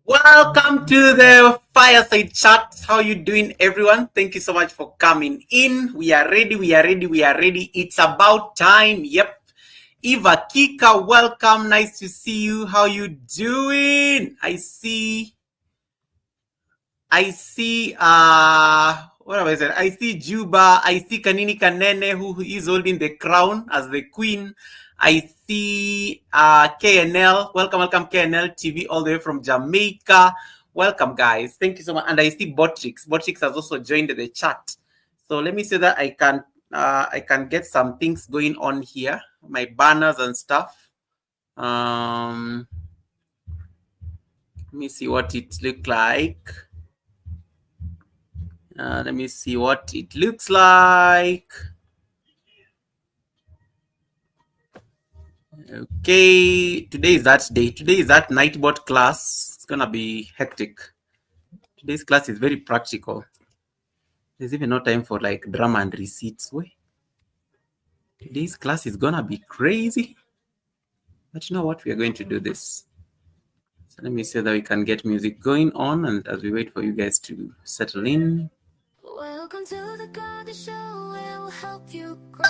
Welcome to the fireside chat. How you doing, everyone? Thank you so much for coming in. We are ready. It's about time. Yep. Eva Kika, welcome. Nice to see you. How you doing? What have I said? I see Juba. I see Kanini Kanene, who is holding the crown as the queen. I see KNL. Welcome, KNL TV, all the way from Jamaica. Welcome, guys. Thank you so much. And I see Botrix. Botrix has also joined the chat. So let me see that I can get some things going on here. My banners and stuff. Let me see what it looks like. Let me see what it looks like. Okay, today is that day. Today is that Nightbot class. It's gonna be hectic. Today's class is very practical. There's even no time for like drama and receipts. Today's class is gonna be crazy. But you know what? We are going to do this. So let me see that we can get music going on, and as we wait for you guys to settle in. Welcome to the Garden Show, where we'll help you grow.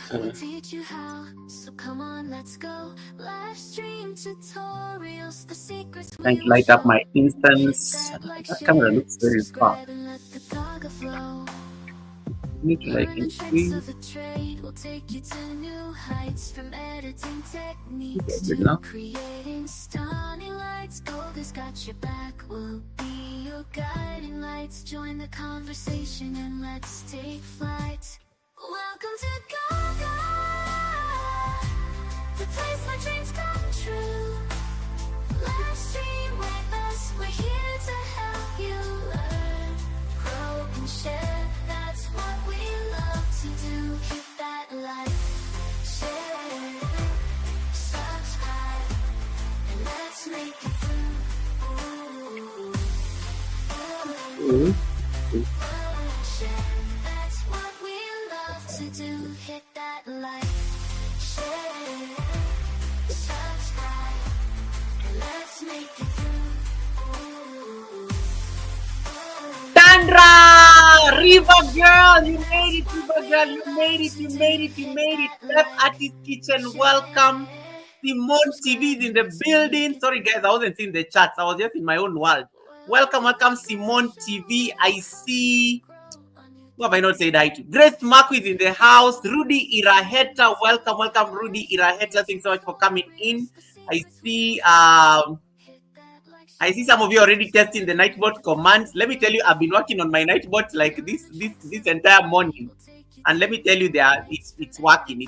We'll teach you how, so come on, let's go. Live stream tutorials, the secrets. Trying to light up my instance. That camera looks very far. Need to like increase. We'll take you to new heights from editing techniques. Good enough. Creating stunning lights, gold has got your back. We'll be your guiding lights. Join the conversation and let's take flight. Welcome to Gaga, the place where dreams come true. Live stream with us, we're here to help you learn, grow and share. That's what we love to do. Hit that like, share, subscribe, and let's make it through. That's what we love to do. Hit that like, share, subscribe, and let's make it through. Sandra! River girl! You made it, River girl! You made it! Step Artist Kitchen, welcome! Simone TV is in the building. Sorry guys, I wasn't in the chats. I was just in my own world. Welcome, Simone TV. I see... Who have I not said hi to? Grace Marco is in the house. Rudy Iraheta, welcome, Rudy Iraheta. Thanks so much for coming in. I see some of you already testing the Nightbot commands. Let me tell you, I've been working on my Nightbot like this entire morning, and let me tell you, it's working.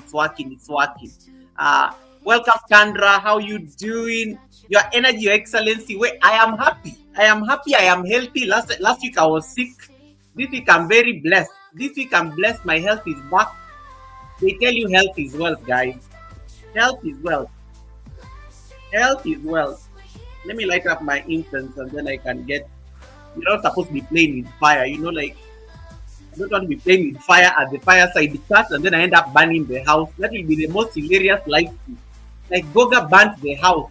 Welcome, Chandra. How you doing? Your energy, your excellency. Wait, I am happy. I am healthy. Last week I was sick. This week I'm very blessed. This week I'm blessed. My health is back. They tell you health is wealth, guys. Health is wealth. Health is wealth. Let me light up my incense and then I can get... You're not supposed to be playing with fire. You know, like, I don't want to be playing with fire at the fireside chat and then I end up burning the house. That will be the most hilarious life. Like, Goga burnt the house.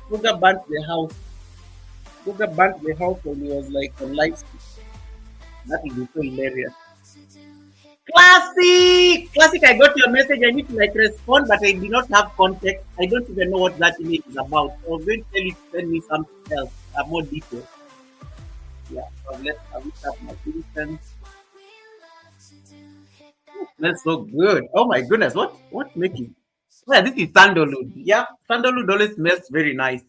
Goga burnt the house when he was like on live stream. That will be so hilarious. Classic, I got your message. I need to like respond, but I did not have context. I don't even know what that image is about. So I'm going to tell you to send me something else, more details. Yeah, so let's up my instance. Smells so good. Oh my goodness, what making? Yeah, this is sandalwood. Yeah, sandalwood always smells very nice.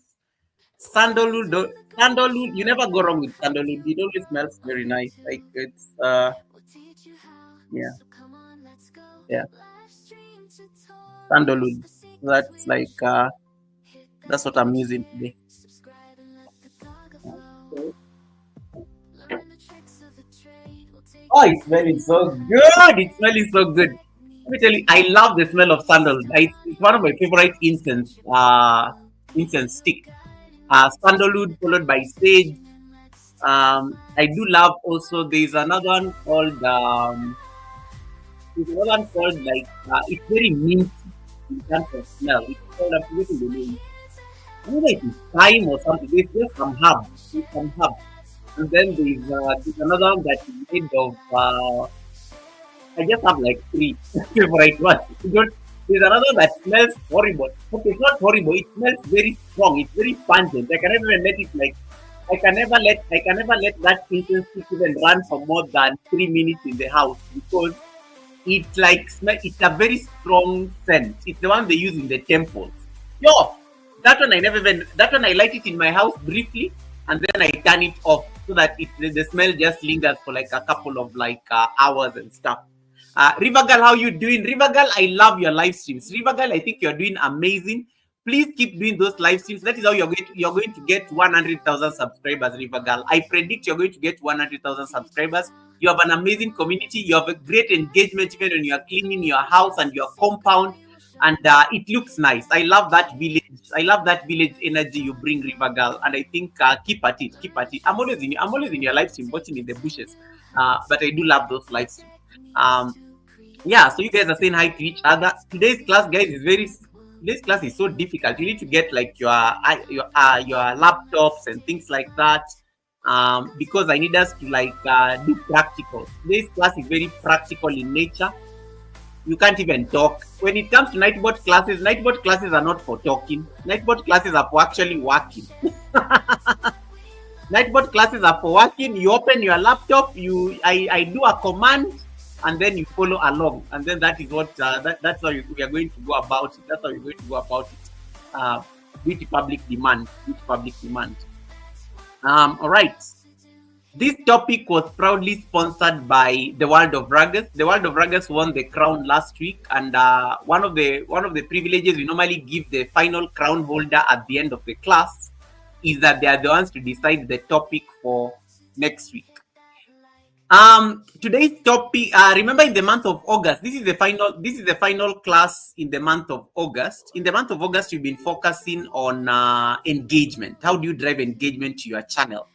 Sandalwood, you never go wrong with sandalwood. It always smells very nice. Like it's yeah. Sandalwood. That's like that's what I'm using today. Oh, it's smelling so good. It's smelling so good. Let me tell you, I love the smell of sandalwood. It's one of my favorite incense stick. Sandalwood followed by sage. I do love also. There's another one called like it's very minty in terms of smell. It's called, I'm forgetting the name. I don't know if it's time or something. There's just some hub. There's some hub. And then there's another one that is made of I just have like three favorite ones. There's another one that smells horrible. Okay, it's not horrible. It smells very strong. It's very pungent. I can never let it like. I can never let that incense stick even run for more than 3 minutes in the house because it's like it's a very strong scent. It's the one they use in the temples. Yo, that one I never even. That one I light it in my house briefly, and then I turn it off so that the smell just lingers for like a couple of like hours and stuff. River Girl, how you doing? River Girl, I love your live streams. River Girl, I think you're doing amazing. Please keep doing those live streams. That is how you're going to get 100,000 subscribers, River Girl. I predict you're going to get 100,000 subscribers. You have an amazing community. You have a great engagement even when you are cleaning your house and your compound, and it looks nice. I love that village. I love that village energy you bring, River Girl, and I think keep at it. Keep at it. I'm always in your live stream, watching in the bushes, but I do love those live streams. Um, yeah, so you guys are saying hi to each other. Today's class, guys, this class is so difficult. You need to get like your laptops and things like that. Because I need us to like do practical. This class is very practical in nature. You can't even talk. When it comes to Nightbot classes are not for talking. Nightbot classes are for actually working. Nightbot classes are for working. You open your laptop, I do a command, and then you follow along, and then that is what that's how we are going to go about it. That's how we're going to go about it. Due to public demand. All right. This topic was proudly sponsored by the World of Ruggers. The World of Ruggers won the crown last week, and one of the privileges we normally give the final crown holder at the end of the class is that they are the ones to decide the topic for next week. Today's topic. Remember, in the month of August, this is the final class in the month of August. In the month of August, we've been focusing on engagement. How do you drive engagement to your channel?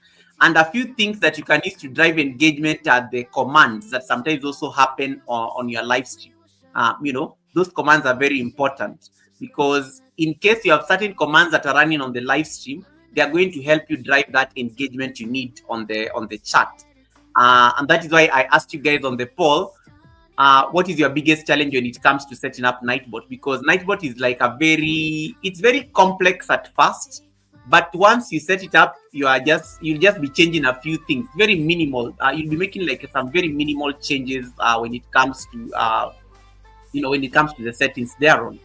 And a few things that you can use to drive engagement are the commands that sometimes also happen on your live stream. Those commands are very important because in case you have certain commands that are running on the live stream, they are going to help you drive that engagement you need on the chat. And that is why I asked you guys on the poll, what is your biggest challenge when it comes to setting up Nightbot? Because Nightbot is like it's very complex at first, but once you set it up, you'll just be changing a few things, very minimal. You'll be making like some very minimal changes when it comes to the settings thereon.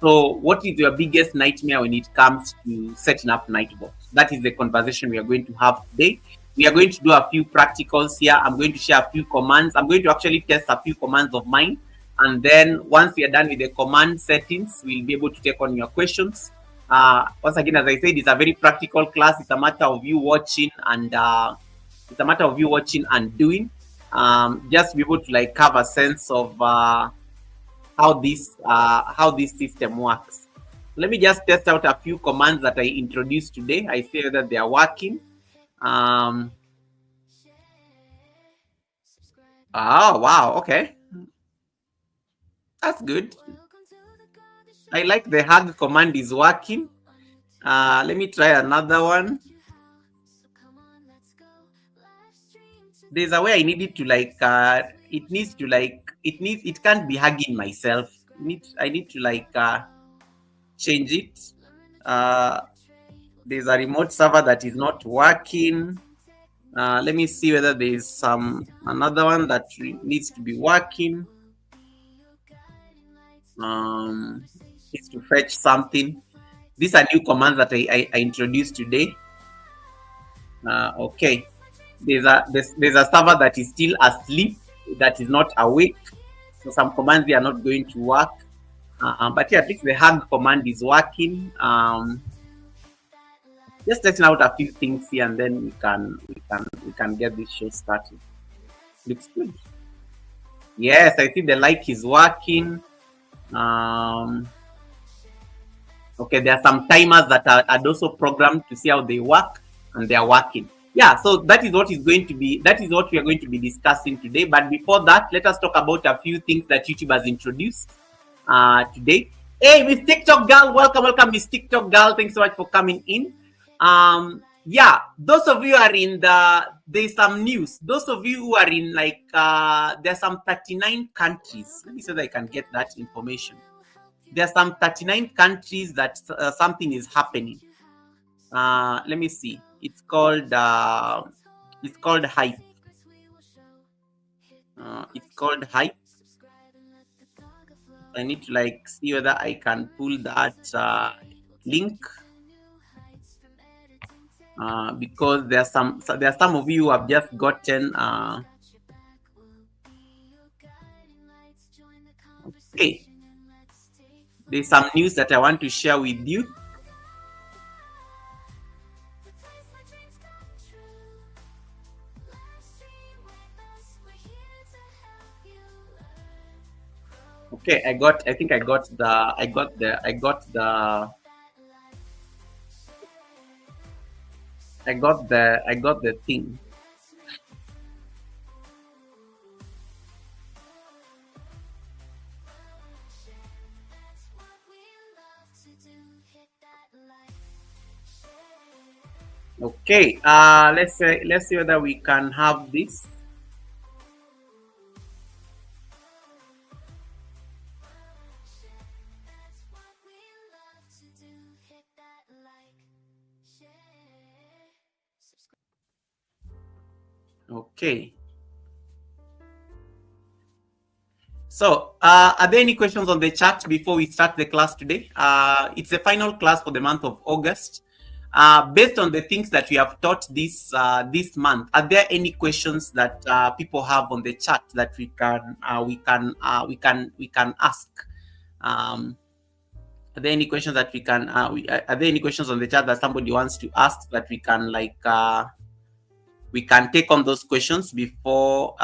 So what is your biggest nightmare when it comes to setting up Nightbot? That is the conversation we are going to have today. We are going to do a few practicals here. I'm going to share a few commands. I'm going to actually test a few commands of mine. And then once we are done with the command settings, we'll be able to take on your questions. Once again, as I said, it's a very practical class. It's a matter of you watching and doing. Just to be able to like have a sense of how this system works. Let me just test out a few commands that I introduced today. I say that they are working. Oh wow, okay, that's good. I like the hug command is working. Let me try another one. There's a way I need it to like it can't be hugging myself. I need to like change it. There's a remote server that is not working. Let me see whether there's another one that needs to be working. It's to fetch something. These are new commands that I introduced today. Okay, there's a server that is still asleep, that is not awake. So some commands they are not going to work. But yeah, at least the hug command is working. Just testing out a few things here, and then we can get this show started. Looks good. Yes, I think the like is working. Okay, there are some timers that are also programmed to see how they work, and they are working. Yeah, so that is what we are going to be discussing today. But before that, let us talk about a few things that YouTube has introduced today. Hey, Miss TikTok girl, welcome, Miss TikTok girl. Thanks so much for coming in. Yeah, those of you are in there's some news. Those of you who are in there's some 39 countries. Let me see if I can get that information. There's some 39 countries that something is happening. Let me see. It's called hype. It's called hype. I need to see whether I can pull that link because there are some of you who have just gotten okay. There's some news that I want to share with you. Okay, I got the thing. Okay, let's see whether we can have this. Okay. So, are there any questions on the chat before we start the class today? It's the final class for the month of August. Based on the things that we have taught this month, are there any questions that people have on the chat that we can ask? Are there any questions that we can? Are there any questions on the chat that somebody wants to ask that we can we can take on those questions before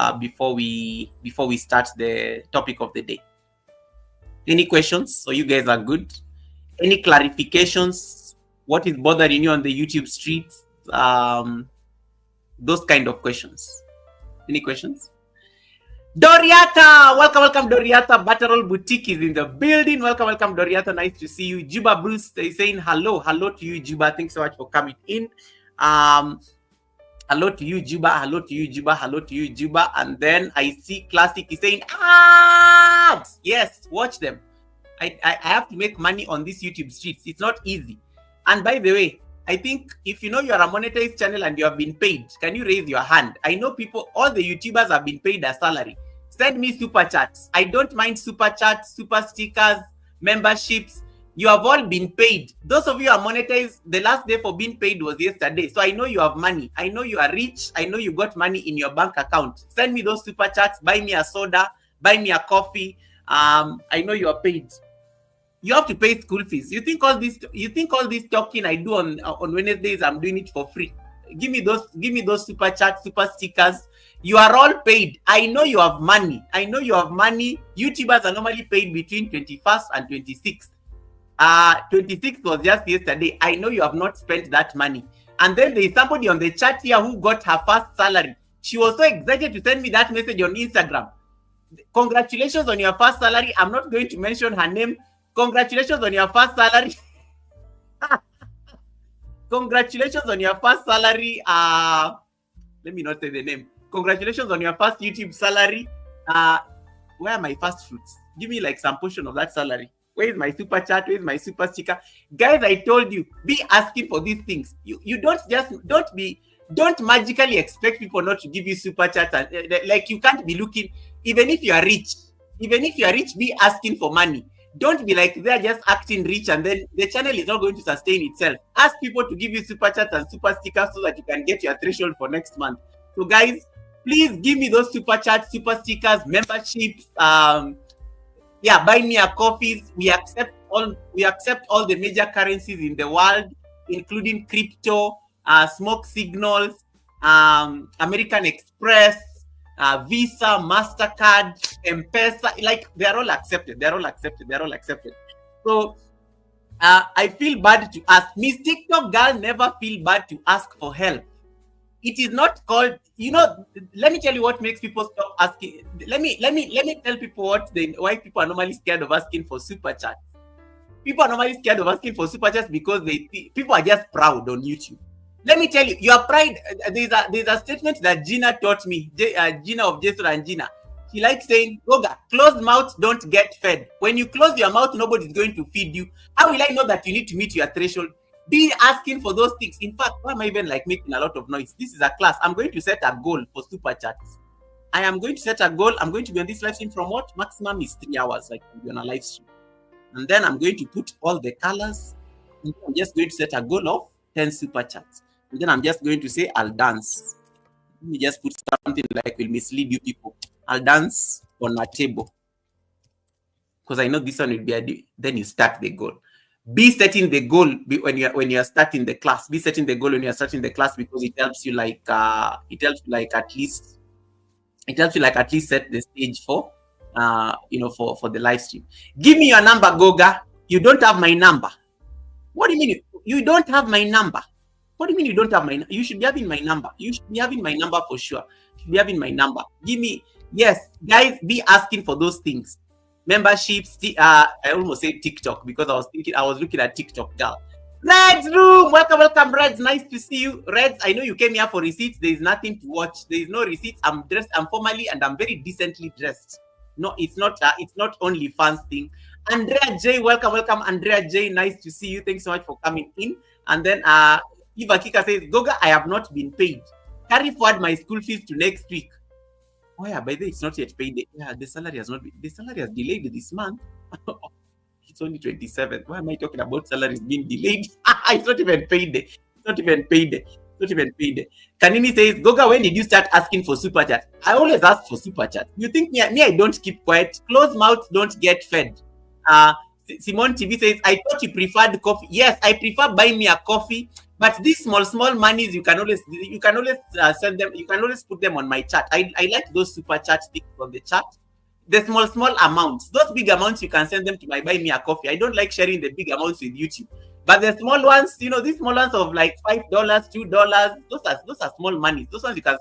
we start the topic of the day? Any questions? So you guys are good. Any clarifications? What is bothering you on the YouTube streets? Those kind of questions. Any questions? Doriata, welcome, Doriata. Batterall Boutique is in the building. Welcome, Doriata. Nice to see you. Juba Bruce is saying hello to you, Juba. Thanks so much for coming in. Hello to you, Juba. Hello to you, Juba. Hello to you, Juba. And then I see Classic is saying ads. Yes, watch them. I have to make money on these YouTube streets. It's not easy. And by the way, I think if you know you are a monetized channel and you have been paid, can you raise your hand? I know all the YouTubers have been paid a salary. Send me super chats. I don't mind super chats, super stickers, memberships. You have all been paid. Those of you are monetized, the last day for being paid was yesterday. So I know you have money. I know you are rich. I know you got money in your bank account. Send me those super chats. Buy me a soda. Buy me a coffee. I know you are paid. You have to pay school fees. You think all this talking I do on Wednesdays, I'm doing it for free? Give me those super chats, super stickers. You are all paid. I know you have money. YouTubers are normally paid between 21st and 26th. 26th was just yesterday. I know you have not spent that money. And then there is somebody on the chat here who got her first salary. She was so excited to send me that message on Instagram. Congratulations on your first salary. I'm not going to mention her name. Congratulations on your first salary. Congratulations on your first salary. Let me not say the name. Congratulations on your first YouTube salary. Where are my first fruits? Give me some portion of that salary. Where is my super chat? Where is my super sticker? Guys, I told you, be asking for these things. You don't magically expect people not to give you super chat. You can't be looking, even if you are rich, be asking for money. Don't be they're just acting rich and then the channel is not going to sustain itself. Ask people to give you super chats and super stickers so that you can get your threshold for next month. So guys, please give me those super chats, super stickers, memberships. Buy me a coffees. We accept all the major currencies in the world, including crypto, smoke signals, American Express, Visa, MasterCard, M-Pesa, they're all accepted. So I feel bad to ask. Miss TikTok girl never feel bad to ask for help. It is not called, let me tell you what makes people stop asking. Let me tell people why people are normally scared of asking for super chat. People are normally scared of asking for super chats because people are just proud on YouTube. Let me tell you, your pride. There's a statement that Gina taught me. Gina of Jason and Gina. She likes saying, "Goga, closed mouth don't get fed. When you close your mouth, nobody's going to feed you. How will I know that you need to meet your threshold? Be asking for those things. In fact, why am I even like making a lot of noise? This is a class. I'm going to set a goal for super chats. I am going to set a goal. I'm going to be on this live stream from what? Maximum is 3 hours. Like be on a live stream. And then I'm going to put all the colors. And I'm just going to set a goal of 10 super chats. And then I'm just going to say, I'll dance. Let me just put something like will mislead you people. I'll dance on a table. Because I know this one will be then you start the goal. Be setting the goal when you're starting the class. Be setting the goal when you're starting the class because it helps you like at least set the stage for for the live stream. Give me your number, Goga. You don't have my number. What do you mean you don't have my number? What do you mean you don't have my number? You should be having my number. You should be having my number for sure. You should be having my number. Give me, yes, guys, be asking for those things. Memberships, I almost said TikTok because I was looking at TikTok, girl. Reds room, welcome, Reds. Nice to see you, Reds. I know you came here for receipts. There is nothing to watch. There is no receipts. I'm dressed. I'm formally and I'm very decently dressed. No, it's not only fans thing. Andrea J, welcome, Andrea J. Nice to see you. Thanks so much for coming in. And then Eva Kika says, Goga, I have not been paid. Carry forward my school fees to next week. Oh yeah, by the way, it's not yet paid. Yeah, the salary has delayed this month. It's only 27th. Why am I talking about salaries being delayed? It's not even paid. Kanini says, Goga, when did you start asking for super chat? I always ask for super chat. You think me I don't keep quiet? Closed mouth don't get fed. Simone TV says, I thought you preferred coffee. Yes, I prefer buying me a coffee. But these small monies, you can always send them. You can always put them on my chat. I like those super chat things on the chat. The small amounts. Those big amounts, you can send them to my buy me a coffee. I don't like sharing the big amounts with YouTube. But the small ones, these small ones of like $5, $2, those are small money. Those ones you can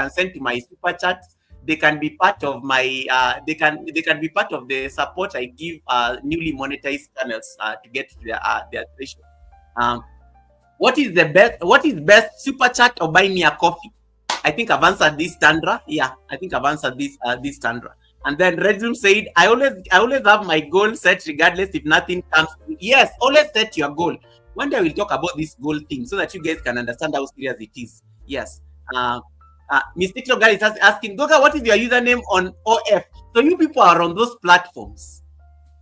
send to my super chat. They can be part of my they can be part of the support I give newly monetized channels to get to their threshold. What is best, super chat or buy me a coffee? I think I've answered this, Tandra. Yeah, I think I've answered this Tandra. And then Redzoom said, I always have my goal set regardless if nothing comes. Yes, always set your goal. One day we'll talk about this goal thing so that you guys can understand how serious it is. Yes. Miss TikTok guy is asking, Goga, what is your username on OF? So you people are on those platforms.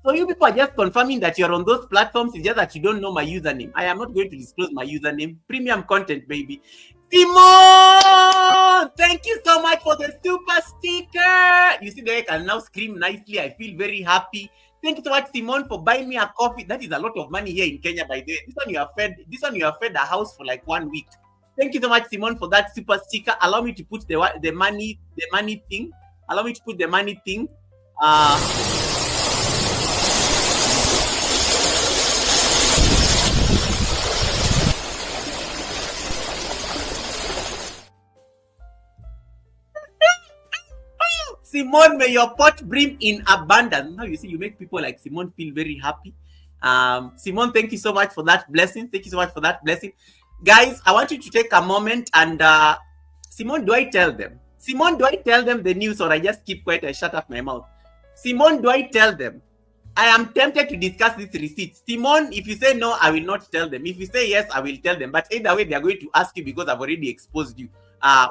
So you people are just confirming that you're on those platforms. It's just that you don't know my username. I am not going to disclose my username. Premium content, baby. Simone! Thank you so much for the super sticker. You see that I can now scream nicely. I feel very happy. Thank you so much, Simone, for buying me a coffee. That is a lot of money here in Kenya, by the way. This one you have fed a house for like 1 week. Thank you so much, Simone, for that super sticker. Allow me to put the money thing. Allow me to put the money thing. Simone, may your pot brim in abundance. Now you see, you make people like Simone feel very happy. Simone, thank you so much for that blessing. Thank you so much for that blessing. Guys, I want you to take a moment and Simone, do I tell them? Simone, do I tell them the news or I just keep quiet and shut up my mouth? Simone, do I tell them? I am tempted to discuss this receipt. Simone, if you say no, I will not tell them. If you say yes, I will tell them. But either way, they are going to ask you because I've already exposed you.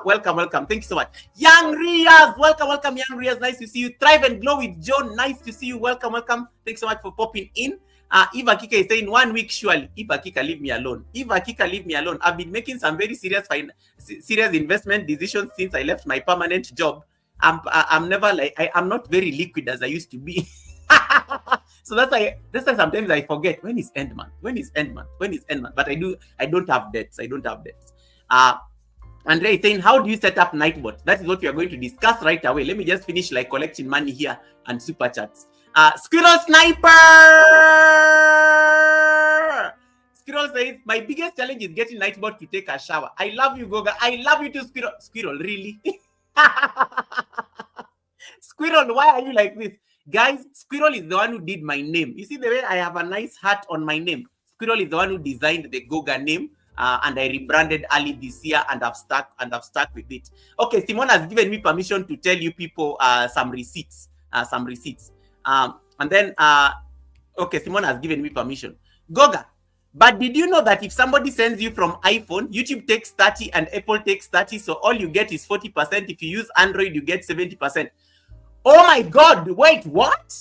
Welcome. Thank you so much. Young Riaz, welcome, Young Riaz. Nice to see you. Thrive and Glow with John. Nice to see you. Welcome. Thanks so much for popping in. Eva Kika is saying 1 week surely. Eva Kika, leave me alone. I've been making some very serious investment decisions since I left my permanent job. I'm never like I'm not very liquid as I used to be. So that's why sometimes I forget when is end month. But I don't have debts. Andrea is saying, how do you set up Nightbot? That is what we are going to discuss right away. Let me just finish like collecting money here and super chats. Squirrel Sniper! Squirrel says, my biggest challenge is getting Nightbot to take a shower. I love you, Goga. I love you too, Squirrel. Squirrel, really? Squirrel, why are you like this? Guys, Squirrel is the one who did my name. You see the way I have a nice hat on my name? Squirrel is the one who designed the Goga name. And I rebranded early this year, and I've stuck with it. Okay, Simone has given me permission to tell you people some receipts. And then okay, Simone has given me permission. Goga, but did you know that if somebody sends you from iPhone, YouTube takes 30 and Apple takes 30, so all you get is 40%. If you use Android, you get 70%. Oh my God! Wait, what?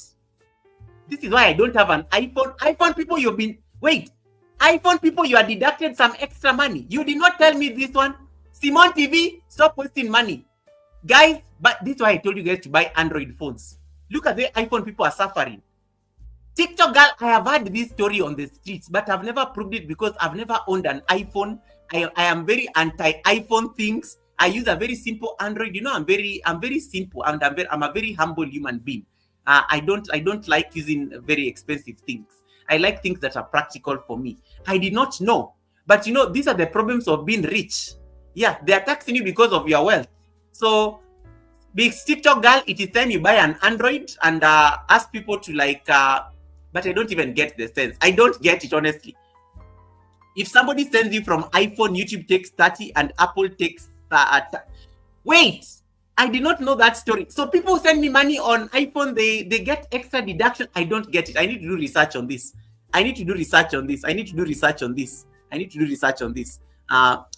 This is why I don't have an iPhone. iPhone people, you've been iPhone people, you are deducted some extra money. You did not tell me this one. Simon TV, stop wasting money. Guys, but this is why I told you guys to buy Android phones. Look at the iPhone people are suffering. TikTok girl, I have heard this story on the streets, but I've never proved it because I've never owned an iPhone. I am very anti-iPhone things. I use a very simple Android. You know, I'm very simple, and I'm a very humble human being. I don't like using very expensive things. I like things that are practical for me. I did not know. But you know, these are the problems of being rich. Yeah, they are taxing you because of your wealth. So, big TikTok girl, it is time you buy an Android and ask people to but I don't even get the sense. I don't get it, honestly. If somebody sends you from iPhone, YouTube takes 30 and Apple takes... Wait! I did not know that story. So people send me money on iPhone, they get extra deduction. I don't get it. I need to do research on this.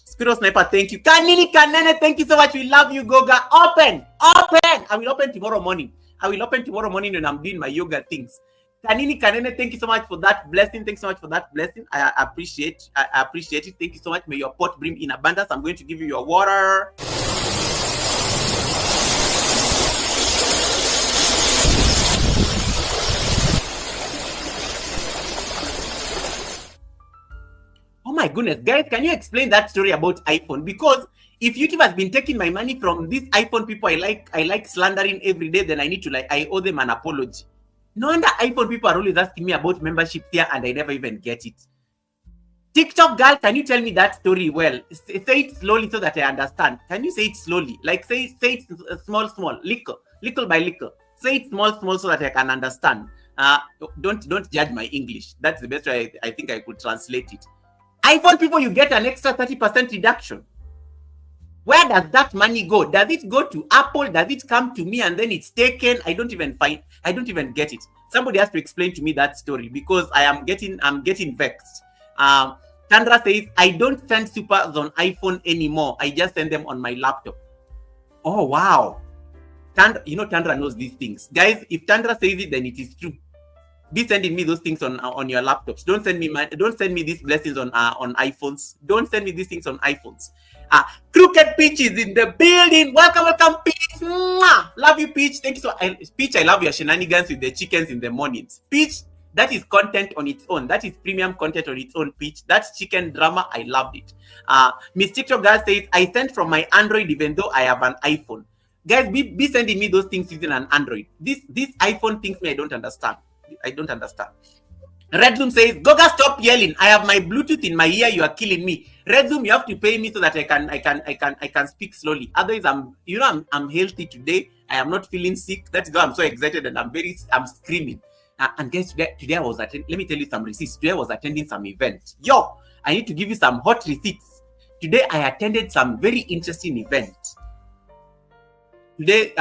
Squirrel Sniper, thank you. Kanini Kanene, thank you so much. We love you, Goga. Open. I will open tomorrow morning. When I'm doing my yoga things. Kanini Kanene, thank you so much for that blessing. I appreciate it. Thank you so much. May your pot brim in abundance. I'm going to give you your water. Oh my goodness, guys, can you explain that story about iPhone? Because if YouTube has been taking my money from these iPhone people I like slandering every day, then I owe them an apology. No wonder iPhone people are always asking me about membership here, and I never even get it. TikTok girl, can you tell me that story well? Say it slowly so that I understand. Can you say it slowly? Like say it small, little by little. Say it small so that I can understand. Don't judge my English. That's the best way I think I could translate it. iPhone people, you get an extra 30% reduction. Where does that money go? Does it go to Apple? Does it come to me and then it's taken? I don't even get it. Somebody has to explain to me that story because I'm getting vexed. Tandra says, I don't send supers on iPhone anymore. I just send them on my laptop. Oh wow. Tandra knows these things. Guys, if Tandra says it, then it is true. Be sending me those things on your laptops. Don't send me these blessings on iPhones. Don't send me these things on iPhones. Crooked Peach is in the building. Welcome, Peach. Mwah! Love you, Peach. Thank you so much. Peach, I love your shenanigans with the chickens in the mornings. Peach, that is content on its own. That is premium content on its own, Peach. That's chicken drama. I loved it. Miss TikTok girl says, I sent from my Android even though I have an iPhone. Guys, be sending me those things using an Android. This iPhone things I don't understand. Red Zoom says, Goga, stop yelling. I have my Bluetooth in my ear. You are killing me. Red Zoom, you have to pay me so that I can speak slowly. Otherwise, I'm healthy today. I am not feeling sick. That's why I'm so excited and I'm screaming. And guys, today I was let me tell you some receipts. Today I was attending some event. Yo, I need to give you some hot receipts. Today I attended some very interesting event. Today,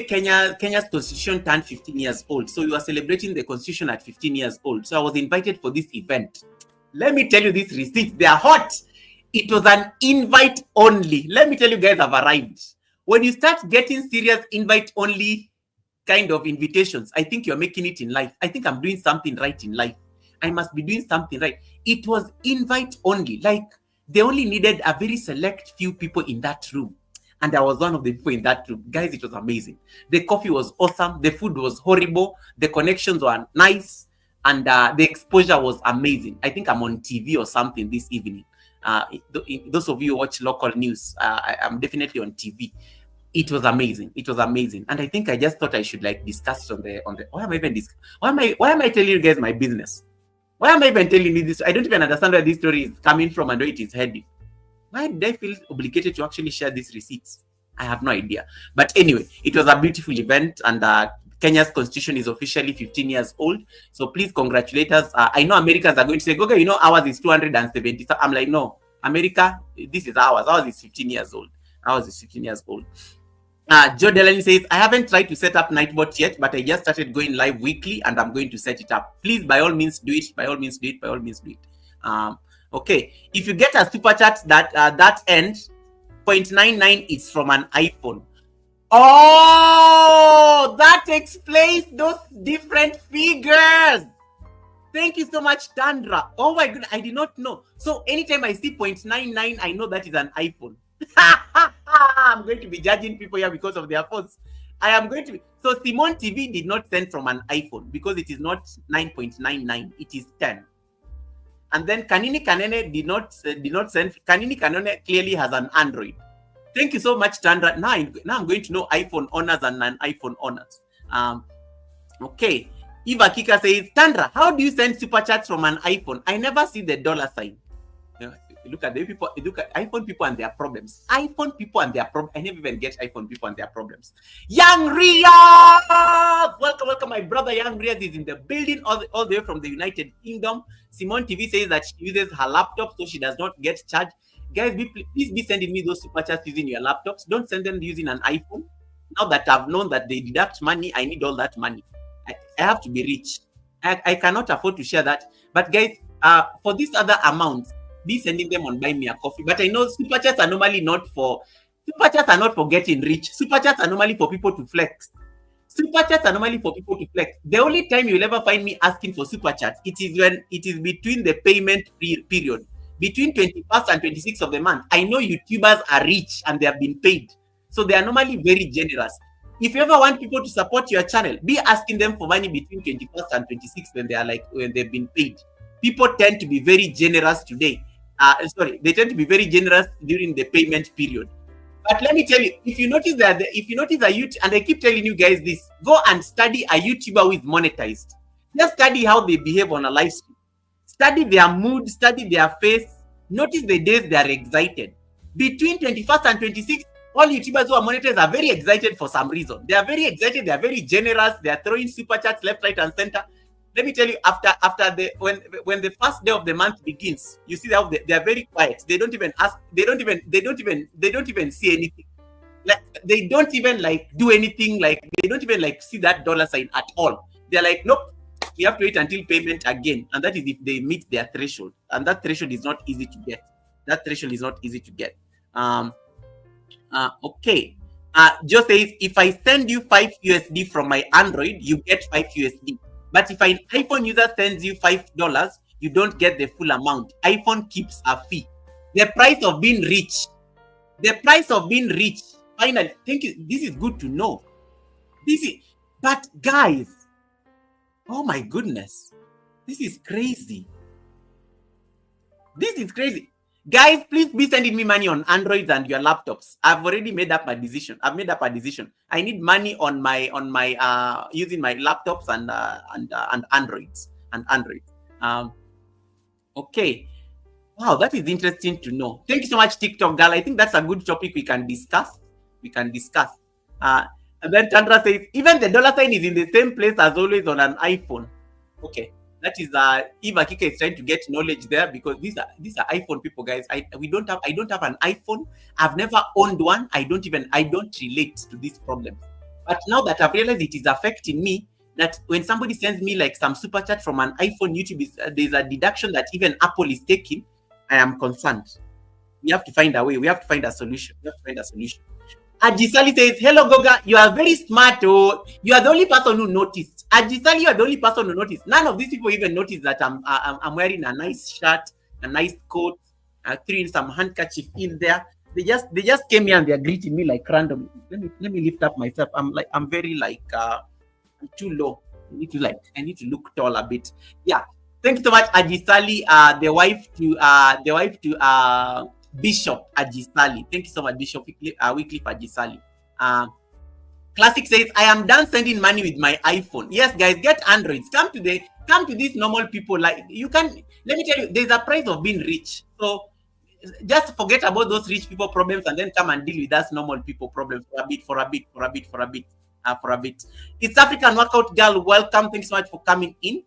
Kenya's constitution turned 15 years old. So we are celebrating the constitution at 15 years old. So I was invited for this event. Let me tell you these receipts. They are hot. It was an invite only. Let me tell you guys, I've arrived. When you start getting serious invite only kind of invitations, I think you're making it in life. I think I'm doing something right in life. I must be doing something right. It was invite only. Like they only needed a very select few people in that room. And I was one of the people in that room. Guys, it was amazing. The coffee was awesome. The food was horrible. The connections were nice. And the exposure was amazing. I think I'm on TV or something this evening. Those of you who watch local news, I'm definitely on TV. It was amazing. And I think I just thought I should discuss it on the why am I telling you guys my business? Why am I even telling you this? I don't even understand where this story is coming from and where it is heading. Why did I feel obligated to actually share these receipts? I have no idea. But anyway, it was a beautiful event, and Kenya's constitution is officially 15 years old. So please congratulate us. I know Americans are going to say, okay, ours is 270. So I'm like, no, America, this is ours. Ours is 15 years old. Ours is 15 years old. Joe Delaney says, I haven't tried to set up Nightbot yet, but I just started going live weekly and I'm going to set it up. Please, by all means, do it. By all means, do it. By all means, do it. Okay. If you get a super chat that end, 0.99 is from an iPhone. Oh, that explains those different figures. Thank you so much, Tandra. Oh my goodness, I did not know. So anytime I see 0.99, I know that is an iPhone. I'm going to be judging people here because of their phones. I am going to be. So Simon TV did not send from an iPhone because it is not 9.99. It is 10. And then Kanini Kanene did not send. Kanini Kanene clearly has an Android. Thank you so much, Tandra. Now I'm going to know iPhone owners and non-iPhone owners. Okay. Eva Kika says, Tandra, how do you send super chats from an iPhone? I never see the dollar sign. Look at the people. Look at iPhone people and their problems. iPhone people and their problems. I never even get iPhone people and their problems. Young Riyadh! Welcome, my brother Young Riyadh is in the building all the way from the United Kingdom. Simone TV says that she uses her laptop so she does not get charged. Guys, please be sending me those super chats using your laptops. Don't send them using an iPhone. Now that I've known that they deduct money, I need all that money. I have to be rich. I cannot afford to share that. But guys, for this other amount, be sending them on Buy Me a Coffee. But I know super chats are normally not for getting rich. Super chats are normally for people to flex. Super chats are normally for people to flex. The only time you'll ever find me asking for super chats, it is when it is between the payment period. Between 21st and 26th of the month, I know YouTubers are rich and they have been paid. So they are normally very generous. If you ever want people to support your channel, be asking them for money between 21st and 26th when they've been paid. People tend to be very generous today. They tend to be very generous during the payment period. But let me tell you, if you notice a YouTube, and I keep telling you guys this, go and study a YouTuber who is monetized. Just study how they behave on a live stream. Study their mood, study their face. Notice the days they are excited. Between 21st and 26th, all YouTubers who are monetized are very excited for some reason. They are very excited. They are very generous. They are throwing super chats left, right, and center. Let me tell you, when the first day of the month begins, you see how they are very quiet. They don't even ask. They don't even see anything. Like they don't even do anything. Like they don't even see that dollar sign at all. They're like, nope. We have to wait until payment again, and that is if they meet their threshold, and that threshold is not easy to get. Okay. Joe says, if I send you $5 from my Android, you get $5. But if an iPhone user sends you $5, you don't get the full amount. iPhone keeps a fee. The price of being rich. Finally, thank you. This is good to know. But guys, oh my goodness, this is crazy. Guys, please be sending me money on Androids and your laptops. I've already made up my decision. I need money on my using my laptops and Androids. Okay. Wow, that is interesting to know. Thank you so much, TikTok girl. I think that's a good topic we can discuss. And then Chandra says, even the dollar sign is in the same place as always on an iPhone. Okay. That is Eva Kika is trying to get knowledge there because these are iPhone people, guys. I don't have an iPhone. I've never owned one. I don't relate to this problem. But now that I've realized it is affecting me, that when somebody sends me some super chat from an iPhone, YouTube there's a deduction that even Apple is taking, I am concerned. We have to find a way. We have to find a solution. Ajisali says, hello Goga, you are very smart. Oh, you are the only person who noticed. Ajisali, you are the only person who noticed. None of these people even noticed that I'm wearing a nice shirt, a nice coat, throwing some handkerchief in there. They just came here and they're greeting me randomly. Let me lift up myself. I'm very I'm too low. I need to look tall a bit. Yeah. Thank you so much, Ajisali, the wife to Bishop Ajisali. Thank you so much, Bishop Wycliffe Ajisali. Classic says, I am done sending money with my iPhone. Yes, guys, get Androids. Come to these normal people. Let me tell you, there's a price of being rich. So just forget about those rich people problems and then come and deal with us normal people problems for a bit. for a bit. East African Workout Girl, welcome. Thanks so much for coming in.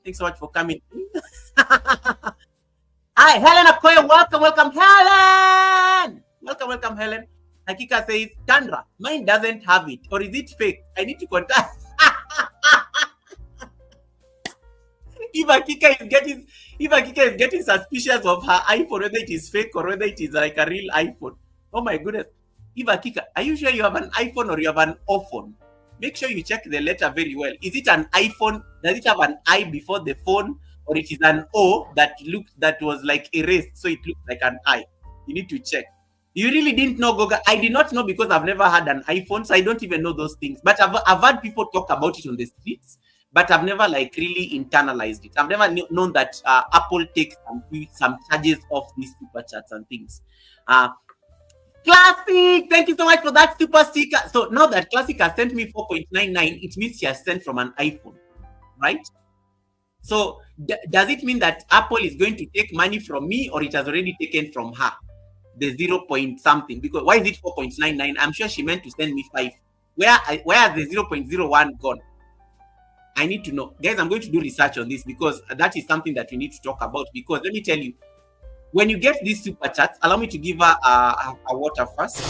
Hi, Helen Akoya, welcome, Helen. Welcome, Helen. Hakika says, Tandra, mine doesn't have it, or is it fake? I need to contact. If Akika is getting suspicious of her iPhone, whether it is fake or whether it is like a real iPhone. Oh my goodness. If Akika, are you sure you have an iPhone or you have an iPhone? Make sure you check the letter very well. Is it an iPhone? Does it have an I before the phone? Or it is an O that was like erased, so it looks like an I? You need to check. You really didn't know, Goga? I did not know because I've never had an iPhone, so I don't even know those things. But I've heard people talk about it on the streets, but I've never like really internalized it. I've never known that Apple takes some charges off these super chats and things. Classic, thank you so much for that super sticker. So now that Classic has sent me 4.99, it means she has sent from an iPhone, right? So does it mean that Apple is going to take money from me, or it has already taken from her the 0 point something? Because why is it 4.99? I'm sure she meant to send me 5. Where has the 0.01 gone? I need to know. Guys, I'm going to do research on this because that is something that we need to talk about. Because let me tell you, when you get these super chats, allow me to give her a water first.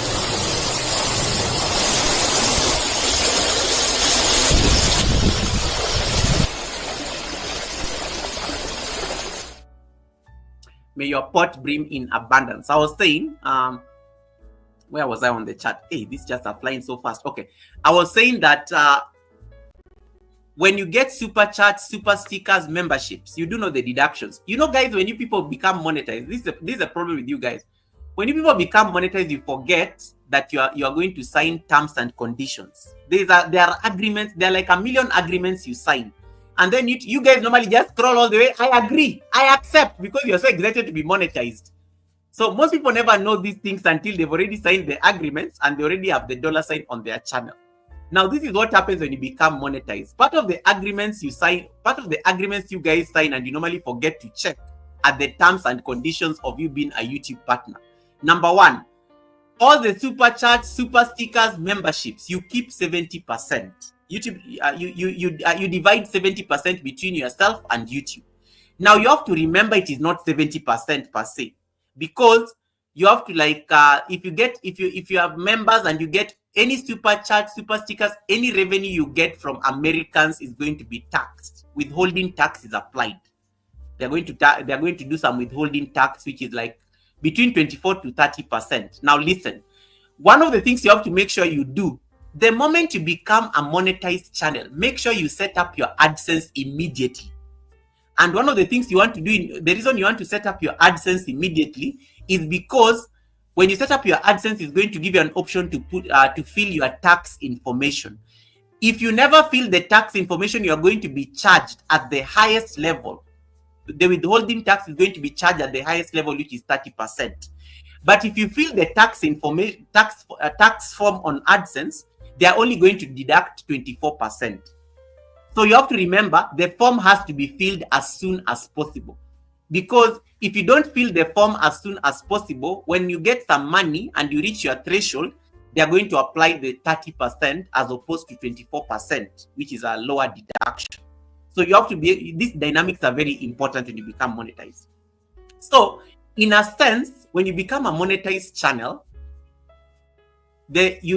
May your pot brim in abundance. I was saying, where was I on the chat? Hey, these chats are flying so fast. Okay. I was saying that when you get super chats, super stickers, memberships, you do know the deductions. You know, guys, when you people become monetized, this is a problem with you guys. When you people become monetized, you forget that you are going to sign terms and conditions. There are agreements. There are like a million agreements you sign. And then you guys normally just scroll all the way. I agree. I accept, because you're so excited to be monetized. So most people never know these things until they've already signed the agreements and they already have the dollar sign on their channel. Now, this is what happens when you become monetized. Part of the agreements you sign, part of the agreements you guys sign and you normally forget to check are the terms and conditions of you being a YouTube partner. Number 1, all the super chats, super stickers, memberships, you keep 70%. YouTube, you divide 70% between yourself and YouTube. Now you have to remember it is not 70% per se, because you have to like if you have members and you get any super chat, super stickers, any revenue you get from Americans is going to be taxed. Withholding tax is applied. They're going to do some withholding tax, which is like between 24 to 30%. Now listen, one of the things you have to make sure you do, the moment you become a monetized channel, make sure you set up your AdSense immediately. And one of the things you want to do, the reason you want to set up your AdSense immediately is because when you set up your AdSense, it's going to give you an option to put to fill your tax information. If you never fill the tax information, you are going to be charged at the highest level. The withholding tax is going to be charged at the highest level, which is 30%. But if you fill the tax information, tax form on AdSense, they are only going to deduct 24%. So you have to remember the form has to be filled as soon as possible. Because if you don't fill the form as soon as possible, when you get some money and you reach your threshold, they are going to apply the 30% as opposed to 24%, which is a lower deduction. So you have to be, these dynamics are very important when you become monetized. So in a sense, when you become a monetized channel,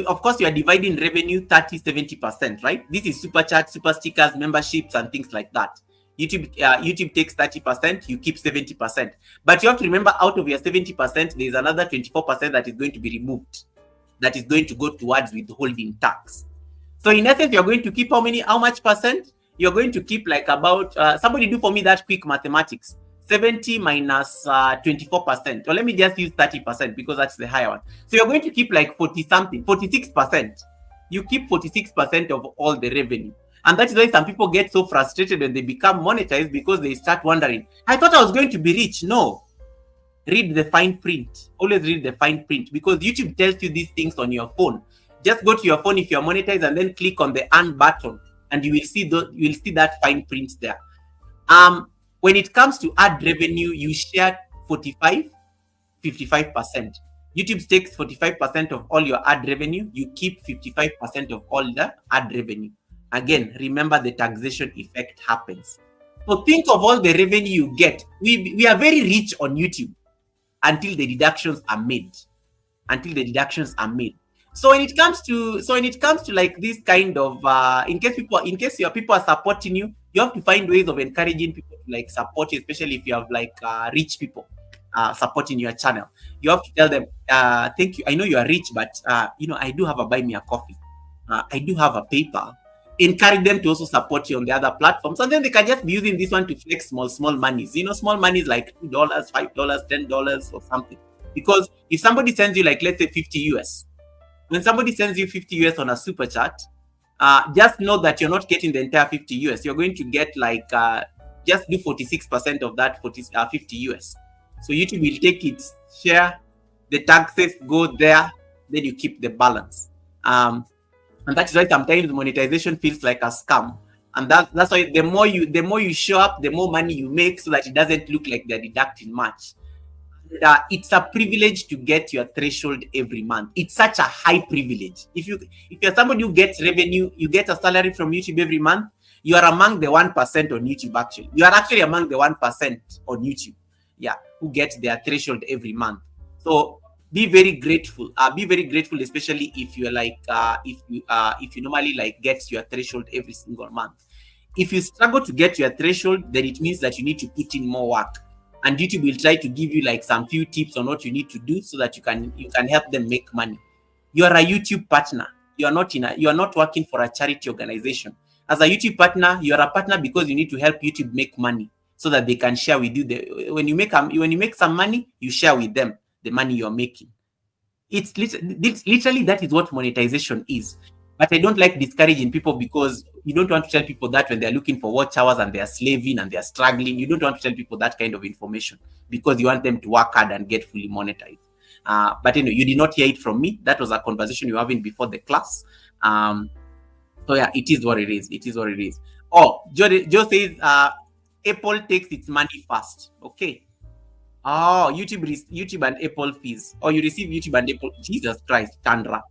of course you are dividing revenue 30-70%, right? This is super chat, super stickers, memberships, and things like that. YouTube takes 30%, you keep 70%. But you have to remember, out of your 70%, there is another 24% that is going to be removed, that is going to go towards withholding tax. So in essence, you're going to keep how much percent? You're going to keep like about, somebody do for me that quick mathematics. 70 minus 24%. Or let me just use 30% because that's the higher one. So you're going to keep like 46%. You keep 46% of all the revenue. And that is why some people get so frustrated when they become monetized, because they start wondering, I thought I was going to be rich. No. Read the fine print. Always read the fine print, because YouTube tells you these things on your phone. Just go to your phone if you're monetized and then click on the earn button, and you will see that fine print there. When it comes to ad revenue, you share 45, 55%. YouTube takes 45% of all your ad revenue. You keep 55% of all the ad revenue. Again, remember the taxation effect happens. So think of all the revenue you get. We are very rich on YouTube until the deductions are made. So when it comes to like this kind of in case your people are supporting you, you have to find ways of encouraging people to like support you, especially if you have like rich people supporting your channel. You have to tell them, thank you. I know you are rich, but I do have a buy me a coffee. I do have a PayPal. Encourage them to also support you on the other platforms, and then they can just be using this one to flex small monies. Small monies like $2, $5, $10 or something. Because if somebody sends you like, let's say 50 US, when somebody sends you 50 US on a super chat, just know that you're not getting the entire 50 US. You're going to get like just do 46% of that 50 US. So YouTube will take its share, the taxes go there, then you keep the balance. And that's why sometimes monetization feels like a scam. And that's why the more you show up, the more money you make, so that it doesn't look like they're deducting much. It's a privilege to get your threshold every month. It's such a high privilege. If you're somebody who gets revenue, you get a salary from YouTube every month, you are among the 1% on YouTube. Actually, you are actually among the 1% on YouTube, who get their threshold every month. So be very grateful. Especially if you're like if you normally like get your threshold every single month. If you struggle to get your threshold, then it means that you need to put in more work, and YouTube will try to give you like some few tips on what you need to do so that you can help them make money. You are a YouTube partner. You are not working for a charity organization. As a YouTube partner, you are a partner because you need to help YouTube make money so that they can share with you. When you make some money, you share with them the money you're making. It's literally that is what monetization is. But I don't like discouraging people, because you don't want to tell people that when they're looking for watch hours and they're slaving and they're struggling. You don't want to tell people that kind of information, because you want them to work hard and get fully monetized. But you did not hear it from me. That was a conversation you were having before the class. So yeah, it is what it is. Oh, Joe says Apple takes its money first. Okay. Oh, YouTube and Apple fees. Or you receive YouTube and Apple. Jesus Christ, Chandra.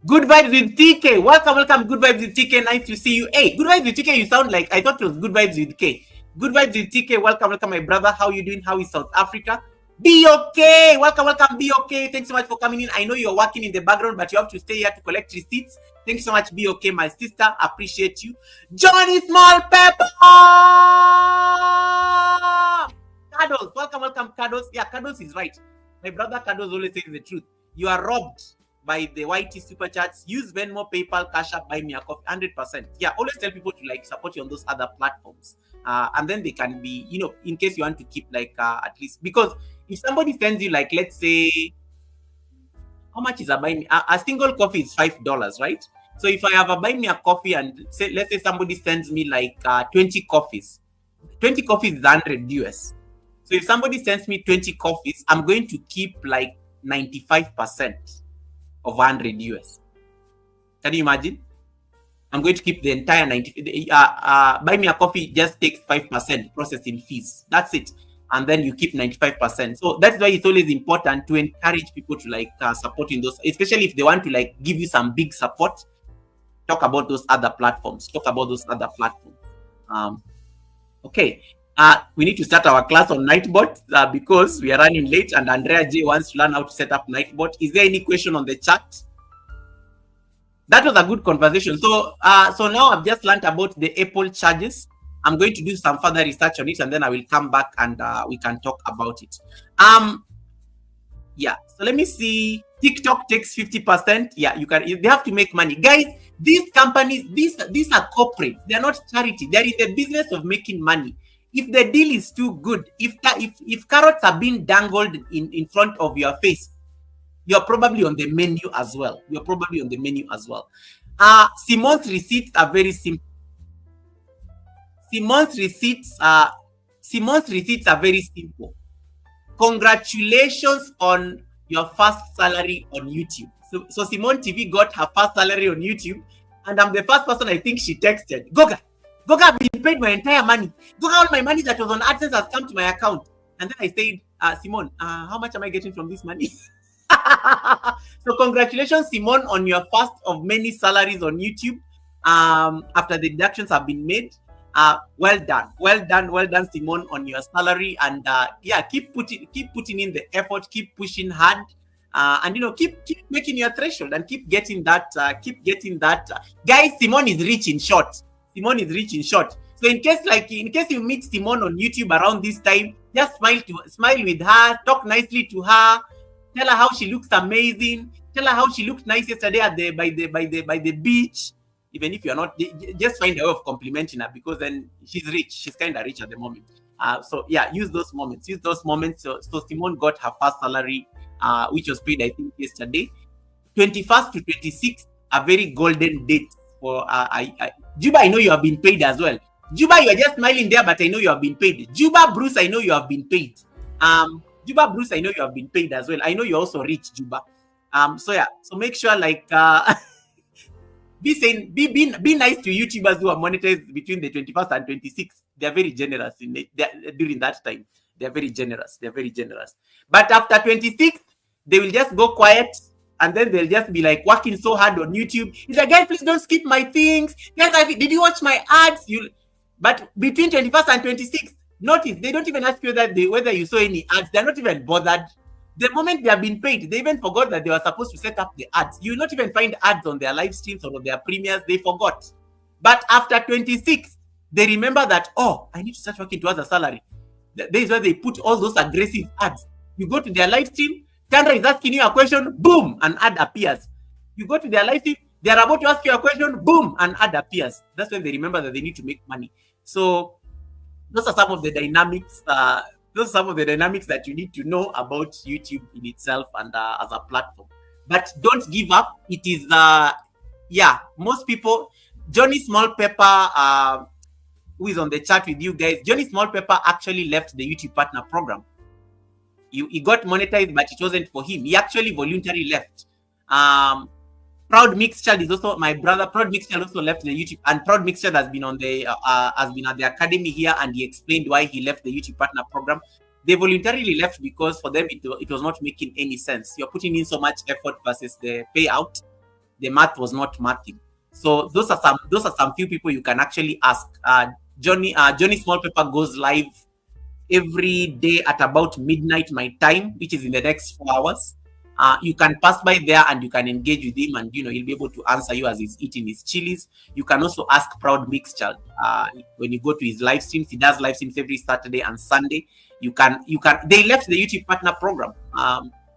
Good vibes with TK. Welcome. Good vibes with TK. Nice to see you. Hey, good vibes with TK. You sound like I thought it was good vibes with K. Good vibes with TK. Welcome, my brother. How you doing? How is South Africa? Be okay. Welcome. Be okay. Thanks so much for coming in. I know you're working in the background, but you have to stay here to collect receipts. Thanks so much. Be okay, my sister. Appreciate you. Johnny Small Pepper. Kados. Welcome, Kados. Yeah, Kados is right. My brother Kados always says the truth. You are robbed by the YT super chats. Use Venmo, PayPal, Cash App, buy me a coffee. 100%. Yeah, always tell people to like support you on those other platforms. And then they can be, in case you want to keep like at least, because if somebody sends you like, let's say, how much is a buy me? A single coffee is $5, right? So if I have a buy me a coffee and let's say somebody sends me like 20 coffees. 20 coffees is 100 US. So if somebody sends me 20 coffees, I'm going to keep like 95% of 100 US. Can you imagine? I'm going to keep the entire 90. Buy me a coffee just takes 5% processing fees. That's it. And then you keep 95%. So that's why it's always important to encourage people to like support in those, especially if they want to like give you some big support. Talk about those other platforms. Okay. We need to start our class on Nightbot because we are running late, and Andrea J wants to learn how to set up Nightbot. Is there any question on the chat? That was a good conversation. So now I've just learned about the Apple charges. I'm going to do some further research on it, and then I will come back and we can talk about it. Yeah. So let me see. TikTok takes 50%. Yeah, they have to make money, guys. These companies, these are corporate. They're not charity. They're in the business of making money. If the deal is too good, if carrots are being dangled in front of your face, you're probably on the menu as well. Simon's receipts are very simple. Simon's receipts are very simple. Congratulations on your first salary on YouTube. So Simone TV got her first salary on YouTube, and I'm the first person I think she texted. Goga, I've been paid my entire money. Goga, all my money that was on AdSense has come to my account. And then I said, Simone, how much am I getting from this money? So congratulations, Simone, on your first of many salaries on YouTube. After the deductions have been made. Well done, Simone, on your salary. And yeah, keep putting in the effort, keep pushing hard. And keep making your threshold and keep getting that. Guys, Simone is rich in short. So in case you meet Simone on YouTube around this time, just smile with her, talk nicely to her, tell her how she looks amazing, tell her how she looked nice yesterday by the beach. Even if you're not, just find a way of complimenting her, because then she's rich. She's kind of rich at the moment. So yeah, use those moments. So Simone got her first salary, which was paid, I think, yesterday. 21st to 26th, a very golden date for Juba. I know you have been paid as well. Juba, you are just smiling there, but I know you have been paid. Juba Bruce, I know you have been paid. Juba Bruce, I know you have been paid as well. I know you're also rich, Juba. So yeah, so make sure be nice to YouTubers who are monetized between the 21st and 26th. They're very generous during that time. They're very generous. But after 26th, they will just go quiet, and then they'll just be like working so hard on YouTube. It's like, guys, please don't skip my things. Guys, did you watch my ads? But between 21st and 26th, notice they don't even ask you whether you saw any ads. They're not even bothered. The moment they have been paid, they even forgot that they were supposed to set up the ads. You will not even find ads on their live streams or on their premieres. They forgot. But after 26, they remember that, oh, I need to start working towards a salary. There is where they put all those aggressive ads. You go to their live stream, Chandra is asking you a question, boom, an ad appears. You go to their live stream, they are about to ask you a question, boom, an ad appears. That's when they remember that they need to make money. So those are some of the dynamics. Those are some of the dynamics that you need to know about YouTube in itself and as a platform. But don't give up. It is, most people, Johnny Small Pepper, who is on the chat with you guys, Johnny Small Pepper actually left the YouTube Partner Program. He got monetized, but it wasn't for him. He actually voluntarily left. Proud Mixchild is also my brother. Proud Mixchild also left the YouTube, and Proud Mixchild has been at the academy here, and he explained why he left the YouTube Partner Program. They voluntarily left because for them it was not making any sense. You're putting in so much effort versus the payout. The math was not mathing. So those are some few people you can actually ask. Johnny Small Pepper goes live every day at about midnight my time, which is in the next 4 hours. You can pass by there and you can engage with him, and he'll be able to answer you as he's eating his chilies. You can also ask Proud Mixchild when you go to his live streams. He does live streams every Saturday and Sunday. They left the YouTube Partner Program.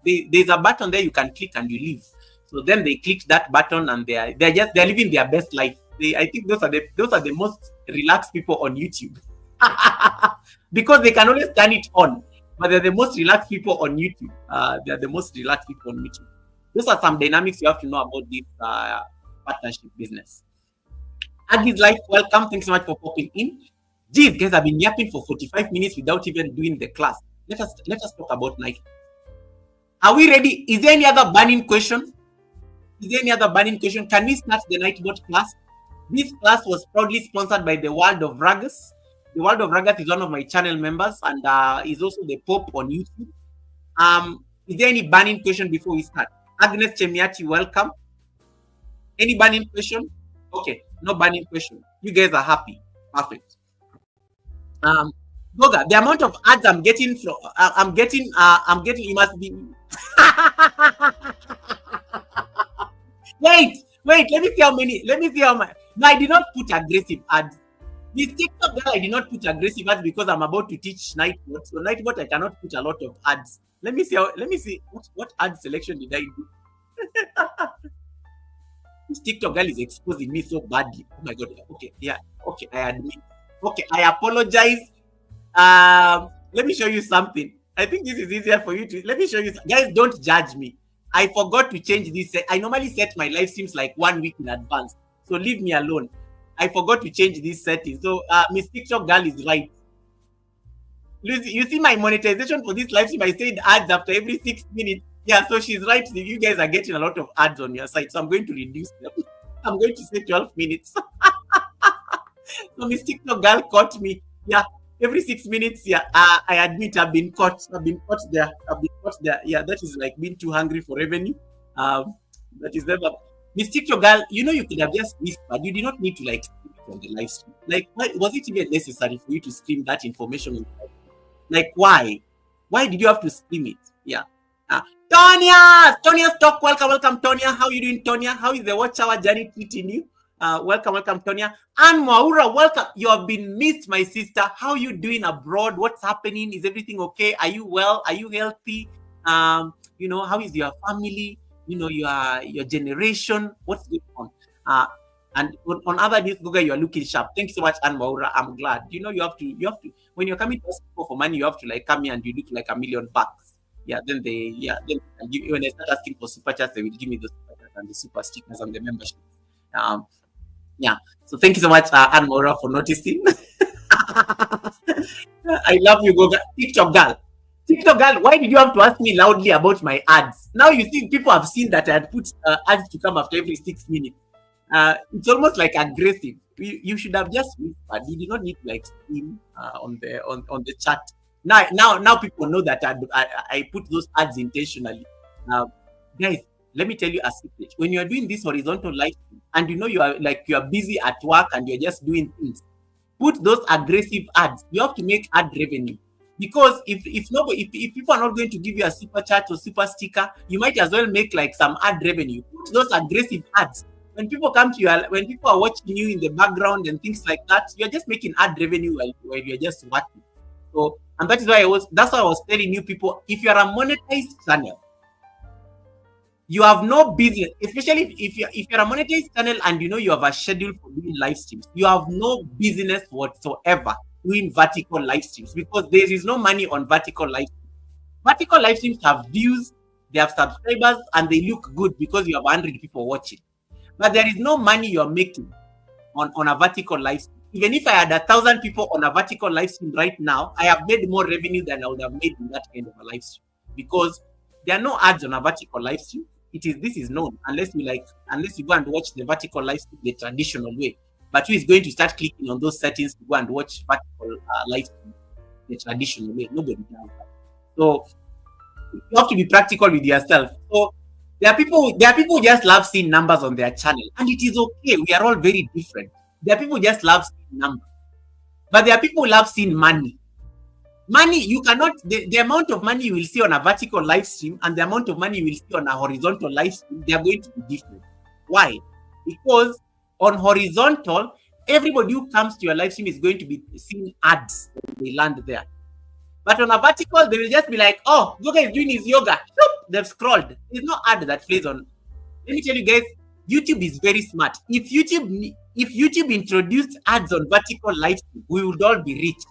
There's a button there you can click and you leave. So then they clicked that button and they're living their best life. I think those are the most relaxed people on YouTube because they can always turn it on. But they're the most relaxed people on YouTube. Those are some dynamics you have to know about this partnership business. Aggie's Life, welcome. Thanks so much for popping in. Geez, guys, I've been yapping for 45 minutes without even doing the class. Let us talk about Nike. Are we ready? Is there any other burning question? Can we start the Nightbot class? This class was proudly sponsored by the World of Ragas. The World of Ragas is one of my channel members and is also the Pope on YouTube. Is there any burning question before we start? Agnes Chemiati, welcome. Any burning question? Okay, no burning question. You guys are happy. Perfect. Goga, the amount of ads I'm getting from you must be wait, let me see how many. No, I did not put aggressive ads. This TikTok girl, I did not put aggressive ads because I'm about to teach Nightbot. So Nightbot, I cannot put a lot of ads. Let me see what ad selection did I do. This TikTok girl is exposing me so badly. Oh my god. Okay, yeah. Okay, I admit. Okay, I apologize. Let me show you something. I think this is easier for you to. Let me show you. Guys, don't judge me. I forgot to change this. I normally set my live streams like 1 week in advance. So leave me alone. I forgot to change this setting. So Miss TikTok girl is right. Lucy, you see my monetization for this live stream, I said ads after every 6 minutes. Yeah, so she's right. You guys are getting a lot of ads on your site. So I'm going to reduce them. I'm going to say 12 minutes. So Miss TikTok girl caught me. Yeah. every 6 minutes. Yeah, I admit I've been caught. I've been caught there. I've been caught there. Yeah, that is like being too hungry for revenue. That is never. Mistake your girl. You know you could have just whispered. You did not need to like scream it on the live stream. Like, why was it even necessary for you to scream that information on the live stream? Like, why? Why did you have to scream it? Yeah. Tonya Stock, welcome, Tonya. How you doing, Tonya? How is the watch hour journey treating you? Welcome, Tonya. Anne Mwaura, welcome. You have been missed, my sister. How you doing abroad? What's happening? Is everything okay? Are you well? Are you healthy? You know, how is your family? You know, your generation. What's going on? And on other news, Google, you are looking sharp. Thanks so much, Anne Mwaura. I'm glad. You know, you have to. When you're coming to ask people for money, you have to like come here and you look like $1 million. Yeah, then they give, when they start asking for super chats, they will give me the super chats and the super stickers and the membership. Yeah. So thank you so much, Anne Mora, for noticing. I love you, Goga. TikTok girl, why did you have to ask me loudly about my ads? Now you see, people have seen that I had put ads to come after every 6 minutes. It's almost like aggressive. You should have just whispered. You did not need to like scream on the chat. Now people know that I put those ads intentionally. Guys, let me tell you a secret. When you are doing this horizontal live stream and you know you are busy at work and you're just doing things, put those aggressive ads. You have to make ad revenue. Because if people are not going to give you a super chat or super sticker, you might as well make like some ad revenue. Put those aggressive ads. When people come to you, when people are watching you in the background and things like that, you're just making ad revenue while you're just working. So, and that's why I was telling you people, if you're a monetized channel, you have no business, especially if you're a monetized channel and you know you have a schedule for doing live streams, you have no business whatsoever doing vertical live streams because there is no money on vertical live streams. Vertical live streams have views, they have subscribers, and they look good because you have 100 people watching. But there is no money you're making on a vertical live stream. Even if I had 1,000 people on a vertical live stream right now, I have made more revenue than I would have made in that kind of a live stream because there are no ads on a vertical live stream. This is known unless you go and watch the vertical live stream the traditional way. But who is going to start clicking on those settings to go and watch vertical live stream the traditional way? Nobody does that. So you have to be practical with yourself. So there are people who just love seeing numbers on their channel, and it is okay. We are all very different. There are people who just love seeing numbers, but there are people who love seeing money. Money, you cannot, the amount of money you will see on a vertical live stream and the amount of money you will see on a horizontal live stream, they are going to be different. Why? Because on horizontal, everybody who comes to your live stream is going to be seeing ads when they land there. But on a vertical, they will just be like, oh, Yoga is doing his yoga. They've scrolled. There's no ad that plays on. Let me tell you guys, YouTube is very smart. If YouTube introduced ads on vertical live stream, we would all be rich.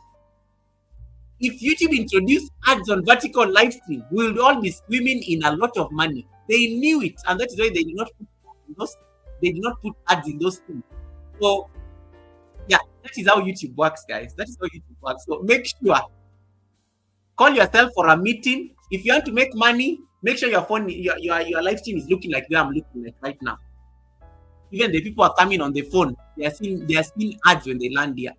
If YouTube introduced ads on vertical live stream, we would all be swimming in a lot of money. They knew it, and that is why they did not put ads in those things. So, yeah, that is how YouTube works, guys. That is how YouTube works. So make sure, call yourself for a meeting. If you want to make money, make sure your phone, your live stream is looking like where I'm looking like right now. Even the people are coming on the phone, they are seeing ads when they land here.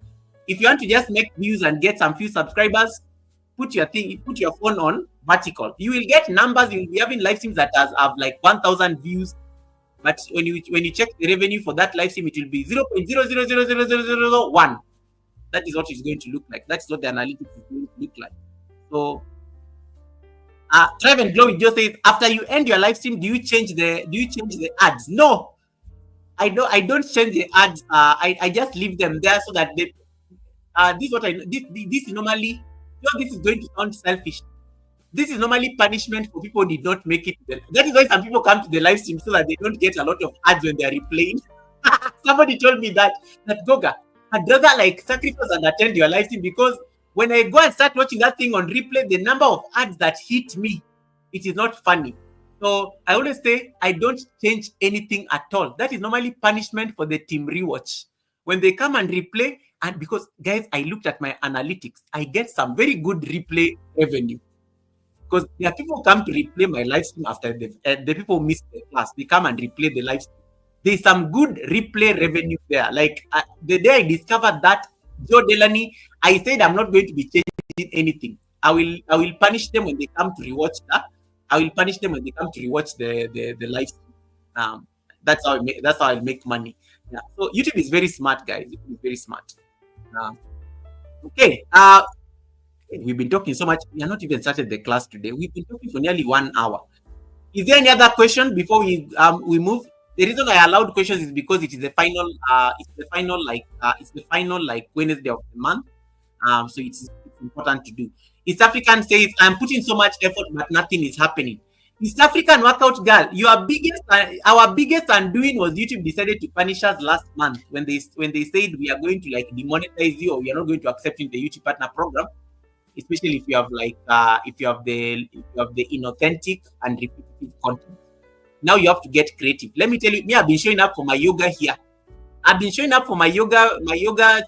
If you want to just make views and get some few subscribers, put your phone on vertical. You will get numbers. You will be having live streams that have like 1,000 views. But when you check the revenue for that live stream, it will be 0.0000001. That is what it's going to look like. That's what the analytics is going to look like. So, Thrive and Glow just says, after you end your live stream, do you change the ads? No, I don't change the ads. I just leave them there so that they. This is normally. This is going to sound selfish. This is normally punishment for people who did not make it. That is why some people come to the live stream so that they don't get a lot of ads when they are replaying. Somebody told me that Goga, I'd rather like sacrifice and attend your live stream because when I go and start watching that thing on replay, the number of ads that hit me, it is not funny. So I always say I don't change anything at all. That is normally punishment for the team rewatch. When they come and replay, and because guys, I looked at my analytics, I get some very good replay revenue. Because there are people who come to replay my live stream after the people who miss the class, they come and replay the live stream. There's some good replay revenue there. Like the day I discovered that, Joe Delaney, I said I'm not going to be changing anything. I will punish them when they come to rewatch that. I will punish them when they come to rewatch the live stream. That's how I make money. Yeah. So YouTube is very smart, guys. YouTube is very smart. Um, okay. We've been talking so much. We are not even started the class today. We've been talking for nearly 1 hour. Is there any other question before we move? The reason I allowed questions is because it is the final Wednesday of the month. So it's important to do. East African says, I'm putting so much effort, but nothing is happening. East African workout girl, our biggest undoing was YouTube decided to punish us last month when they said we are going to like demonetize you, or we are not going to accept you in the YouTube partner program, especially if you have the inauthentic and repetitive content. Now you have to get creative. Let me tell you, me, I've been showing up for my yoga here. I've been showing up for my yoga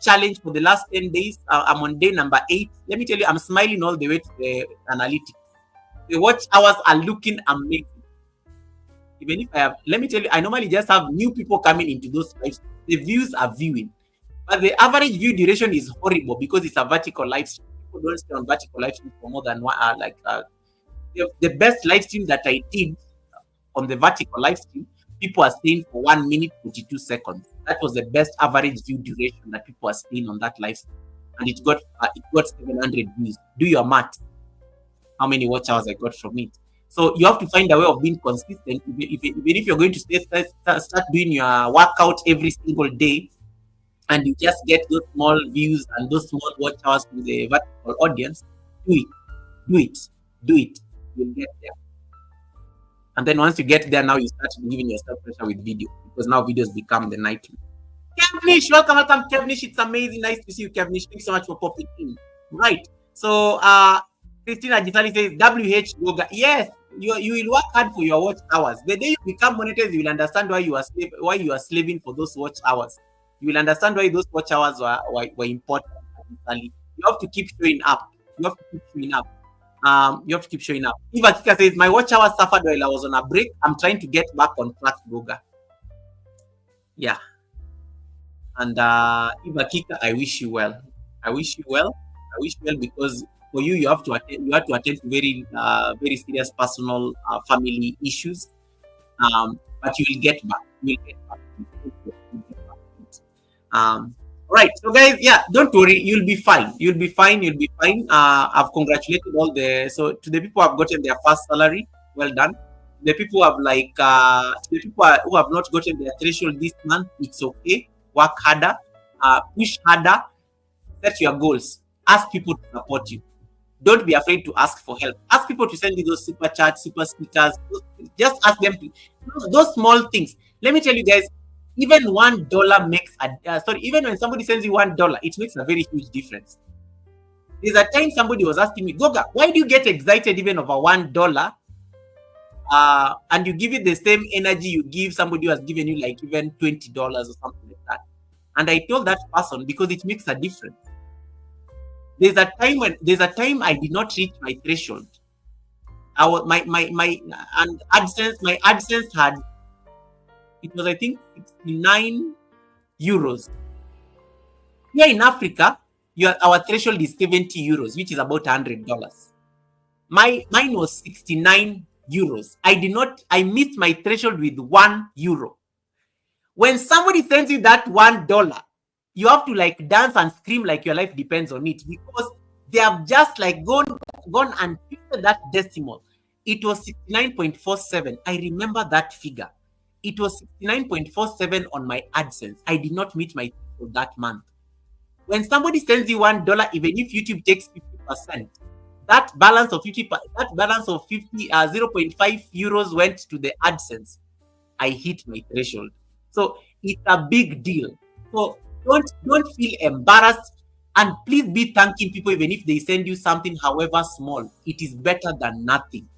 challenge for the last 10 days. I'm on day number 8. Let me tell you, I'm smiling all the way to the analytics. The watch hours are looking amazing. Even if let me tell you, I normally just have new people coming into those lives. The views are viewing, but the average view duration is horrible because it's a vertical live stream. People don't stay on vertical live stream for more than 1 hour. The best live stream that I did on the vertical live stream, people are staying for 1 minute 42 seconds. That was the best average view duration that people are staying on that live stream, and it got 700 views. Do your math. How many watch hours I got from it? So you have to find a way of being consistent. Even if you're going to start doing your workout every single day, and you just get those small views and those small watch hours from the vertical audience, do it. You'll get there. And then once you get there, now you start giving yourself pressure with video, because now videos become the nightmare. Kevnish, welcome, Kevnish. It's amazing. Nice to see you, Kevnish. Thanks so much for popping in. Right. So, Christina Gisali says, WH yoga. Yes, you will work hard for your watch hours. The day you become monetized, you will understand why you are slaving for those watch hours. You will understand why those watch hours were important. You have to keep showing up. You have to keep showing up. Eva Kika says, my watch hours suffered while I was on a break. I'm trying to get back on track, Goga. Yeah. And Eva Kika, I wish you well. Because for you have to attend to very very serious personal family issues. But you will get back. Right. So guys, yeah, don't worry. You'll be fine. I've congratulated to the people who have gotten their first salary. Well done. The people who have who have not gotten their threshold this month, it's okay. Work harder, push harder, set your goals. Ask people to support you. Don't be afraid to ask for help. Ask people to send you those super chats, super stickers. Just ask them to those small things. Let me tell you guys, even $1 makes even when somebody sends you $1, it makes a very huge difference. There's a time somebody was asking me, Goga, why do you get excited even over $1? And you give it the same energy you give somebody who has given you like even $20 or something like that. And I told that person, because it makes a difference. There's a time I did not reach my threshold. My AdSense had, it was I think 69 euros. Here in Africa, our threshold is 70 euros, which is about $100. Mine was 69 euros. I missed my threshold with €1. When somebody sends you that $1, you have to like dance and scream like your life depends on it, because they have just like gone and fixed that decimal. It was 69.47. I remember that figure. It was 69.47 on my AdSense. I did not meet my threshold that month. When somebody sends you $1, even if YouTube takes 50%, that balance of 0.5 euros went to the AdSense. I hit my threshold. So it's a big deal. So don't feel embarrassed, and please be thanking people even if they send you something, however small. It is better than nothing.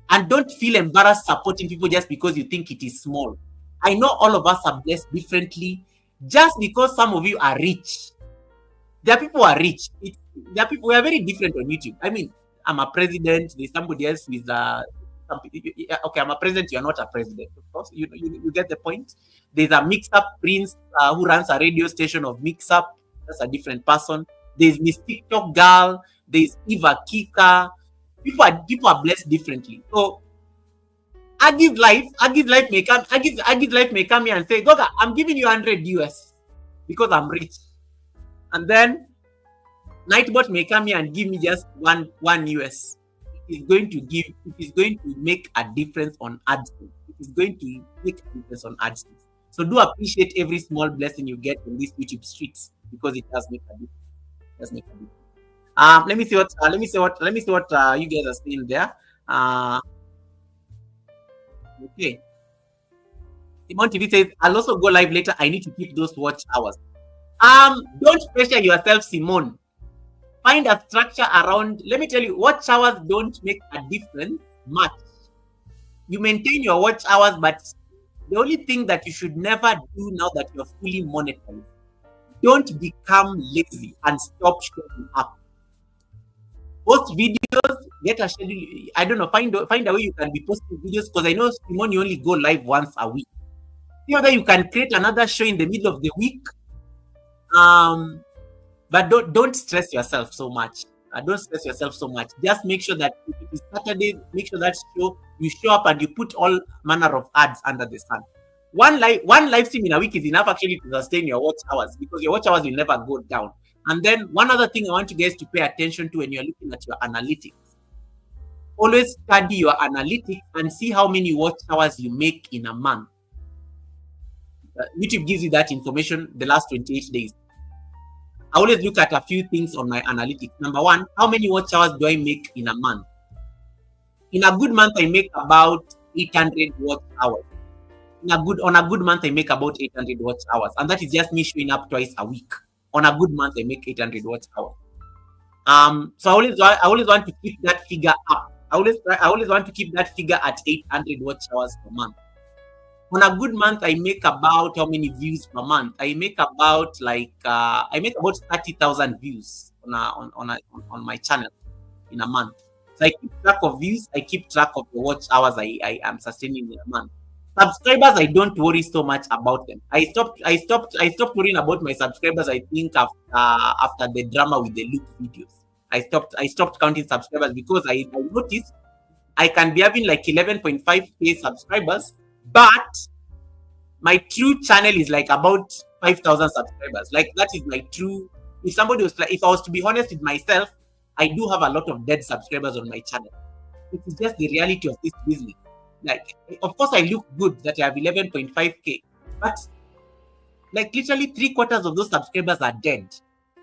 And don't feel embarrassed supporting people just because you think it is small. I know all of us are blessed differently. Just because some of you are rich, there are people who are rich. There are people who are very different on YouTube. I mean, I'm a president. There's somebody else with okay, I'm a president. You're not a president, of course. You get the point. There's a mix-up prince who runs a radio station of mix-up. That's a different person. There's Miss TikTok Girl. There's Eva Kika. People are blessed differently. So I give life may come here and say, Goga, I'm giving you 100 US because I'm rich. And then Nightbot may come here and give me just one US. It is going to make a difference on AdSense. It is going to make a difference on AdSense. So do appreciate every small blessing you get in these YouTube streets because it does make a difference. Let me see what you guys are saying there. Okay. Simon TV says, I'll also go live later. I need to keep those watch hours. Don't pressure yourself, Simone. Find a structure around. Let me tell you, watch hours don't make a difference much. You maintain your watch hours, but the only thing that you should never do now that you're fully monetized, don't become lazy and stop showing up. Post videos, get a schedule. I don't know, find a way you can be posting videos, because I know, Simone, you only go live once a week. See whether you can create another show in the middle of the week. But don't stress yourself so much. Don't stress yourself so much. Just make sure that if it is Saturday, make sure that you show up and you put all manner of ads under the sun. One live stream in a week is enough actually to sustain your watch hours, because your watch hours will never go down. And then one other thing I want you guys to pay attention to when you're looking at your analytics. Always study your analytics and see how many watch hours you make in a month. YouTube gives you that information the last 28 days. I always look at a few things on my analytics. Number one, how many watch hours do I make in a month? In a good month, I make about 800 watch hours. On a good month, I make about 800 watch hours, and that is just me showing up twice a week. On a good month, I make 800 watch hours. So I always want to keep that figure up. I always want to keep that figure at 800 watch hours per month. On a good month, I make about how many views per month? I make about 30,000 views on my channel in a month. So I keep track of views. I keep track of the watch hours I am sustaining in a month. Subscribers, I don't worry so much about them. I stopped worrying about my subscribers. I think after the drama with the Luke videos, I stopped counting subscribers, because I noticed I can be having like 11.5k subscribers, but my true channel is like about 5,000 subscribers. Like, that is my true. If I was to be honest with myself, I do have a lot of dead subscribers on my channel. It is just the reality of this business. Like, of course, I look good that I have 11.5k, but like literally 3/4 of those subscribers are dead.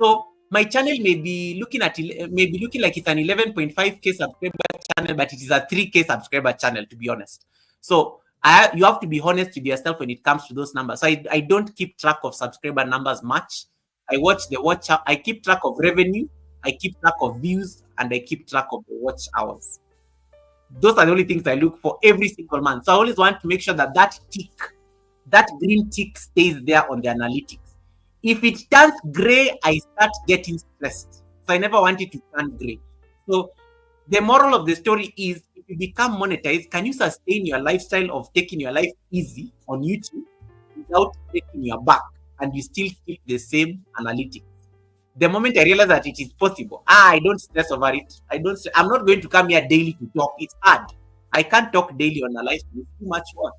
So my channel may be looking like it's an 11.5k subscriber channel, but it is a 3k subscriber channel, to be honest. So you have to be honest with yourself when it comes to those numbers. So I don't keep track of subscriber numbers much. I keep track of revenue, I keep track of views, and I keep track of the watch hours. Those are the only things I look for every single month. So I always want to make sure that that green tick stays there on the analytics. If it turns gray, I start getting stressed. So I never want it to turn gray. So the moral of the story is, if you become monetized, can you sustain your lifestyle of taking your life easy on YouTube without breaking your back, and you still keep the same analytics? The moment I realize that it is possible, I don't stress over it. I'm not going to come here daily to talk. It's hard. I can't talk daily on a live stream. It's too much work.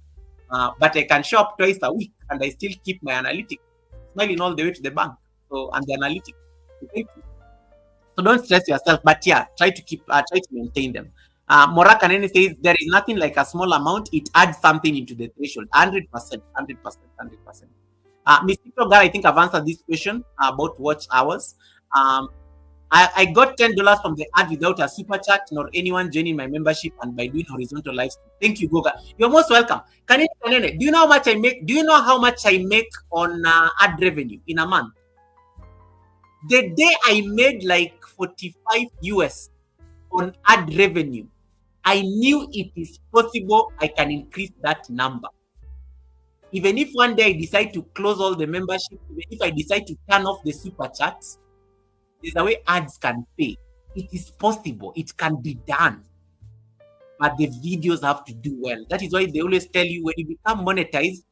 But I can show up twice a week, and I still keep my analytics smiling all the way to the bank. So, and the analytics. So don't stress yourself. But yeah, try to maintain them. Moraka Nene says, there is nothing like a small amount. It adds something into the threshold. 100%. Mr. Girl, I think I've answered this question about watch hours. I got $10 from the ad without a super chat nor anyone joining my membership, and by doing horizontal live stream. Thank you, Goga. You're most welcome. Kanene, do you know how much I make? Do you know how much I make on ad revenue in a month? The day I made like 45 US on ad revenue, I knew it is possible I can increase that number. Even if one day I decide to close all the membership, even if I decide to turn off the super chats, there's a way ads can pay. It is possible. It can be done. But the videos have to do well. That is why they always tell you, when you become monetized,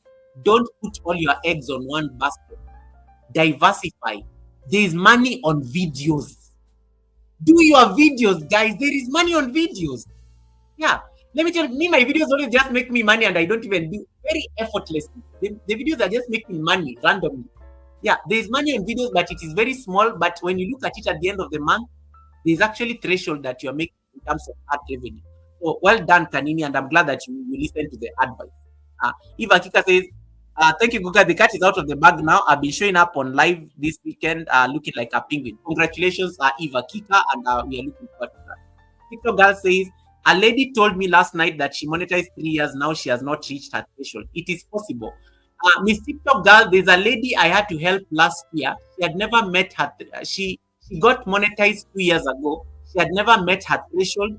don't put all your eggs on one basket. Diversify. There is money on videos. Do your videos, guys. There is money on videos. Yeah. Let me tell you, my videos always just make me money and I don't even do very effortlessly. The videos are just making money randomly. Yeah, there is money on videos, but it is very small. But when you look at it at the end of the month, there's actually threshold that you're making in terms of ad revenue. So well done, Kanini, and I'm glad that you listen to the advice. Eva Kika says, thank you, Guga. The cat is out of the bag now. I've been showing up on live this weekend, looking like a penguin. Congratulations, Eva Kika, and we are looking forward to that. TikTok girl says, a lady told me last night that she monetized 3 years. Now she has not reached her threshold. It is possible. Miss TikTok girl, there's a lady I had to help last year. She had never met her. She got monetized 2 years ago. She had never met her threshold.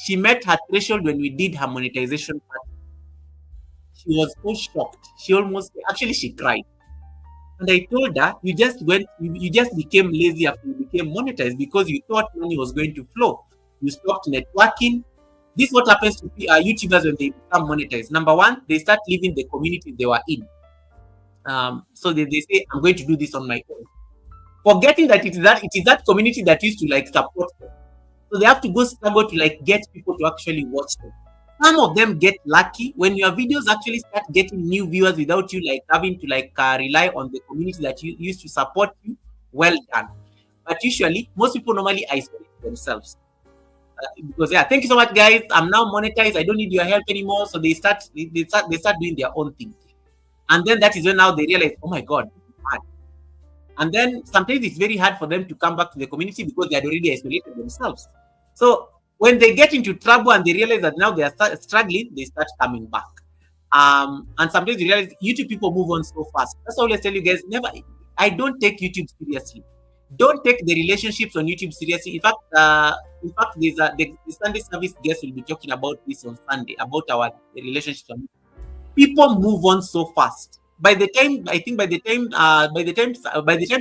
She met her threshold when we did her monetization party. She was so shocked. She almost actually she cried. And I told her, you just became lazy after you became monetized because you thought money was going to flow. You stopped networking. This is what happens to YouTubers when they become monetized. Number one, they start leaving the community they were in. So they say, I'm going to do this on my own. Forgetting that it is that community that used to like support them. So they have to go struggle to like get people to actually watch them. Some of them get lucky when your videos actually start getting new viewers without you like having to like rely on the community that you used to support you. Well done. But usually, most people normally isolate themselves. Because thank you so much, guys. I'm now monetized. I don't need your help anymore. So they start doing their own thing. And then that is when now they realize, oh my God, this is hard. And then sometimes it's very hard for them to come back to the community because they had already isolated themselves. So when they get into trouble and they realize that now they are struggling, they start coming back. And sometimes you realize YouTube people move on so fast. That's why I always tell you guys, I don't take YouTube seriously. Don't take the relationships on YouTube seriously. In fact, there's the Sunday service guest will be talking about this on Sunday, about our relationships on YouTube. People move on so fast. By the time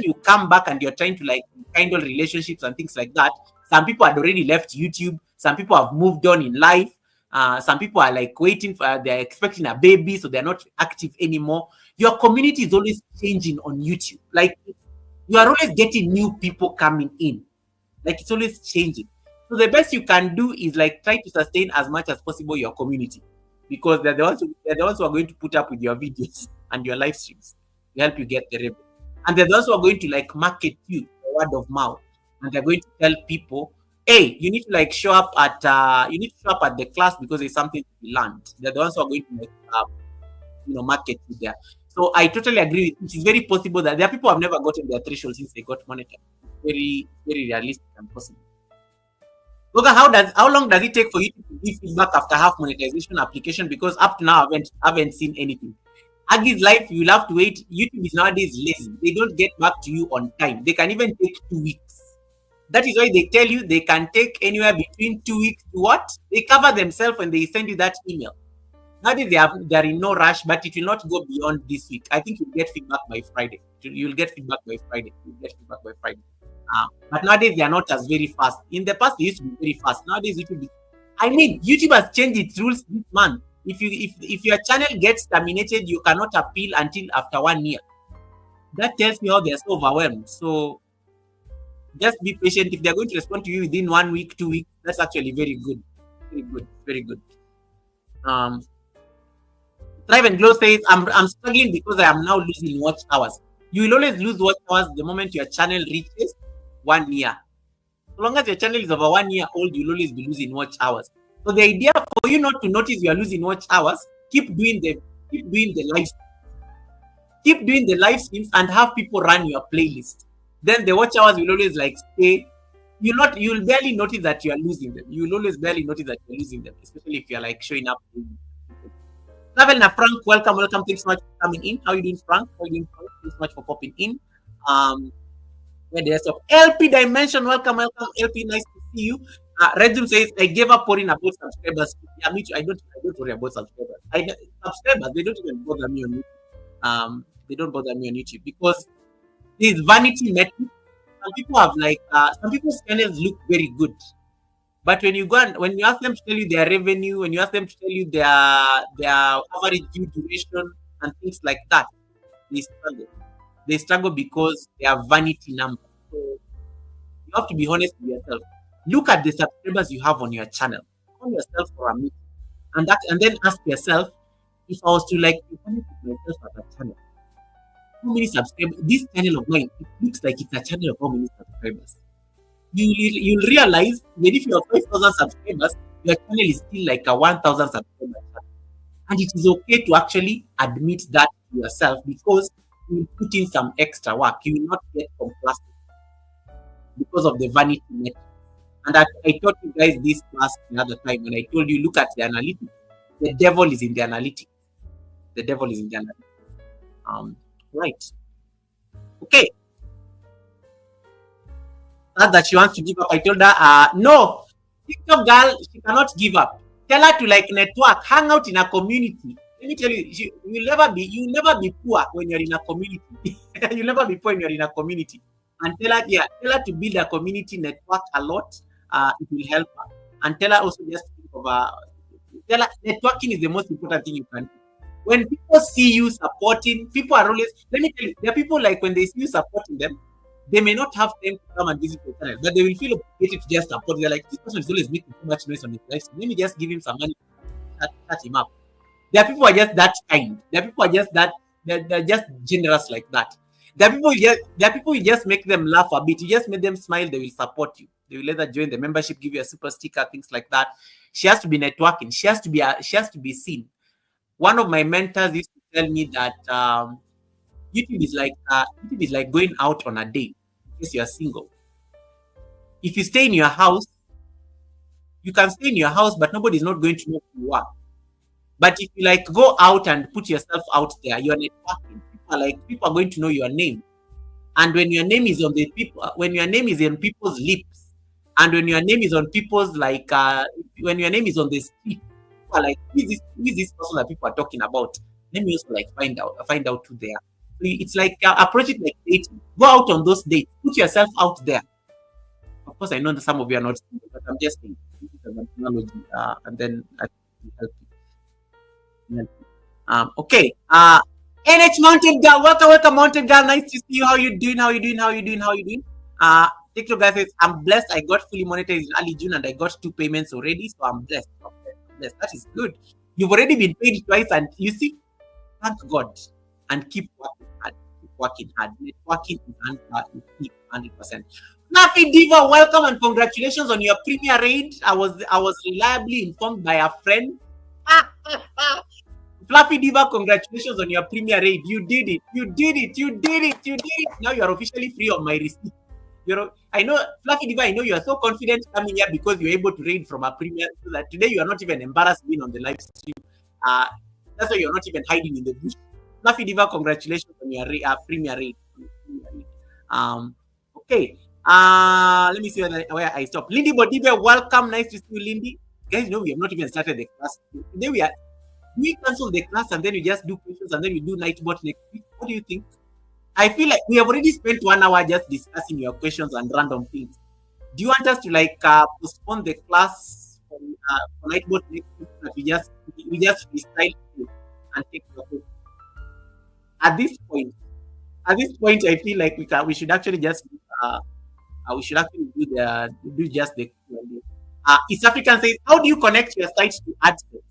you come back and you're trying to like kindle relationships and things like that, some people had already left YouTube. Some people have moved on in life. Some people are like waiting for, they're expecting a baby, so they're not active anymore. Your community is always changing on YouTube. Like you are always getting new people coming in. Like it's always changing. So the best you can do is like try to sustain as much as possible your community, because they're the ones who are going to put up with your videos and your live streams to help you get the revenue. And they're the ones who are going to like market you word of mouth, and they're going to tell people, hey, you need to like show up at the class because there's something to be learned. They're the ones who are going to like market you there. So I totally agree. It is very possible that there are people who have never gotten their threshold since they got monetized. Very, very realistic and possible. Look, how long does it take for you to give feedback after half monetization application? Because up to now I haven't seen anything. Aggie's life, you'll have to wait. YouTube is nowadays lazy. They don't get back to you on time. They can even take 2 weeks. That is why they tell you they can take anywhere between 2 weeks to what? They cover themselves when they send you that email. Nowadays they're in no rush, but it will not go beyond this week. I think you'll get feedback by Friday. You'll get feedback by Friday. But nowadays they are not as very fast. In the past they used to be very fast. Nowadays YouTube has changed its rules this month. If your channel gets terminated, you cannot appeal until after 1 year. That tells me how they're so overwhelmed. So just be patient. If they're going to respond to you within 1 week, 2 weeks, that's actually very good. Very good. Thrive and Glow says, I'm struggling because I am now losing watch hours. You will always lose watch hours the moment your channel reaches 1 year. So long as your channel is over 1 year old, you'll always be losing watch hours. So the idea for you not to notice you are losing watch hours, keep doing the live streams and have people run your playlist. Then the watch hours will always like stay. You'll barely notice that you are losing them. You'll always barely notice that you're losing them, especially if you're like showing up. Travel na Frank, welcome. Thanks so much for coming in. How are you doing, Frank? Thanks so much for popping in. Where the rest of LP Dimension, welcome, LP. Nice to see you. Redzum says, I gave up worrying about subscribers. Yeah, me too. I don't worry about subscribers. Subscribers, they don't even bother me on YouTube. They don't bother me on YouTube because these vanity metrics. Some people have like some people's channels look very good, but when you ask them to tell you their revenue, when you ask them to tell you their average view duration and things like that, they struggle. They struggle because they are vanity numbers. So you have to be honest with yourself. Look at the subscribers you have on your channel. Call yourself for a meeting, and then ask yourself, if I was to like be honest with myself at a channel, how many subscribers? This channel of mine, it looks like it's a channel of how many subscribers? You'll realize that if you have 5,000 subscribers, your channel is still like a 1,000 subscribers. And it is okay to actually admit that to yourself, because you will put in some extra work. You will not get complacent because of the vanity metric. And I taught you guys this class the other time when I told you, look at the analytics. The devil is in the analytics. The devil is in the analytics. Right. Okay. Not that she wants to give up. I told her, no, TikTok girl, she cannot give up. Tell her to like network, hang out in a community. Let me tell you, you'll never be poor when you're in a community. You'll never be poor when you're in a community. And tell her to build a community network a lot. It will help her. And tell her also just think of tell her networking is the most important thing you can do. When people see you supporting, people are always, let me tell you, there are people like when they see you supporting them, they may not have time to come and visit your channel, but they will feel obligated to just support. They're like, this person is always making too much noise on his life. So let me just give him some money, shut him up. There are people who are just that kind. There are people who are just that, they're just generous like that. There are people who just make them laugh a bit. You just make them smile, they will support you. They will either join the membership, give you a super sticker, things like that. She has to be networking. She has to be seen. One of my mentors used to tell me that YouTube is like going out on a date. In case you are single, if you stay in your house, you can stay in your house, but nobody is not going to know who you are. But if you like go out and put yourself out there, you are networking. People are going to know your name, and when your name is on people's lips, and when your name is on people's when your name is on the street, people are like, who is this person that people are talking about? Let me also like find out who they are. It's like approach it like dating. Go out on those dates. Put yourself out there. Of course, I know that some of you are not, but I'm just saying an analogy, and then I can help you. Okay. NH Mountain Girl, welcome, Mountain Girl. Nice to see you. How you doing? TikTok guy says, I'm blessed. I got fully monetized in early June, and I got 2 payments already, so I'm blessed. Okay, that is good. You've already been paid twice, and you see, thank God, and keep working hard. Networking is 100%. Fluffy Diva, welcome and congratulations on your premier raid. I was reliably informed by a friend. Fluffy Diva, congratulations on your premier raid. You did it. Now you are officially free of my receipt. I know, Fluffy Diva, I know you are so confident coming here because you're able to raid from a premier, so that today you are not even embarrassed being on the live stream. That's why you're not even hiding in the bush. Fluffy Diva, congratulations on your premier raid. Okay. Let me see where I stop. Lindy Bodibe, welcome. Nice to see you, Lindy. Guys, we have not even started the class. Today we cancel the class and then we just do questions and then we do Nightbot next week. What do you think? I feel like we have already spent 1 hour just discussing your questions and random things. Do you want us to postpone the class for Nightbot next week, that we just freestyle and take your questions? At this point, I feel like we should actually just do just the East African says, how do you connect your site to AdSense?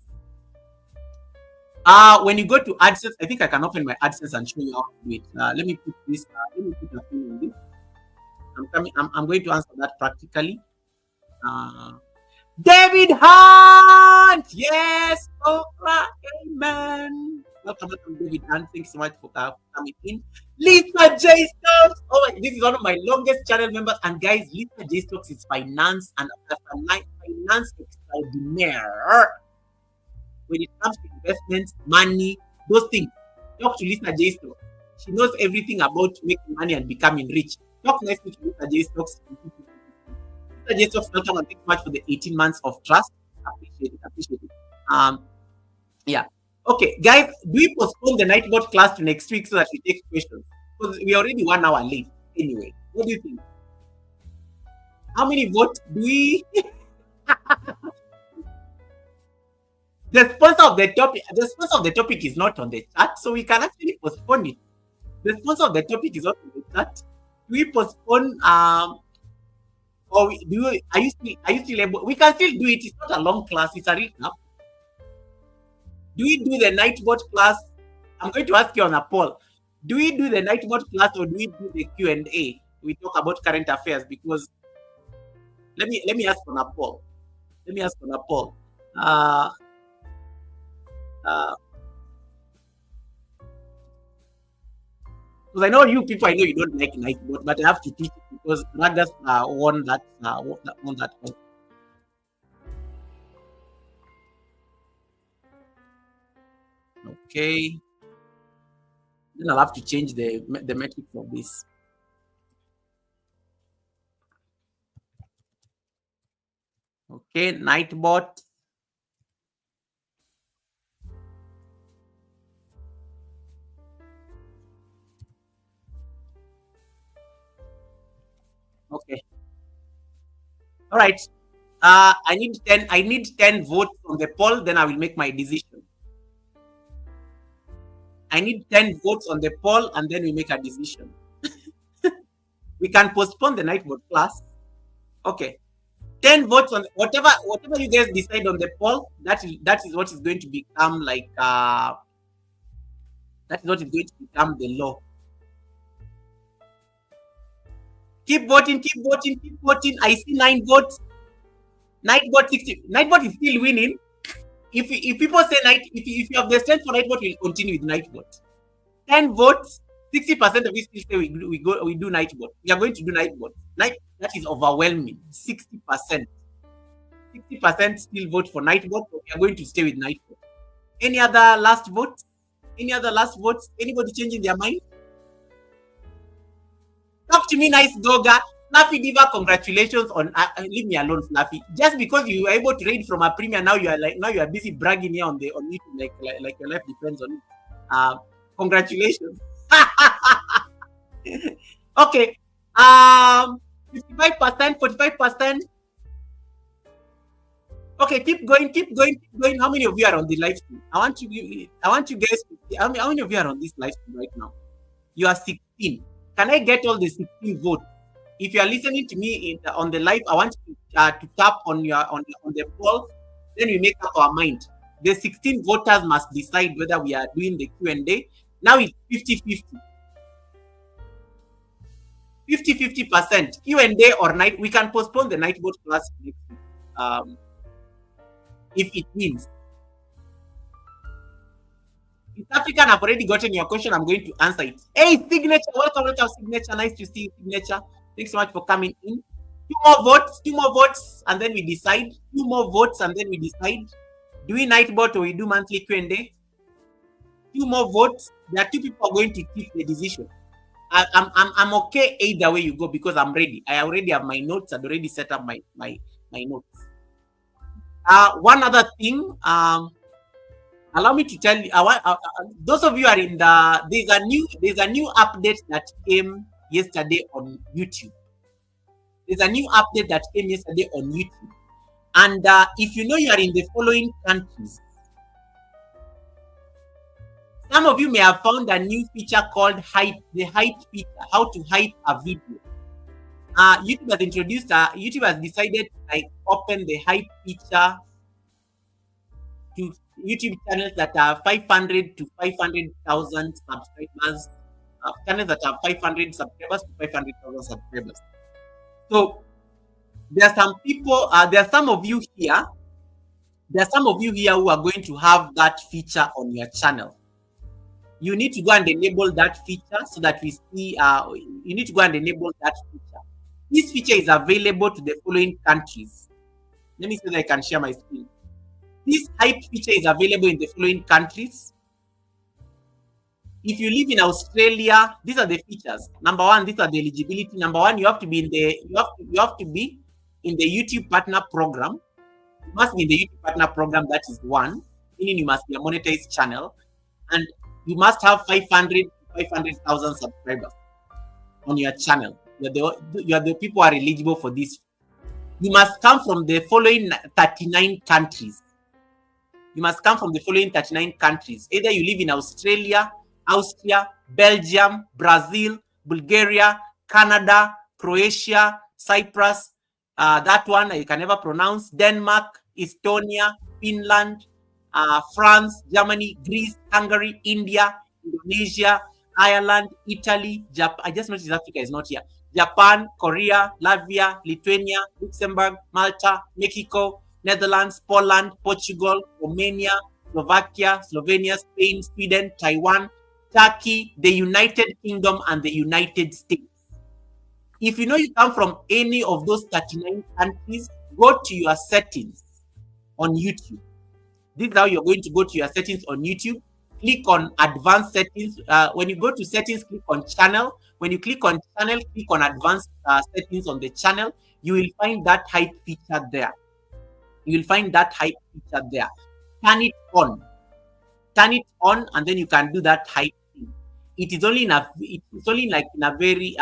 When you go to AdSense, I think I can open my AdSense and show you how to do it. Let me put this. Let me put a thing on this. I'm going to answer that practically. David Hunt, yes, Oprah, amen. Welcome, David Hunt. Thanks so much for coming in. Lisa J Stokes. Oh, this is one of my longest channel members. And guys, Lisa J Stokes is finance extraordinaire. When it comes to investments, money, those things, talk to Lisa J Stokes. She knows everything about making money and becoming rich. Talk nicely to Lisa J Stokes. Lisa J Stokes, welcome and thanks so much for the 18 months of trust. Appreciate it. Yeah. Okay, guys, do we postpone the Nightbot class to next week so that we take questions? Because we're already 1 hour late anyway. What do you think? How many votes do we? The sponsor of the topic is not on the chat, so we can actually postpone it. The sponsor of the topic is also the chat. Do we postpone or are you still able? We can still do it. It's not a long class, it's a recap. Do we do the Nightbot class? I'm going to ask you on a poll. Do we do the Nightbot class or do we do the Q&A? We talk about current affairs because let me ask on a poll. Let me ask on a poll. Because I know you people, I know you don't like Nightbot, but I have to teach it because Ragas won that won that one. Okay. Then I'll have to change the metrics of this. Okay, Nightbot. Okay. All right. I need 10 votes from the poll, then I will make my decision. I need 10 votes on the poll and then we make a decision. We can postpone the Nightbot class. Okay. 10 votes on whatever you guys decide on the poll, that is what is going to become like that is what is going to become the law. Keep voting, keep voting, keep voting. I see 9 votes. Nightbot 60. Nightbot is still winning. If people say if you have the strength for Nightbot, we'll continue with Nightbot. 10 votes, 60% of you still say we do Nightbot. We are going to do Nightbot. That is overwhelming. 60%. 60% still vote for Nightbot, but we are going to stay with Nightbot. Any other last votes? Any other last votes? Anybody changing their mind? Talk to me, nice dogger. Fluffy Diva, congratulations on leave me alone, Fluffy. Just because you were able to read from a premiere, now you are busy bragging here on YouTube like your life depends on it. Congratulations. Okay. 55%, 45%. Okay, keep going, keep going, keep going. How many of you are on the live stream? I want you guys to see how many of you are on this live stream right now? You are 16. Can I get all the 16 votes? If you are listening to me on the live, I want you to tap on the poll. Then we make up our mind. The 16 voters must decide whether we are doing the Q&A. Now it's 50-50. 50-50% Q&A or night. We can postpone the Nightbot class next week. If it means. East African, I've already gotten your question. I'm going to answer it. Hey, Signature, welcome, Signature. Nice to see you, Signature. Thanks so much for coming in. 2 more votes, and then we decide. 2 more votes, and then we decide. Do we Nightbot or we do monthly Q&A? 2 more votes. There are 2 people going to keep the decision. I'm okay either way you go because I'm ready. I already have my notes. I've already set up my notes. One other thing. Allow me to tell you. Those of you are in there's a new update that came yesterday on YouTube. There's a new update that came yesterday on YouTube. And if you know you are in the following countries, some of you may have found a new feature called the hype feature, how to hype a video. YouTube has introduced, YouTube has decided to open the hype feature to YouTube channels that are 500 to 500,000 subscribers. Channels that have 500 subscribers to 500,000 subscribers. So there are some people, there are some of you here who are going to have that feature on your channel. You need to go and enable that feature so that we see, you need to go and enable that feature. This feature is available to the following countries. Let me see if I can share my screen. This hype feature is available in the following countries. If you live in Australia, these are the features. Number 1, these are the eligibility. Number 1, you have to be in the YouTube Partner Program. You must be in the YouTube Partner Program. That is 1, meaning you must be a monetized channel, and you must have 500 to 500,000 subscribers on your channel. You are the people who are eligible for this. You must come from the following 39 countries. You must come from the following 39 countries. Either you live in Australia, Austria, Belgium, Brazil, Bulgaria, Canada, Croatia, Cyprus, that one I can never pronounce, Denmark, Estonia, Finland, France, Germany, Greece, Hungary, India, Indonesia, Ireland, Italy, Japan. I just noticed Africa is not here. Japan, Korea, Latvia, Lithuania, Luxembourg, Malta, Mexico, Netherlands, Poland, Portugal, Romania, Slovakia, Slovenia, Spain, Sweden, Taiwan, Turkey, the United Kingdom, and the United States. If you know you come from any of those 39 countries, go to your settings on YouTube. This is how you're going to go to your settings on YouTube. Click on advanced settings. When you go to settings, click on channel. When you click on channel, click on advanced settings on the channel. You will find that hype feature there. You will find that hype feature there. Turn it on. Turn it on, and then you can do that hype thing. It is only it's only like in a very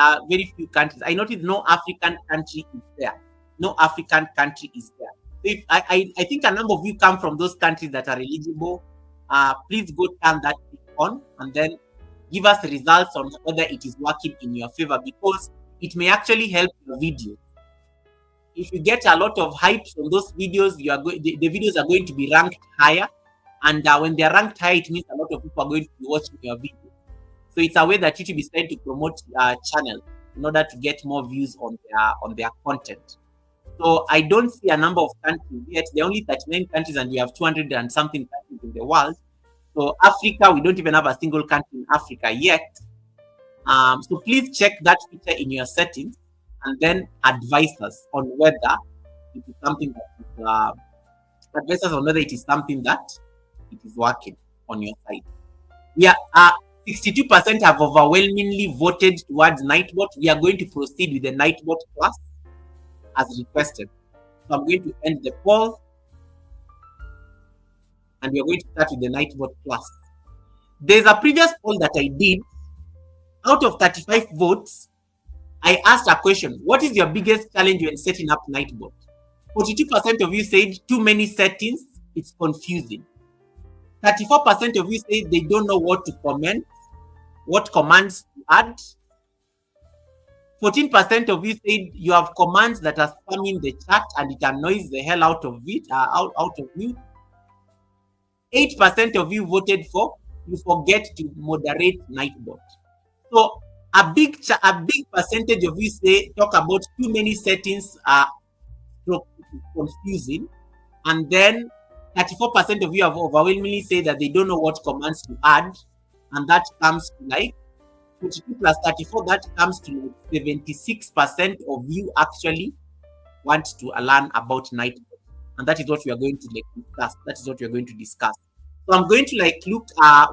few countries. I noticed no African country is there. No African country is there. If I think a number of you come from those countries that are eligible, please go turn that thing on and then give us results on whether it is working in your favor, because it may actually help your video. If you get a lot of hypes on those videos, the videos are going to be ranked higher, and when they're ranked high, it means a lot of people are going to be watching your video. So it's a way that YouTube is trying to promote channel in order to get more views on their content. So I don't see a number of countries yet. There are only 39 countries, and we have 200 and something countries in the world. So Africa, we don't even have a single country in Africa yet. So please check that feature in your settings, and then advise us on whether it is something that it is working on your side. Yeah, 62% have overwhelmingly voted towards Nightbot. We are going to proceed with the Nightbot class as requested. So I'm going to end the poll, and we are going to start with the Nightbot class. There's a previous poll that I did. Out of 35 votes, I asked a question: what is your biggest challenge when setting up Nightbot? 42% of you said too many settings, it's confusing. 34% of you said they don't know what to comment, what commands to add. 14% of you said you have commands that are spamming the chat and it annoys the hell out of you. 8% of you voted for you forget to moderate Nightbot. So a big percentage of you talk about too many settings are confusing, and then 34% of you have overwhelmingly said that they don't know what commands to add, and that comes to like 42 plus 34, that comes to like 76% of you actually want to learn about Nightbot, and that is what we are going to discuss. That is what we are going to discuss. So I'm going to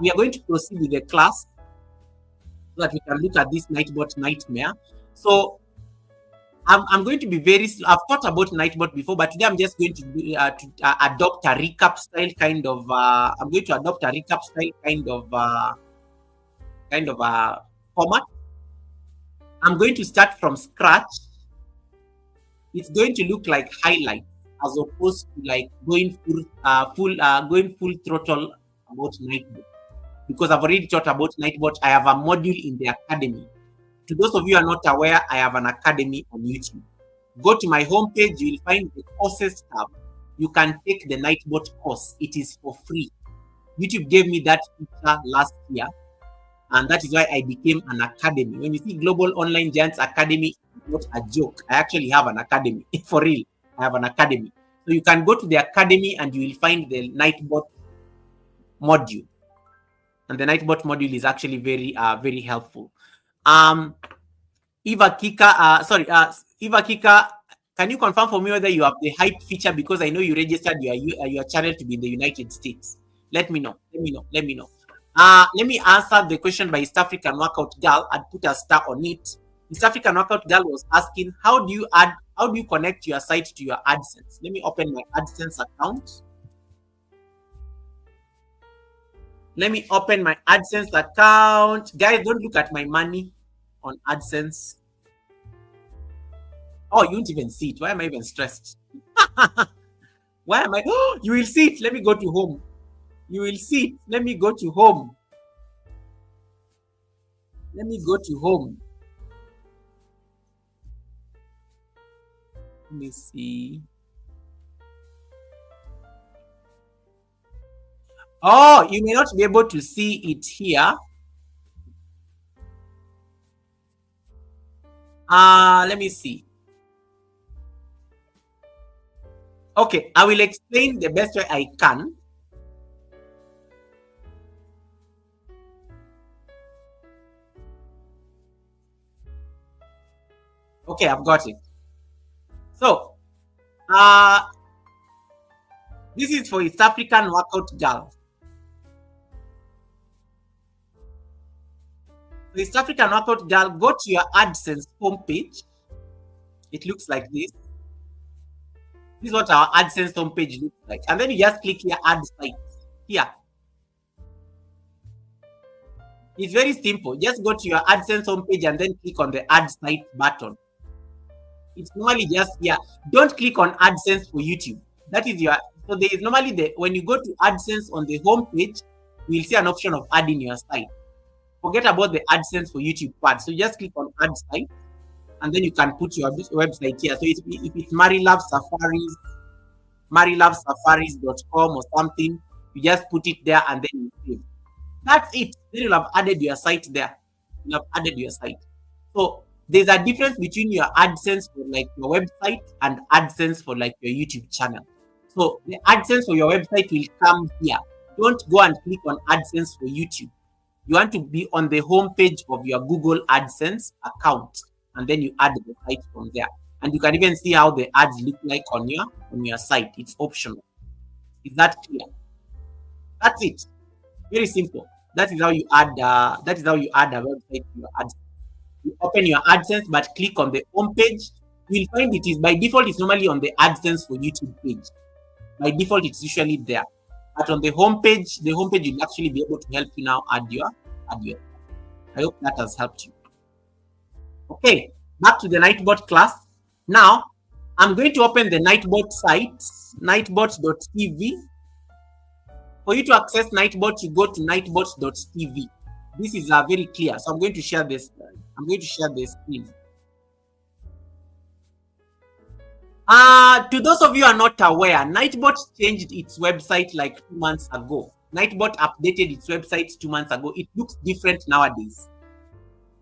we are going to proceed with the class so that we can look at this Nightbot nightmare. So I'm going to be very slow. I've thought about Nightbot before, but today I'm just going to adopt a recap style kind of. I'm going to adopt a recap style kind of format. I'm going to start from scratch. It's going to look like highlights as opposed to like going full throttle about Nightbot, because I've already taught about Nightbot. I have a module in the academy. To those of you who are not aware, I have an academy on YouTube. Go to my homepage, you will find the courses tab. You can take the Nightbot course. It is for free. YouTube gave me that feature last year, and that is why I became an academy. When you see Global Online Giants Academy, it's not a joke. I actually have an academy. For real, I have an academy. So you can go to the academy and you will find the Nightbot module. And the Nightbot module is actually very helpful. Eva Kika, can you confirm for me whether you have the hype feature? Because I know you registered your channel to be in the United States. Let me know. Let me answer the question by East African Workout Girl and put a star on it. East African Workout Girl was asking, how do you connect your site to your AdSense? Let me open my AdSense account. Let me open my AdSense account. Guys, don't look at my money on AdSense. Oh, you won't even see it. Why am I even stressed? Why am I? Oh, you will see it. Let me go to home. You will see it. Let me go to home. Let me go to home. Let me see. Oh, you may not be able to see it here. Let me see. Okay, I will explain the best way I can. Okay, I've got it. So, this is for East African workout girl. For East African workout girl, go to your AdSense homepage. It looks like this. This is what our AdSense homepage looks like. And then you just click here, add site. Here. It's very simple. Just go to your AdSense homepage and then click on the add site button. It's normally just here. Don't click on AdSense for YouTube. That is your, so there is normally when you go to AdSense on the homepage, you will see an option of adding your site. Forget about the AdSense for YouTube part. So just click on add site and then you can put your website here. So if it's Marilove Safaris, marilovesafaris.com or something, you just put it there and then you save. That's it. Then you'll have added your site there. You'll have added your site. So there's a difference between your AdSense for like your website and AdSense for like your YouTube channel. So the AdSense for your website will come here. Don't go and click on AdSense for YouTube. You want to be on the home page of your Google AdSense account, and then you add the site from there. And you can even see how the ads look like on your site. It's optional. Is that clear? That's it. Very simple. That is how you add. That is how you add a website to your AdSense. You open your AdSense, but click on the home page. You'll find it is by default. It's normally on the AdSense for YouTube page. By default, it's usually there. But on the home page will actually be able to help you now add your. I hope that has helped you. Okay, back to the Nightbot class. Now, I'm going to open the Nightbot site, nightbot.tv. For you to access Nightbot, you go to nightbot.tv. This is very clear. So I'm going to share this. I'm going to share the screen. To those of you who are not aware, Nightbot changed its website like 2 months ago. Nightbot updated its website 2 months ago. It looks different nowadays.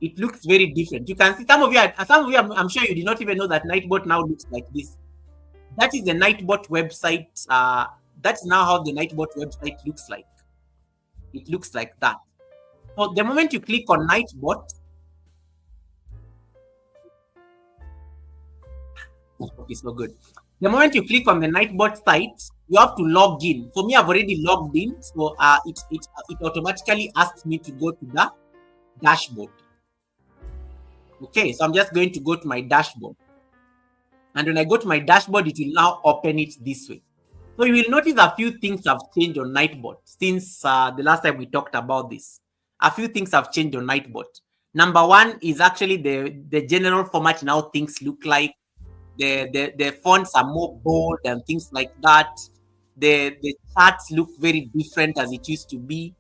It looks very different. You can see some of you, I'm sure you did not even know that Nightbot now looks like this. That is the Nightbot website. That's now how the Nightbot website looks like. It looks like that. So the moment you click on Nightbot, okay, so good. The moment you click on the Nightbot site, you have to log in. For me, I've already logged in, so it automatically asks me to go to the dashboard. Okay, so I'm just going to go to my dashboard. And when I go to my dashboard, it will now open it this way. So you will notice a few things have changed on Nightbot since the last time we talked about this. A few things have changed on Nightbot. Number one is actually the general format now things look like. The fonts are more bold and things like that. The charts look very different as it used to be.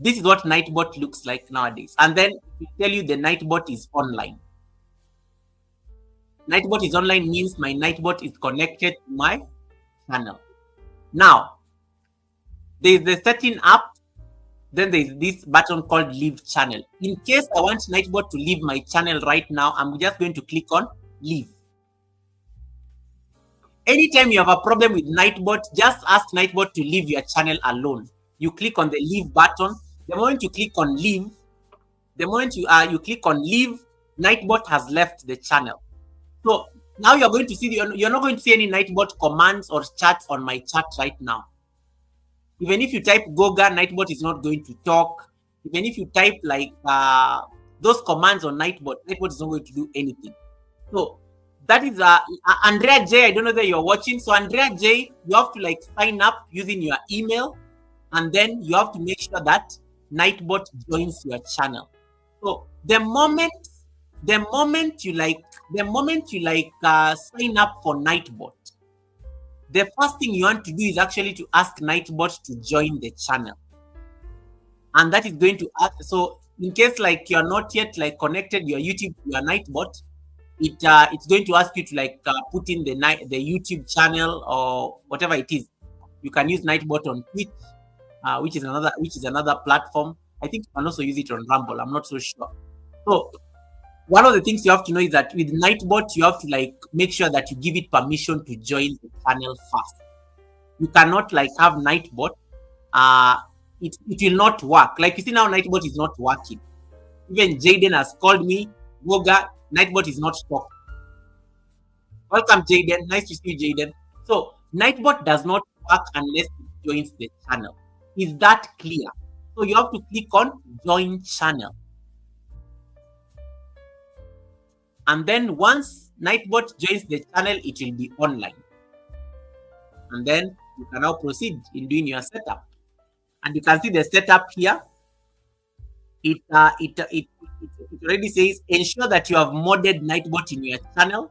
This is what Nightbot looks like nowadays. And then we tell you the Nightbot is online. Nightbot is online means my Nightbot is connected to my channel. Now, there is the setting up. Then there is this button called leave channel. In case I want Nightbot to leave my channel right now, I'm just going to click on leave. Anytime you have a problem with Nightbot, just ask Nightbot to leave your channel alone. You click on the leave button. The moment you click on leave, Nightbot has left the channel. So now you're going to see you're not going to see any Nightbot commands or chats on my chat right now. Even if you type Goga, Nightbot is not going to talk. Even if you type like those commands on Nightbot, Nightbot is not going to do anything. So that is Andrea J. I don't know that you're watching. So Andrea J, you have to like sign up using your email, and then you have to make sure that Nightbot joins your channel. So the moment you sign up for Nightbot, the first thing you want to do is actually to ask Nightbot to join the channel. And that is going to ask, so in case like you're not yet like connected your YouTube to your Nightbot, it's going to ask you to like put in the YouTube channel or whatever it is. You can use Nightbot on Twitch, which is another platform. I think you can also use it on Rumble. I'm not so sure. So one of the things you have to know is that with Nightbot, you have to like make sure that you give it permission to join the channel first. You cannot like have Nightbot. It will not work. Like you see now, Nightbot is not working. Even Jaden has called me, Goga, Nightbot is not talking. Welcome, Jaden. Nice to see you, Jaden. So Nightbot does not work unless it joins the channel. Is that clear? So you have to click on join channel. And then once Nightbot joins the channel, it will be online. And then you can now proceed in doing your setup. And you can see the setup here. It already says ensure that you have modded Nightbot in your channel.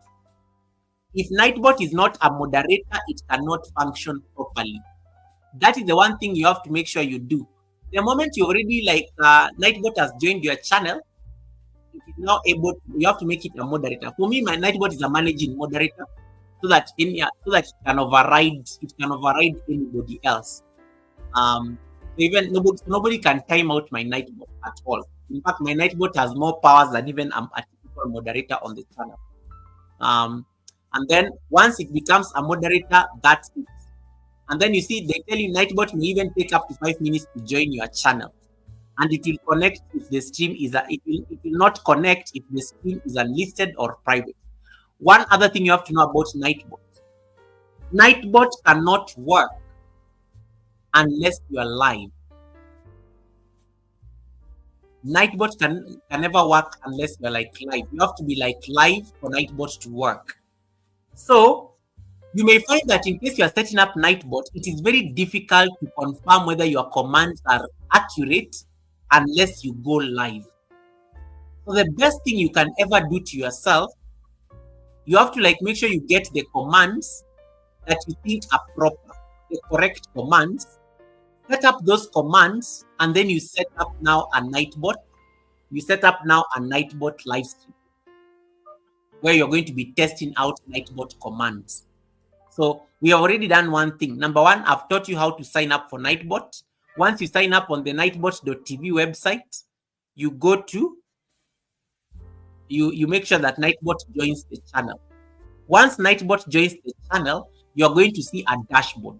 If Nightbot is not a moderator, it cannot function properly. That is the one thing you have to make sure you do. The moment you already like Nightbot has joined your channel, it is now able to, you have to make it a moderator. For me, my Nightbot is a managing moderator, so that it can override anybody else. Even nobody can time out my Nightbot at all. In fact, my Nightbot has more powers than even a typical moderator on the channel. And then once it becomes a moderator, that's it. And then you see they tell you Nightbot may even take up to 5 minutes to join your channel, and it will connect if the stream is it will not connect if the stream is unlisted or private. One other thing you have to know about Nightbot: Nightbot cannot work unless you are live. Nightbot can never work unless you're like live. You have to be like live for Nightbot to work. So you may find that in case you are setting up Nightbot, it is very difficult to confirm whether your commands are accurate unless you go live. So the best thing you can ever do to yourself, you have to like make sure you get the commands that you think are proper, the correct commands. Set up those commands, and then you set up now a Nightbot. You set up now a Nightbot live stream where you're going to be testing out Nightbot commands. So we have already done one thing. Number one, I've taught you how to sign up for Nightbot. Once you sign up on the nightbot.tv website, you go to, you make sure that Nightbot joins the channel. Once Nightbot joins the channel, you're going to see a dashboard.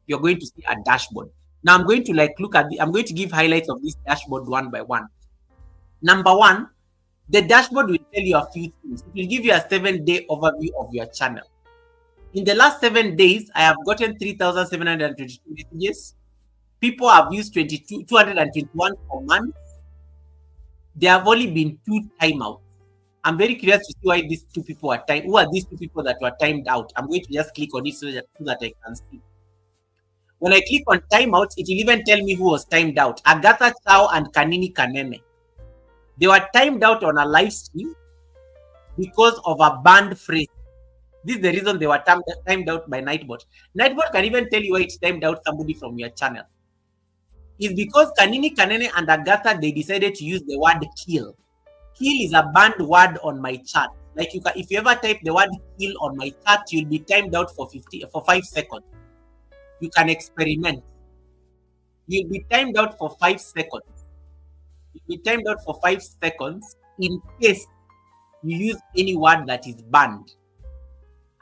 You're going to see a dashboard. Now I'm going to like look at I'm going to give highlights of this dashboard one by one. Number one, the dashboard will tell you a few things. It will give you a 7-day overview of your channel. In the last 7 days, I have gotten 3,722 messages. People have used 221 commands. There have only been 2 timeouts. I'm very curious to see why these 2 people are timed. Who are these 2 people that were timed out? I'm going to just click on it so that I can see. When I click on timeouts, it will even tell me who was timed out. Agatha Chao and Kanini Kanene. They were timed out on a live stream because of a banned phrase. This is the reason they were timed out by Nightbot. Nightbot can even tell you why it timed out somebody from your channel. It's because Kanini Kanene and Agatha, they decided to use the word kill. Kill is a banned word on my chat. Like if you ever type the word kill on my chat, you'll be timed out for 5 seconds. You can experiment. You'll be timed out for 5 seconds. You'll be timed out for 5 seconds in case you use any word that is banned.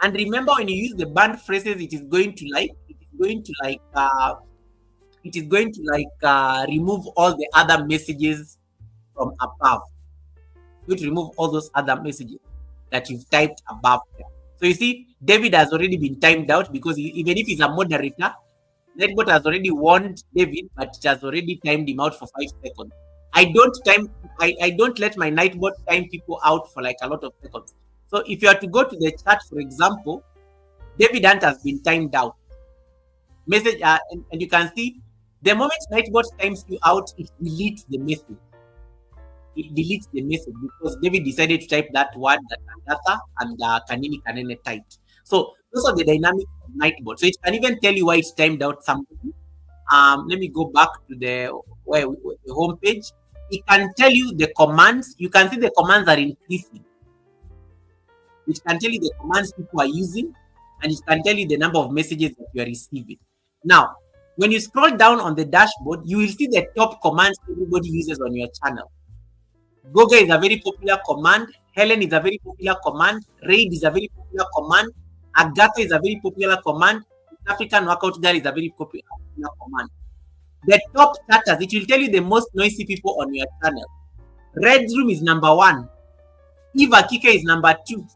And remember, when you use the banned phrases, it is going to remove all the other messages from above. It's going to remove all those other messages that you've typed above there. So you see, David has already been timed out because even if he's a moderator, Nightbot has already warned David, but it has already timed him out for 5 seconds. I don't let my Nightbot time people out for like a lot of seconds. So if you are to go to the chat, for example, David Hunt has been timed out. Message, and you can see the moment Nightbot times you out, it deletes the message. It deletes the message because David decided to type that word that Agatha and Kanini Kanene typed. So those are the dynamics of Nightbot. So it can even tell you why it's timed out somebody. Let me go back to the homepage. it can tell you the commands. You can see the commands are increasing. It can tell you the commands people are using, and it can tell you the number of messages that you are receiving. Now, when you scroll down on the dashboard, you will see the top commands everybody uses on your channel. Goga is a very popular command. Helen is a very popular command. Raid is a very popular command. Agatha is a very popular command. African Workout Girl is a very popular command. The top chatters, it will tell you the most noisy people on your channel. Red Room is number 1. Eva Kike is number 2.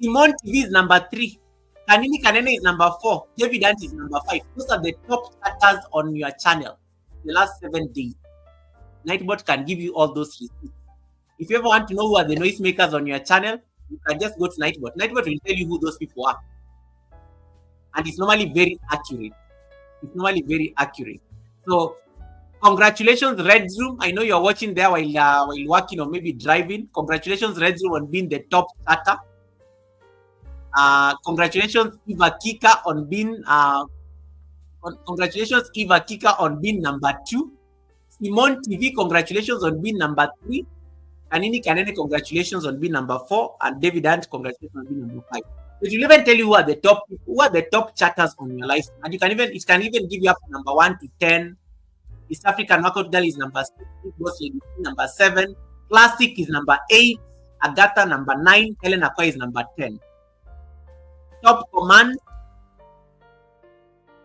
Simon TV is number 3. Kanini Kanene is number 4. David Ant is number 5. Those are the top chatters on your channel the last 7 days. Nightbot can give you all those receipts. If you ever want to know who are the noisemakers on your channel, you can just go to Nightbot. Nightbot will tell you who those people are. And it's normally very accurate. So, congratulations, Red Room. I know you're watching there while working or maybe driving. Congratulations, Red Room, on being the top chatter. Congratulations, Eva Kika, on being number 2. Simon TV, congratulations on being number 3. Kanini Kanene, congratulations on being number 4. And David Ant, congratulations on being number 5. It will even tell you who are the top chatters on your life. And it can even give you up number 1 to 10. East African Workout Girl is number 6. Boss Lady number 7. Classic is number 8. Agatha number 9. Helen Akwa is number 10. Top command.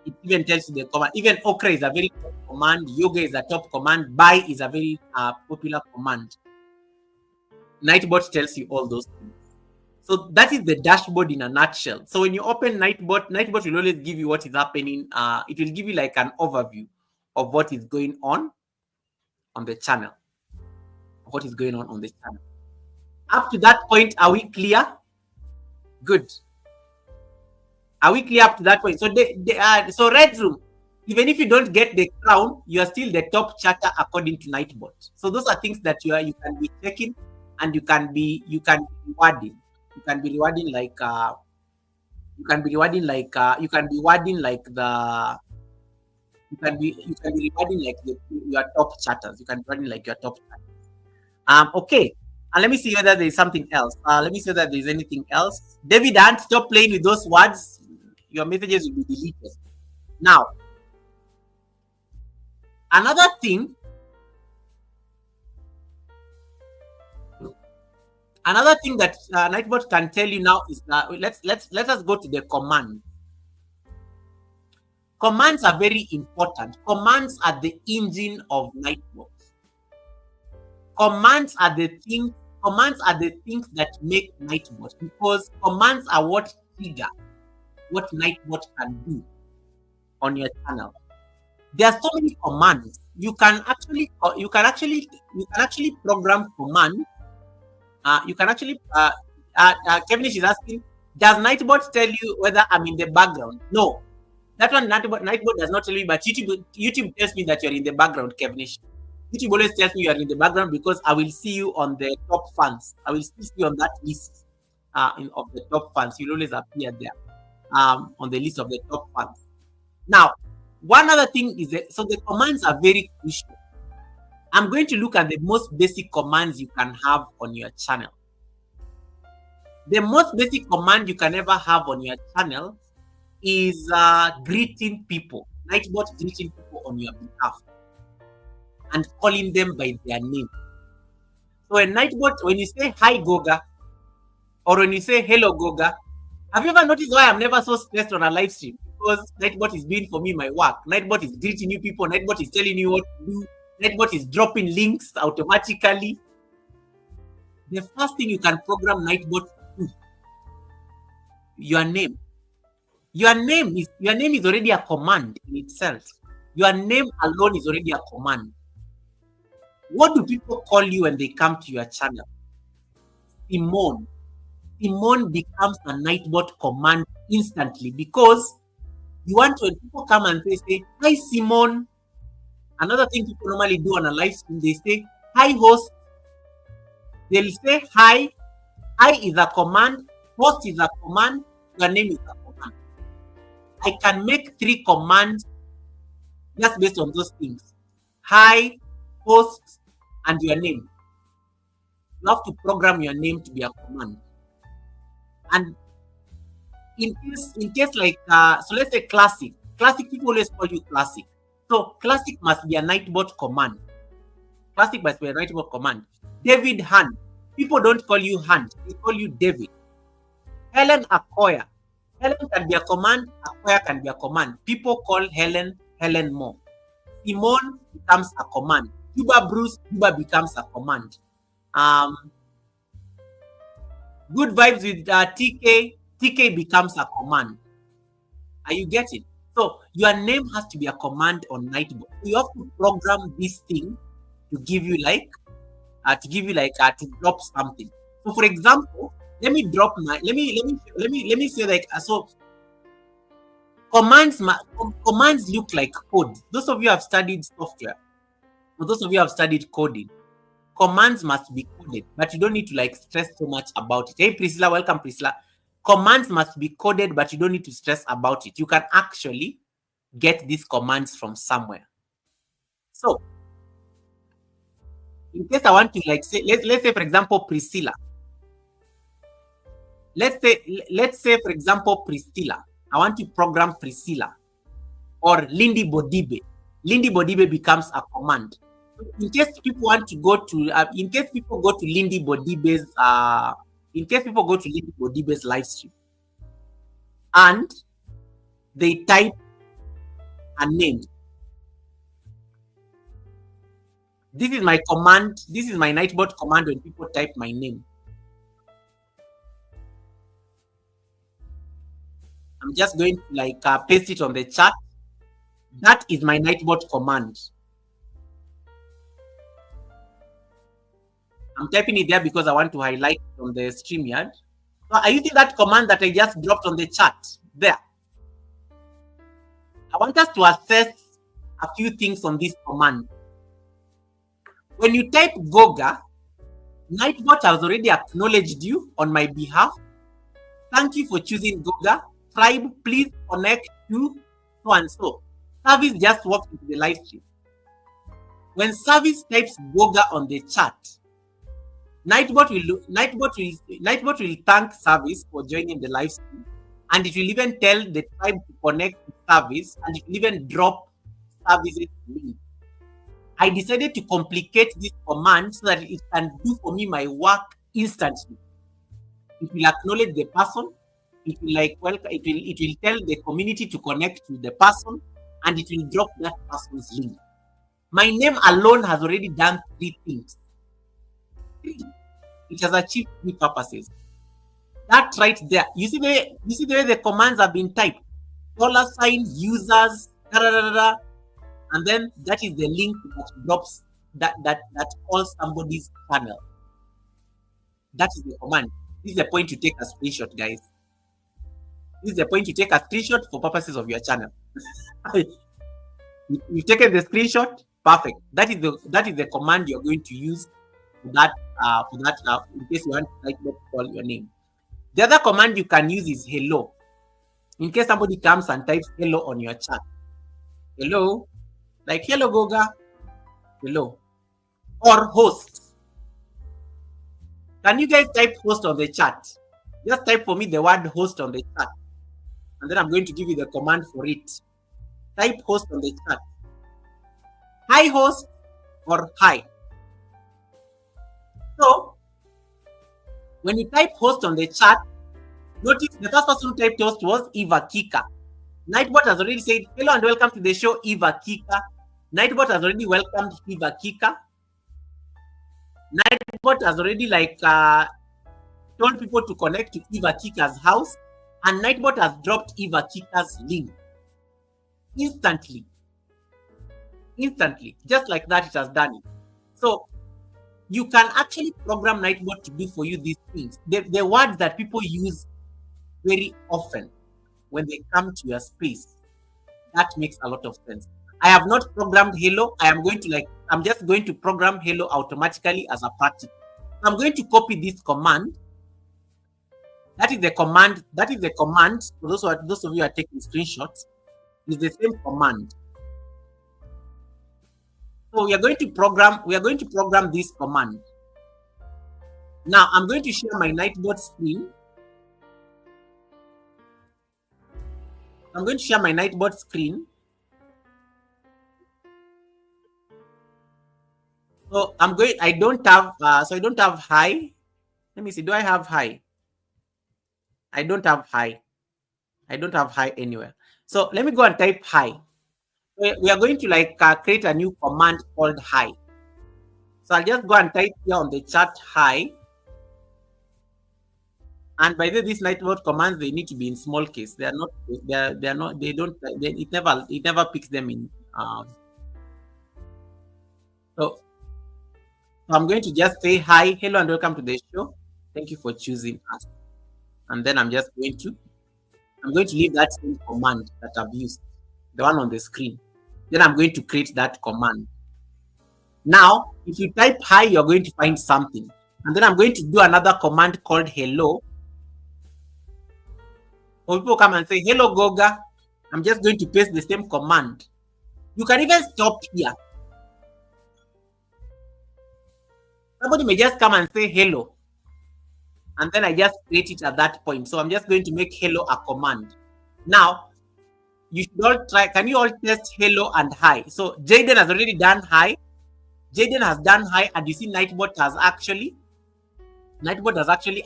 It even tells you the command. Even Okra is a very top command. Yoga is a top command. Buy is a very popular command. Nightbot tells you all those things. So that is the dashboard in a nutshell. So when you open Nightbot will always give you what is happening. It will give you like an overview of what is going on the channel. Up to that point, are we clear? Good. Are we clear up to that point? So so Red Room, even if you don't get the crown, you are still the top chatter according to Nightbot. So those are things that you can be checking, and you can be rewarding. You can be rewarding like your top chatters. You can be rewarding like your top chatters. Okay. And let me see whether there is something else. Let me see whether there is anything else. David Ant, stop playing with those words. Your messages will be deleted. Now, another thing that Nightbot can tell you now is that let us go to the command. Commands are very important. Commands are the engine of Nightbot. Commands are the things that make Nightbot, because commands are what trigger what Nightbot can do on your channel. There are so many commands. You can actually program commands. Kevin is asking, does Nightbot tell you whether I'm in the background? No, that one Nightbot does not tell me, but YouTube tells me that you're in the background, Kevin. YouTube always tells me you are in the background because I will see you on the top fans. I will still see you on that list of the top fans. You'll always appear there on the list of the top fans. Now, one other thing is that, so the commands are very crucial. I'm going to look at the most basic commands you can have on your channel. The most basic command you can ever have on your channel is greeting people. Nightbot greeting people on your behalf and calling them by their name. So a Nightbot, when you say hi Goga, or when you say hello Goga, have you ever noticed why I'm never so stressed on a live stream? Because Nightbot is doing for me my work. Nightbot is greeting you people. Nightbot is telling you what to do. Nightbot is dropping links automatically. The first thing you can program Nightbot to do, your name. Your name is already a command in itself. Your name alone is already a command. What do people call you when they come to your channel? Simone. Simone becomes a Nightbot command instantly, because you want to, when people come and say, hi Simone. Another thing people normally do on a live stream, they say, hi host. They'll say hi. Hi is a command. Host is a command. Your name is a command. I can make 3 commands just based on those things. Hi, host, and your name. You have to program your name to be a command. And in case like, so let's say classic. Classic, people always call you classic. So classic must be a Nightbot command. Classic must be a Nightbot command. David Hunt. People don't call you Hunt. They call you David. Helen Akoya. Helen can be a command. Akoya can be a command. People call Helen Moore. Simone becomes a command. Cuba Bruce, Cuba becomes a command. Good vibes with TK. TK becomes a command. Are you getting? So your name has to be a command on Nightbot. You have to program this thing to give you like to drop something. So for example, let me say like so. Commands look like code. Those of you who have studied software, for those of you who have studied coding, commands must be coded, but you don't need to like stress so much about it. Hey Priscilla, welcome Priscilla. Commands must be coded, but you don't need to stress about it. You can actually get these commands from somewhere. So in case I want to like say, let's say for example Priscilla. Let's say for example Priscilla. I want to program Priscilla or Lindy Bodibe. Lindy Bodibe becomes a command. In case people want to go to, in case people go to Lindy Bodibe's, live stream and they type a name. This is my command. This is my Nightbot command when people type my name. I'm just going to like paste it on the chat. That is my Nightbot command. I'm typing it there because I want to highlight it on the StreamYard. So are you using that command that I just dropped on the chat there? I want us to assess a few things on this command. When you type Goga, Nightbot has already acknowledged you on my behalf. Thank you for choosing Goga. Tribe, please connect to so and so. Service just walked into the live stream. When Service types Goga on the chat, Nightbot will thank Service for joining the live stream, and it will even tell the tribe to connect to Service, and it will even drop Service's link. I decided to complicate this command so that it can do for me my work instantly. It will acknowledge the person. It will like welcome. It will tell the community to connect to the person, and it will drop that person's link. My name alone has already done 3 things. It has achieved 3 purposes. That right there. You see the way the commands have been typed. $ users, and then that is the link that drops that calls somebody's channel. That is the command. This is the point to take a screenshot, guys. This is the point to take a screenshot for purposes of your channel. You've taken the screenshot, perfect. That is the command you're going to use for that in case you want to call your name. The other command you can use is hello. In case somebody comes and types hello on your chat. Hello, like hello Goga, hello, or host. Can you guys type host on the chat? Just type for me the word host on the chat, and then I'm going to give you the command for it. Type host on the chat. Hi host or hi. So when you type host on the chat, notice the first person who typed host was Eva Kika. Nightbot has already said hello and welcome to the show, Eva Kika. Nightbot has already welcomed Eva Kika. Nightbot has already told people to connect to Eva Kika's house, and Nightbot has dropped Eva Kika's link instantly, just like that. It has done it. So you can actually program Nightbot to do for you these things. The words that people use very often when they come to your space, that makes a lot of sense. I have not programmed hello. I'm just going to program hello automatically as a practice. I'm going to copy this command. That is the command. For those of you who are taking screenshots, is the same command. So we are going to program this command. Now I'm going to share my Nightbot screen. I'm going to share my Nightbot screen. So I don't have high. Let me see. Do I have high? I don't have high. I don't have high anywhere. So let me go and type high. We are going to create a new command called high. So I'll just go and type here on the chat high. And by the way, these Nightbot commands, they need to be in small case. They are not. It never picks them in. So I'm going to just say hi, hello, and welcome to the show. Thank you for choosing us. And then I'm going to leave that same command that I've used, the one on the screen. Then I'm going to create that command. Now, if you type hi, you're going to find something. And then I'm going to do another command called hello. So people come and say, hello, Goga. I'm just going to paste the same command. You can even stop here. Somebody may just come and say hello. And then I just create it at that point. So I'm just going to make hello a command. Now, you should all try. Can you all test hello and hi? So Jaden has already done hi. Jaden has done hi. And you see Nightbot has actually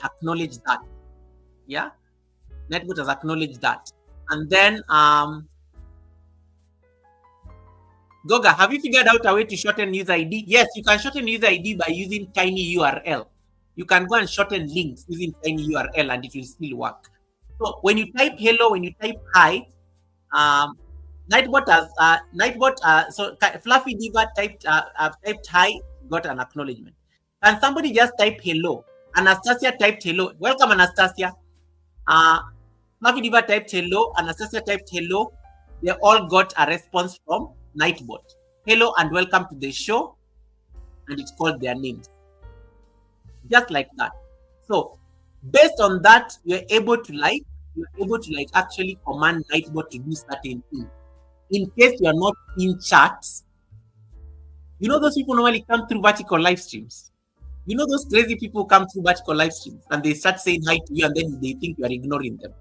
acknowledged that. Yeah? Nightbot has acknowledged that. And then, Goga, have you figured out a way to shorten user ID? Yes, you can shorten user ID by using tiny URL. You can go and shorten links using tiny URL and it will still work. So when you type hello, when you type hi, Nightbot has so Fluffy Diva typed hi, got an acknowledgement. And somebody just type hello. Anastasia typed hello. Welcome, Anastasia. Fluffy Diva typed hello. Anastasia typed hello. They all got a response from Nightbot. Hello and welcome to the show. And it's called their names. Just like that. So based on that, you're able to actually command Nightbot to do certain things. In case you're not in chats, you know those people normally come through vertical live streams. You know those crazy people come through vertical live streams and they start saying hi to you and then they think you are ignoring them.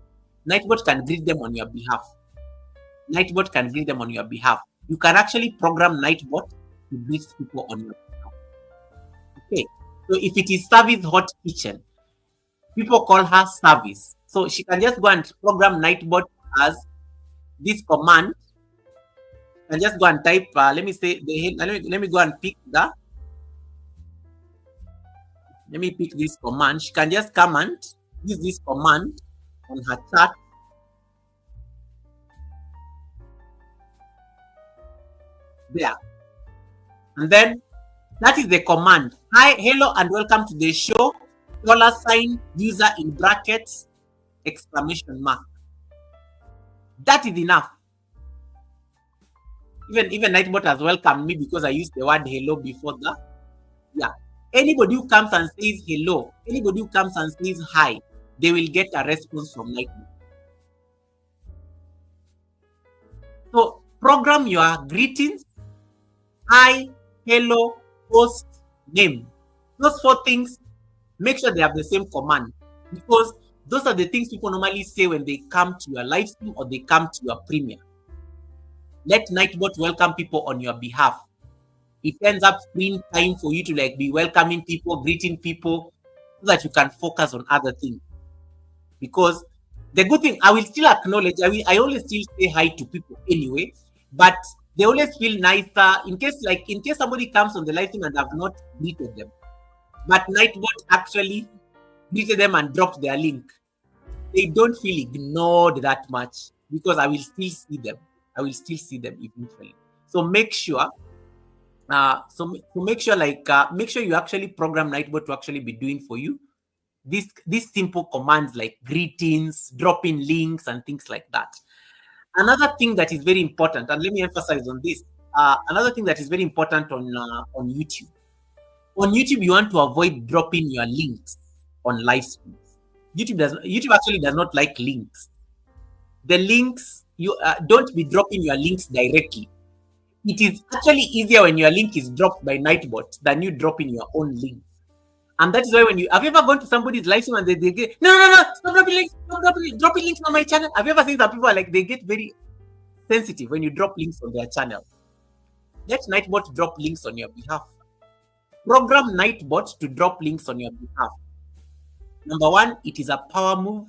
Nightbot can greet them on your behalf. Nightbot can greet them on your behalf. You can actually program Nightbot to greet people on your behalf. Okay. So if it is Service Hot Kitchen, people call her Service. So she can just go and program Nightbot as this command. And just go and type. Let me go and pick the. Let me pick this command. She can just come and use this command on her chat. There. And then that is the command. Hi, hello, and welcome to the show. $sign user in brackets, exclamation mark. That is enough. Even Nightbot has welcomed me because I used the word hello before that. Yeah. Anybody who comes and says hello, anybody who comes and says hi, they will get a response from Nightbot. So program your greetings, hi, hello, post, name. Those 4 things, make sure they have the same command because those are the things people normally say when they come to your live stream or they come to your premiere. Let Nightbot welcome people on your behalf. It ends up being time for you to be welcoming people, greeting people, so that you can focus on other things. Because the good thing, I will still acknowledge, I always still say hi to people anyway, but they always feel nicer in case somebody comes on the live stream and I've not greeted them. But Nightbot actually greeted them and dropped their link. They don't feel ignored that much because I will still see them. I will still see them eventually. So make sure make sure you actually program Nightbot to actually be doing for you these simple commands like greetings, dropping links, and things like that. Another thing that is very important, and let me emphasize on this, another thing that is very important on YouTube. On YouTube, you want to avoid dropping your links on live streams. YouTube actually does not like links. The links, you don't be dropping your links directly. It is actually easier when your link is dropped by Nightbot than you dropping your own link. And that is why when you have you ever gone to somebody's live stream and they get no, stop dropping links, dropping links on my channel. Have you ever seen some people are like they get very sensitive when you drop links on their channel? Let Nightbot drop links on your behalf. Program Nightbot to drop links on your behalf. Number one, it is a power move,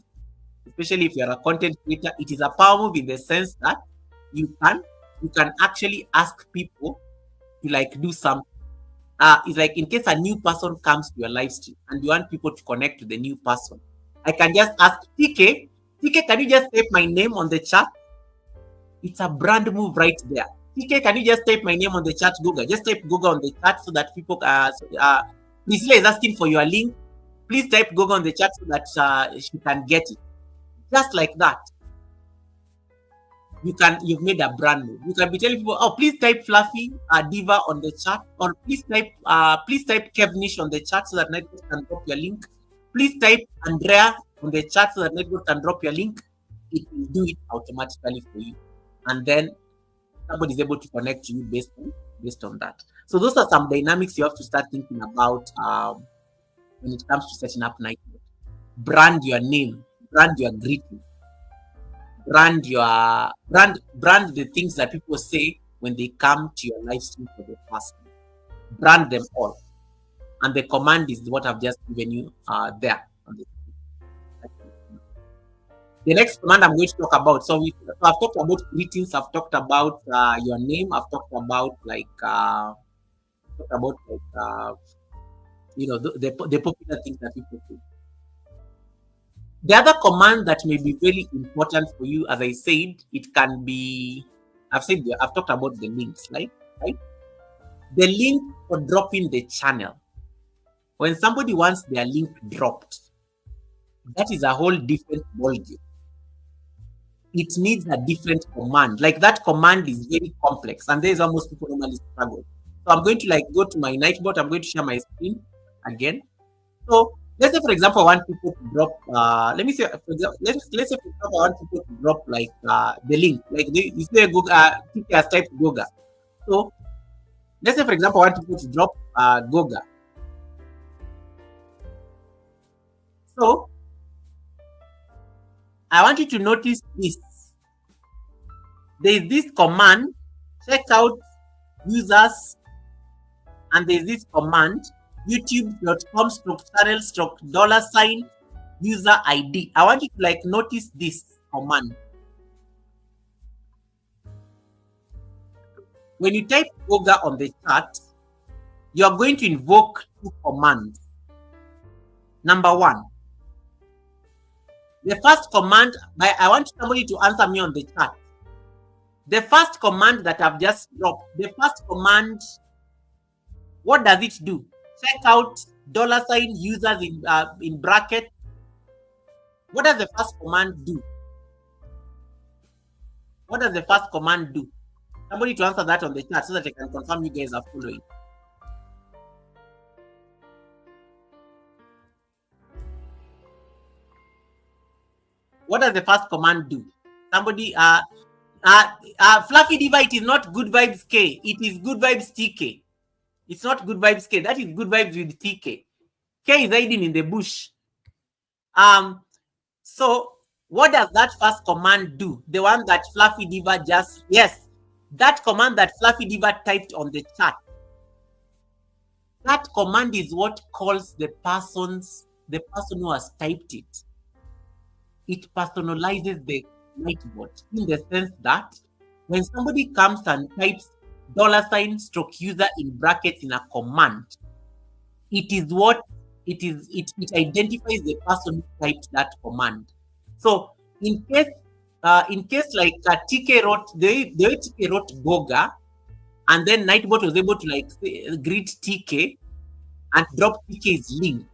especially if you're a content creator. It is a power move in the sense that you can actually ask people to like do something. It's like in case a new person comes to your live stream and you want people to connect to the new person, I can just ask TK, can you just type my name on the chat? It's a brand move right there. TK, can you just type my name on the chat, Google? Just type Google on the chat so that people Priscilla is asking for your link. Please type Google on the chat so that she can get it. Just like that. You've made a brand move. You can be telling people, oh, please type Fluffy Diva on the chat, or please type Kevnish on the chat so that Nightbot can drop your link. Please type Andrea on the chat so that Nightbot can drop your link. It will do it automatically for you. And then somebody is able to connect to you based on that. So those are some dynamics you have to start thinking about when it comes to setting up Nightbot. Brand your name, brand your greeting, brand the things that people say when they come to your live stream for the first time. Brand them all. And the command is what I've just given you there on the screen. The next command I'm going to talk about. So I've talked about greetings. I've talked about your name. I've talked about the popular things that people do. The other command that may be very important for you, as I said, it can be. I've talked about the links, right? The link for dropping the channel. When somebody wants their link dropped, that is a whole different ballgame. It needs a different command. Like that command is very complex, and there is almost people normally struggle. So I'm going to go to my Nightbot. I'm going to share my screen again. So let's say, for example, I want people to drop. Let's say, for example, I want people to drop the link. Like you say, Google, TK has typed Goga. So let's say, for example, I want people to drop Goga. So I want you to notice this. There is this command, check out users, and there is this command, youtube.com/channel/$ user ID. I want you to notice this command. When you type Goga on the chat, you are going to invoke two commands. Number one, the first command, I want somebody to answer me on the chat. The first command that I've just dropped, the first command, what does it do? Check out $ users in bracket. What does the first command do? What does the first command do? Somebody to answer that on the chat so that I can confirm you guys are following. What does the first command do? Somebody, Fluffy Diva, it is not Good Vibes K. It is Good Vibes TK. It's not Good Vibes K. That is Good Vibes with TK. K is hiding in the bush. So what does that first command do? The one that Fluffy Diva yes, that command that Fluffy Diva typed on the chat. That command is what calls the person who has typed it. It personalizes the Nightbot in the sense that when somebody comes and types $/user in brackets in a command, it identifies the person who typed that command. So in case TK wrote the way TK wrote Goga, and then Nightbot was able to greet TK and drop TK's link.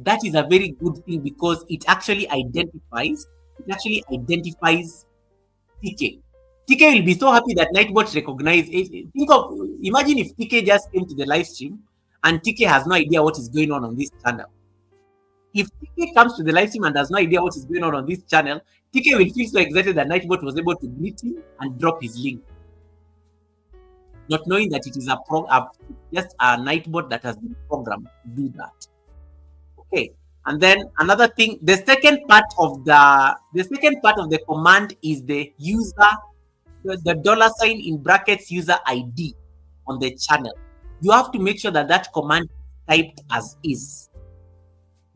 That is a very good thing because it actually identifies TK. TK will be so happy that Nightbot recognized it. Imagine if TK just came to the live stream and TK has no idea what is going on this channel. If TK comes to the live stream and has no idea what is going on this channel, TK will feel so excited that Nightbot was able to greet him and drop his link. not knowing that it is just a Nightbot that has been programmed to do that. Okay, and then another thing, the second part of the command is the user, the dollar sign in brackets user ID on the channel. You have to make sure that that command is typed as is.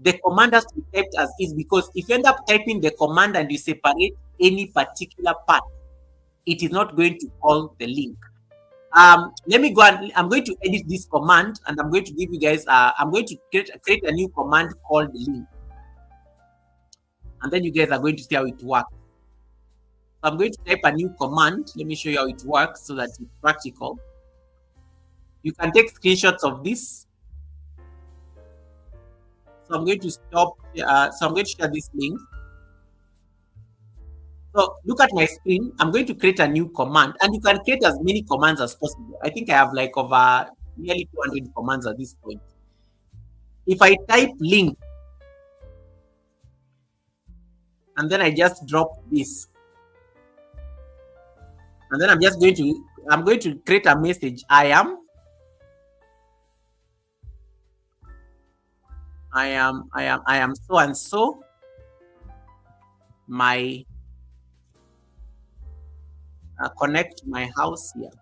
The command has to be typed as is, because if you end up typing the command and you separate any particular part, it is not going to call the link. Let me go and I'm going to edit this command, and I'm going to give you guys I'm going to create a new command called link, and then you guys are going to see how it works. So I'm going to type a new command. Let me show you how it works so that it's practical. You can take screenshots of this. So I'm going to stop. So I'm going to share this link. So look at my screen. I'm going to create a new command, and you can create as many commands as possible. I think I have like over nearly 200 commands at this point. If I type link, and then I just drop this, and then I'm going to create a message. I am so and so. My connect my house here.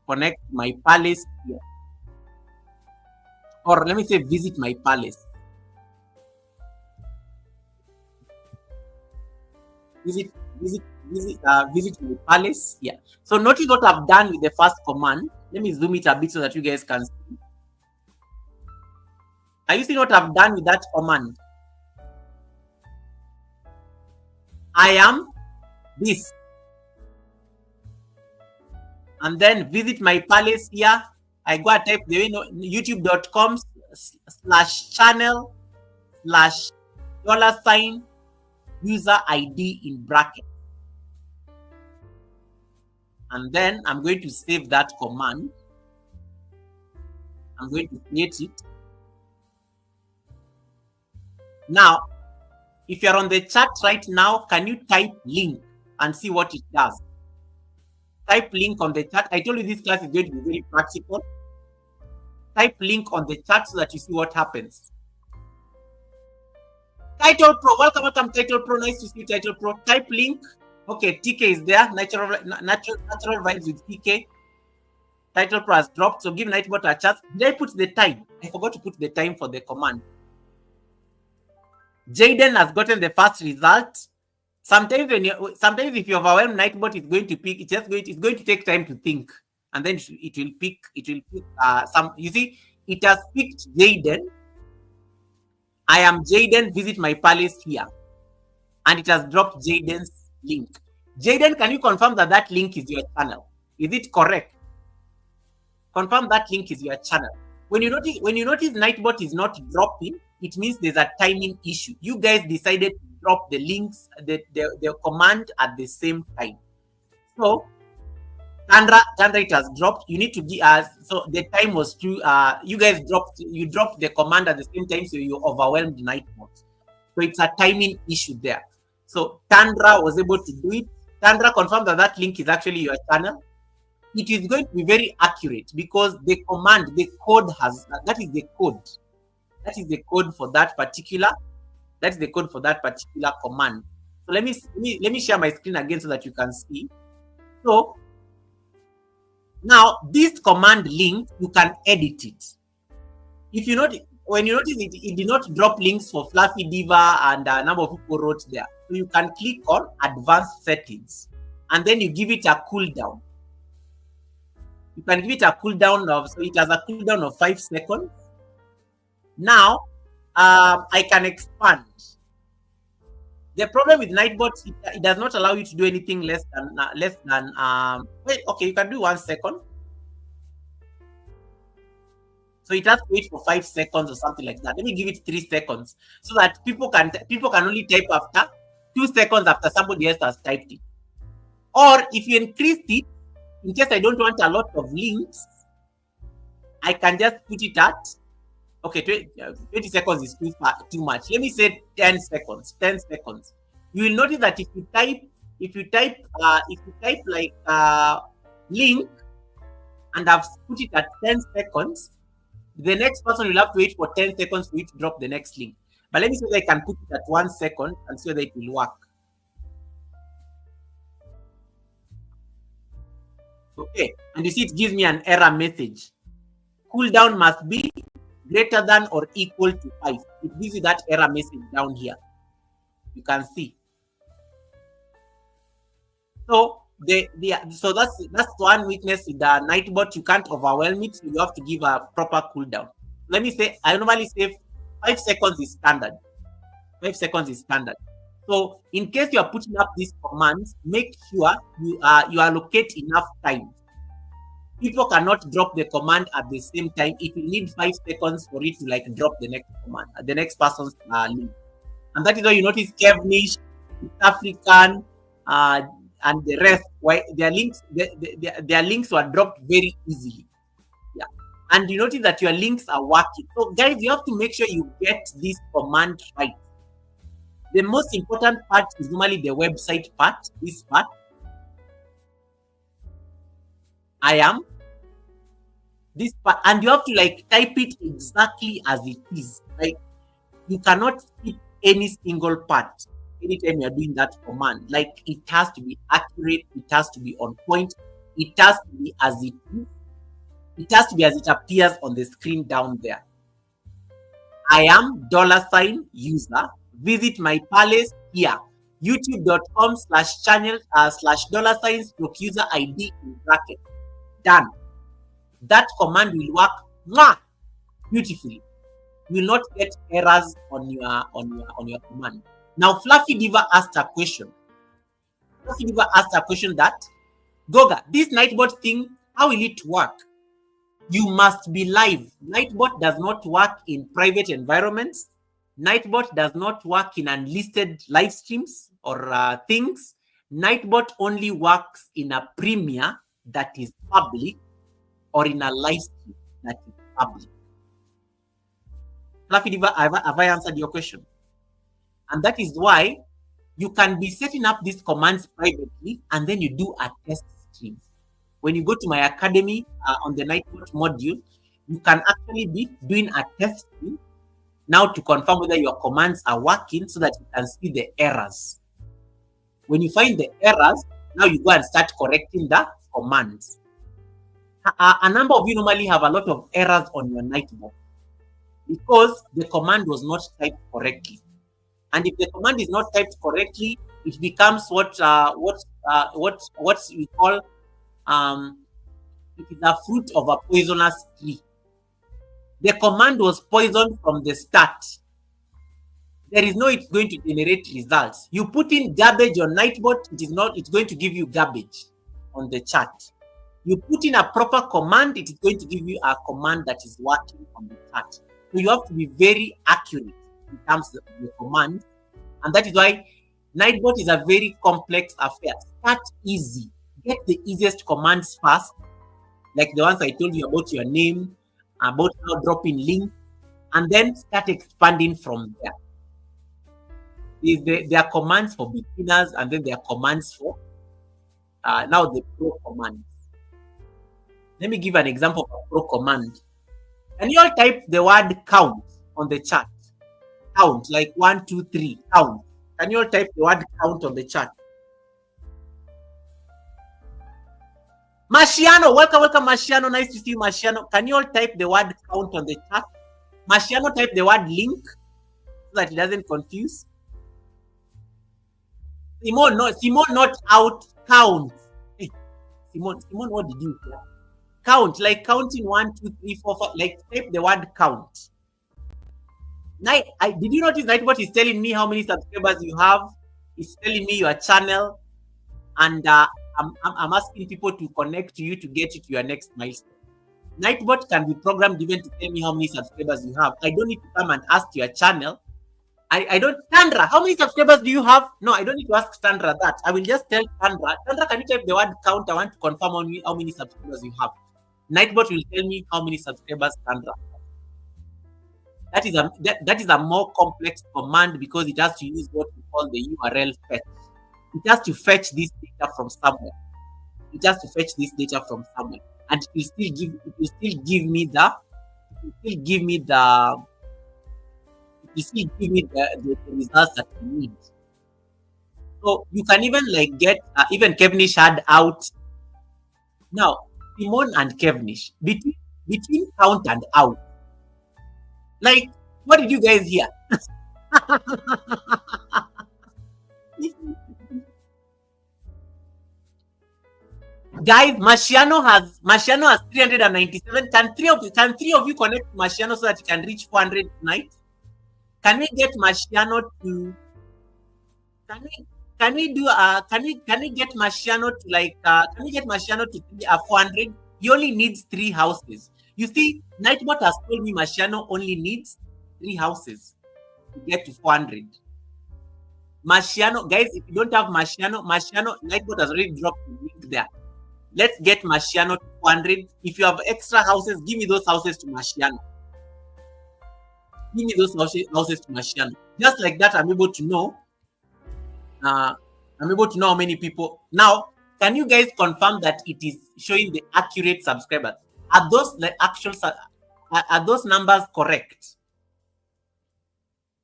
Connect my palace here. Or let me say visit my palace. Visit my palace here. So notice what I've done with the first command. Let me zoom it a bit so that you guys can see. Are you seeing what I've done with that command? I am this, and then visit my palace here. I go and type the youtube.com/channel/$ user ID in bracket, and then I'm going to save that command. I'm going to create it. Now, if you're on the chat right now, can you type link and see what it does? Type link on the chat. I told you this class is going to be very practical. Type link on the chat so that you see what happens. Title Pro, welcome Title Pro. Nice to see you, Title Pro. Type link. Okay, TK is there. Natural vibes with TK. Title Pro has dropped, so give Nightbot a chance. Did I put the time? I forgot to put the time for the command. Jaden has gotten the first result. Sometimes if you overwhelm Nightbot, it's going to pick. It's going to take time to think, and then it will pick some. You see, it has picked Jaden. I am Jaden. Visit my palace here, and it has dropped Jaden's link. Jaden, can you confirm that that link is your channel? Is it correct? Confirm that link is your channel. When you notice Nightbot is not dropping, it means there's a timing issue. You guys decided to drop the links, the command at the same time. So Tandra, it has dropped. You need to give us, so the time was too. You guys dropped the command at the same time, so you overwhelmed Nightbot. So it's a timing issue there. So Tandra was able to do it. Tandra confirmed that that link is actually your channel. It is going to be very accurate because the command, the code that is the code. That is the code for that particular. That's the code for that particular command. So let me share my screen again so that you can see. So now this command link, you can edit it. If you notice, when you notice it did not drop links for Fluffy Diva and a number of people wrote there. So you can click on advanced settings and then you give it a cooldown. You can give it a cooldown of, so it has a cooldown of 5 seconds. Now, I can expand. The problem with Nightbot, it does not allow you to do anything less than wait, okay, you can do 1 second. So it has to wait for 5 seconds or something like that. Let me give it 3 seconds so that people can only type after 2 seconds after somebody else has typed it. Or if you increase it, in case I don't want a lot of links, I can just put it at, okay, 20 seconds is too much. Let me say 10 seconds. 10 seconds. You will notice that if you type if you type like link and I've put it at 10 seconds, the next person will have to wait for 10 seconds for you to drop the next link. But let me see if I can put it at 1 second and see whether it will work. Okay, and you see it gives me an error message. Cooldown must be greater than or equal to 5. It gives you that error message down here. You can see. So so that's one weakness with the Nightbot. You can't overwhelm it, so you have to give a proper cooldown. Let me say, I normally say 5 seconds is standard. 5 seconds is standard. So in case you are putting up these commands, make sure you allocate enough time. People cannot drop the command at the same time. It will need 5 seconds for it to like drop the next command, the next person's link. And that is why you notice Kevnish, East African, and the rest, why their links were dropped very easily. Yeah. And you notice that your links are working. So guys, you have to make sure you get this command right. The most important part is normally the website part, this part. I am this part, and you have to like type it exactly as it is. Like you cannot skip any single part anytime you're doing that command. Like it has to be accurate, it has to be on point, it has to be as it is, it has to be as it appears on the screen down there. I am $user. Visit my palace here, youtube.com/channel/$user ID in bracket. Done. That command will work beautifully. You will not get errors on your command. Now, Fluffy Diva asked a question. Fluffy Diva asked a question that, Goga, this Nightbot thing, how will it work? You must be live. Nightbot does not work in private environments. Nightbot does not work in unlisted live streams or things. Nightbot only works in a premiere that is public or in a live stream that is public. Fluffy Diva, have I answered your question? And that is why you can be setting up these commands privately and then you do a test stream. When you go to my academy on the Nightbot module, you can actually be doing a test stream now to confirm whether your commands are working so that you can see the errors. When you find the errors, now you go and start correcting the commands. A number of you normally have a lot of errors on your Nightbot because the command was not typed correctly. And if the command is not typed correctly, it becomes what we call it is a fruit of a poisonous tree. The command was poisoned from the start. There is no it's going to generate results. You put in garbage on Nightbot, it's going to give you garbage on the chat. You put in a proper command, it is going to give you a command that is working on the chat. So you have to be very accurate in terms of the command. And that is why Nightbot is a very complex affair. Start easy. Get the easiest commands first, like the ones I told you about your name, about how dropping link, and then start expanding from there. There are commands for beginners, and then there are commands for now the pro commands. Let me give an example of a pro command. Can you all type the word count on the chat? Count, like 1, 2, 3, count. Can you all type the word count on the chat? Marciano, welcome Marciano. Nice to see you, Marciano. Can you all type the word count on the chat? Marciano, type the word link so that it doesn't confuse. Simone, not out, count. Hey, Simone, what did you do? Count, like counting 1, 2, 3, 4, 5, like type the word count. Did you notice Nightbot is telling me how many subscribers you have? It's telling me your channel, and I'm asking people to connect to you to get you to your next milestone. Nightbot can be programmed even to tell me how many subscribers you have. I don't need to come and ask your channel. I don't. Tandra, how many subscribers do you have? No, I don't need to ask Tandra that. I will just tell Tandra. Tandra, can you type the word count? I want to confirm on me how many subscribers you have. Nightbot will tell me how many subscribers Tandra. That is a more complex command because it has to use what we call the URL fetch. it has to fetch this data from somewhere. It has to fetch this data from somewhere, and it will still give me the results that we need. So you can even like get even Kevnish had out. Now Simone and Kevnish, between count and out, like, what did you guys hear? Guys, Marciano has 397. Can three of you connect Marciano so that he can reach 400 tonight? Can we get Marciano to? Can we get Marciano to like? Can we get Marciano to 400? He only needs 3 houses. You see, Nightbot has told me Marciano only needs 3 houses to get to 400. Marciano, guys, if you don't have Marciano, Nightbot has already dropped the link there. Let's get Marciano to 400. If you have extra houses, give me those houses to Marciano. Give me those houses to Marciano. Just like that, I'm able to know. How many people. Now, can you guys confirm that it is showing the accurate subscribers? Are those the actual? Are those numbers correct?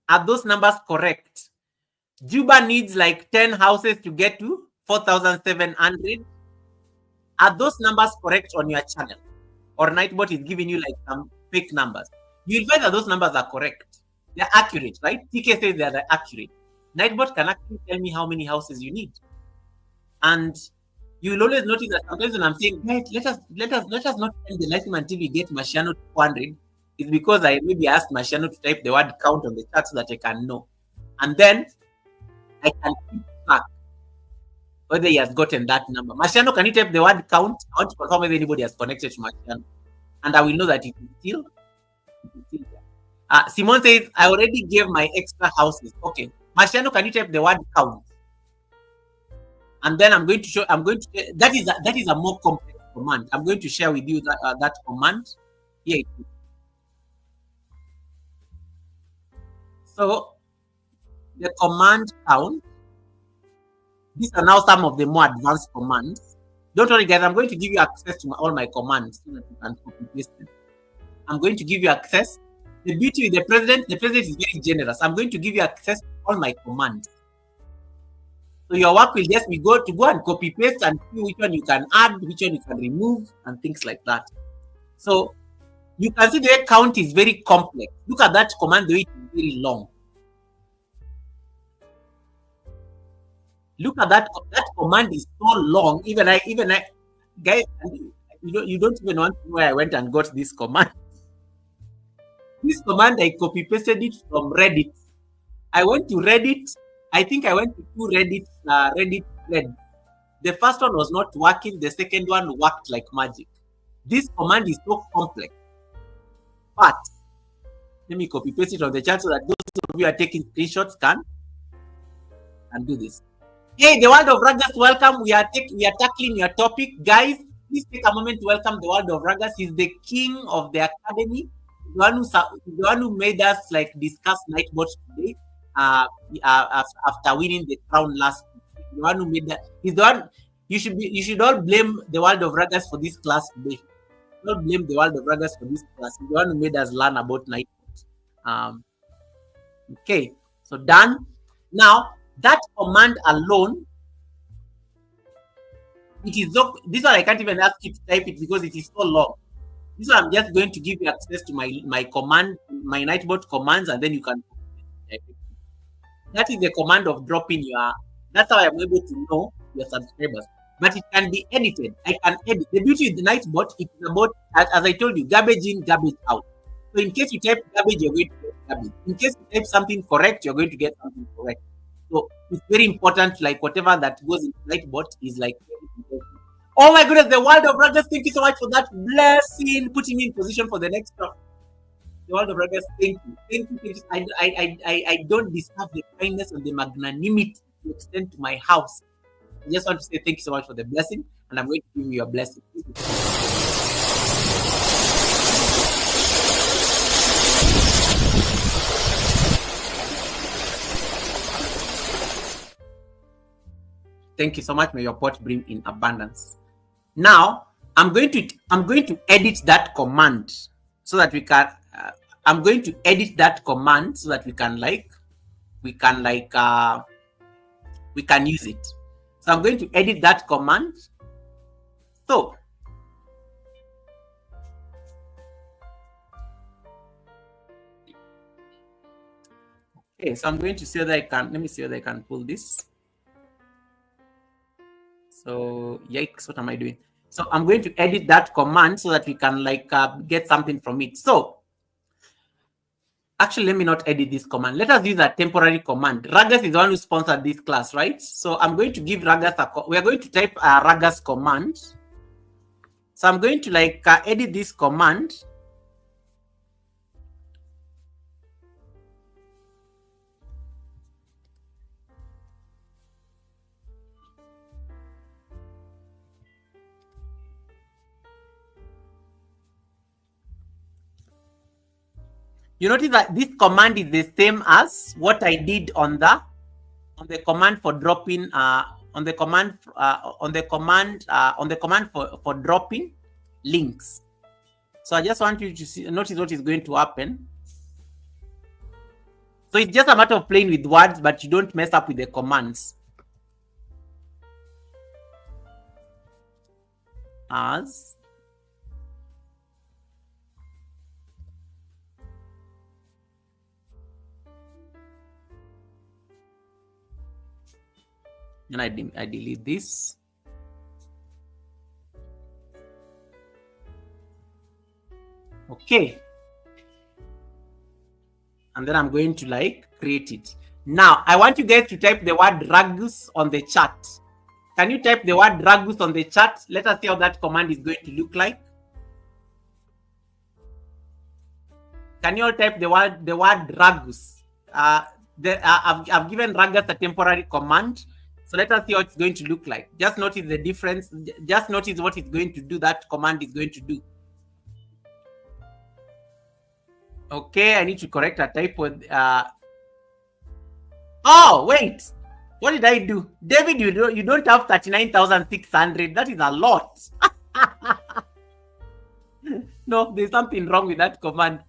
Are those numbers correct? Juba needs like 10 houses to get to 4,700. Are those numbers correct on your channel? Or Nightbot is giving you like some fake numbers? You'll find that those numbers are correct. They're accurate, right? TK says they're accurate. Nightbot can actually tell me how many houses you need. And you'll always notice that sometimes when I'm saying, guys, let us not end the live stream until we get Marciano to 400, it's because I maybe asked Marciano to type the word count on the chat so that I can know. And then I can keep track whether he has gotten that number. Marciano, can you type the word count? I want to confirm whether anybody has connected to Marciano. And I will know that it is still there. Simone says, I already gave my extra houses. Okay. Marciano, can you type the word count? And then I'm going to show, that is a more complex command. I'm going to share with you that command. Here it is. So the command count. These are now some of the more advanced commands. Don't worry, guys. I'm going to give you access to all my commands so that you can copy paste them. I'm going to give you access. The beauty with the president is very generous. I'm going to give you access to all my commands. So your work will just be go and copy paste and see which one you can add, which one you can remove, and things like that. So you can see the count is very complex. Look at that command, the way it is very long. Look at that command is so long. Even I, guys, you don't even want to know where I went and got this command. This command, I copy pasted it from Reddit. I went to Reddit. I think I went to 2 Reddit threads. The first one was not working. The second one worked like magic. This command is so complex. But let me copy paste it on the chat so that those of you who are taking screenshots can do this. Hey, the World of Ragas, welcome. We are tackling your topic, guys. Please take a moment to welcome the World of Ragas. He's the king of the academy. The one who made us like discuss Nightbot today. After winning the crown last week. The one who made that. He's the one. You should all blame the World of Ragas for this class today. Don't blame the World of Ragas for this class. He's the one who made us learn about Nightbot. Okay, so done. Now that command alone, it is so. This one I can't even ask you to type it because it is so long. This one I'm just going to give you access to my command, my Nightbot commands, and then you can. That is the command of dropping your. That's how I'm able to know your subscribers. But it can be edited. I can edit. The beauty with the Nightbot, it is about, as I told you, garbage in, garbage out. So in case you type garbage, you're going to get garbage. In case you type something correct, you're going to get something correct. So it's very important. Like whatever that goes in Nightbot is like. Oh my goodness, the World of Ragas, thank you so much for that blessing, putting me in position for the next talk. The World of Ragas, thank you. Thank you. I don't deserve the kindness and the magnanimity to extend to my house. I just want to say thank you so much for the blessing, and I'm going to give you a blessing. Thank you so much. May your pot bring in abundance. Now I'm going to edit that command so that we can. I'm going to edit that command so that we can use it. So I'm going to edit that command. So okay, so I'm going to see whether I can. Let me see whether I can pull this. So yikes, what am I doing? So I'm going to edit that command so that we can get something from it. So actually, let me not edit this command. Let us use a temporary command. Ragas is the one who sponsored this class, right? So I'm going to give Ragas we are going to type a Ragas command. So I'm going to edit this command. You notice that this command is the same as what I did on the command for dropping on the command for dropping links. So I just want you to notice what is going to happen. So it's just a matter of playing with words, but you don't mess up with the commands. As and I delete this. Okay. And then I'm going to create it. Now I want you guys to type the word Ragus on the chat. Can you type the word Ragus on the chat? Let us see how that command is going to look like. Can you all type the word Ragus? I've given Ragus a temporary command. So let us see what it's going to look like. Just notice the difference. Just notice what it's going to do. That command is going to do. Okay, I need to correct a typo. Oh, wait. What did I do? David, you don't have 39,600. That is a lot. No, there's something wrong with that command.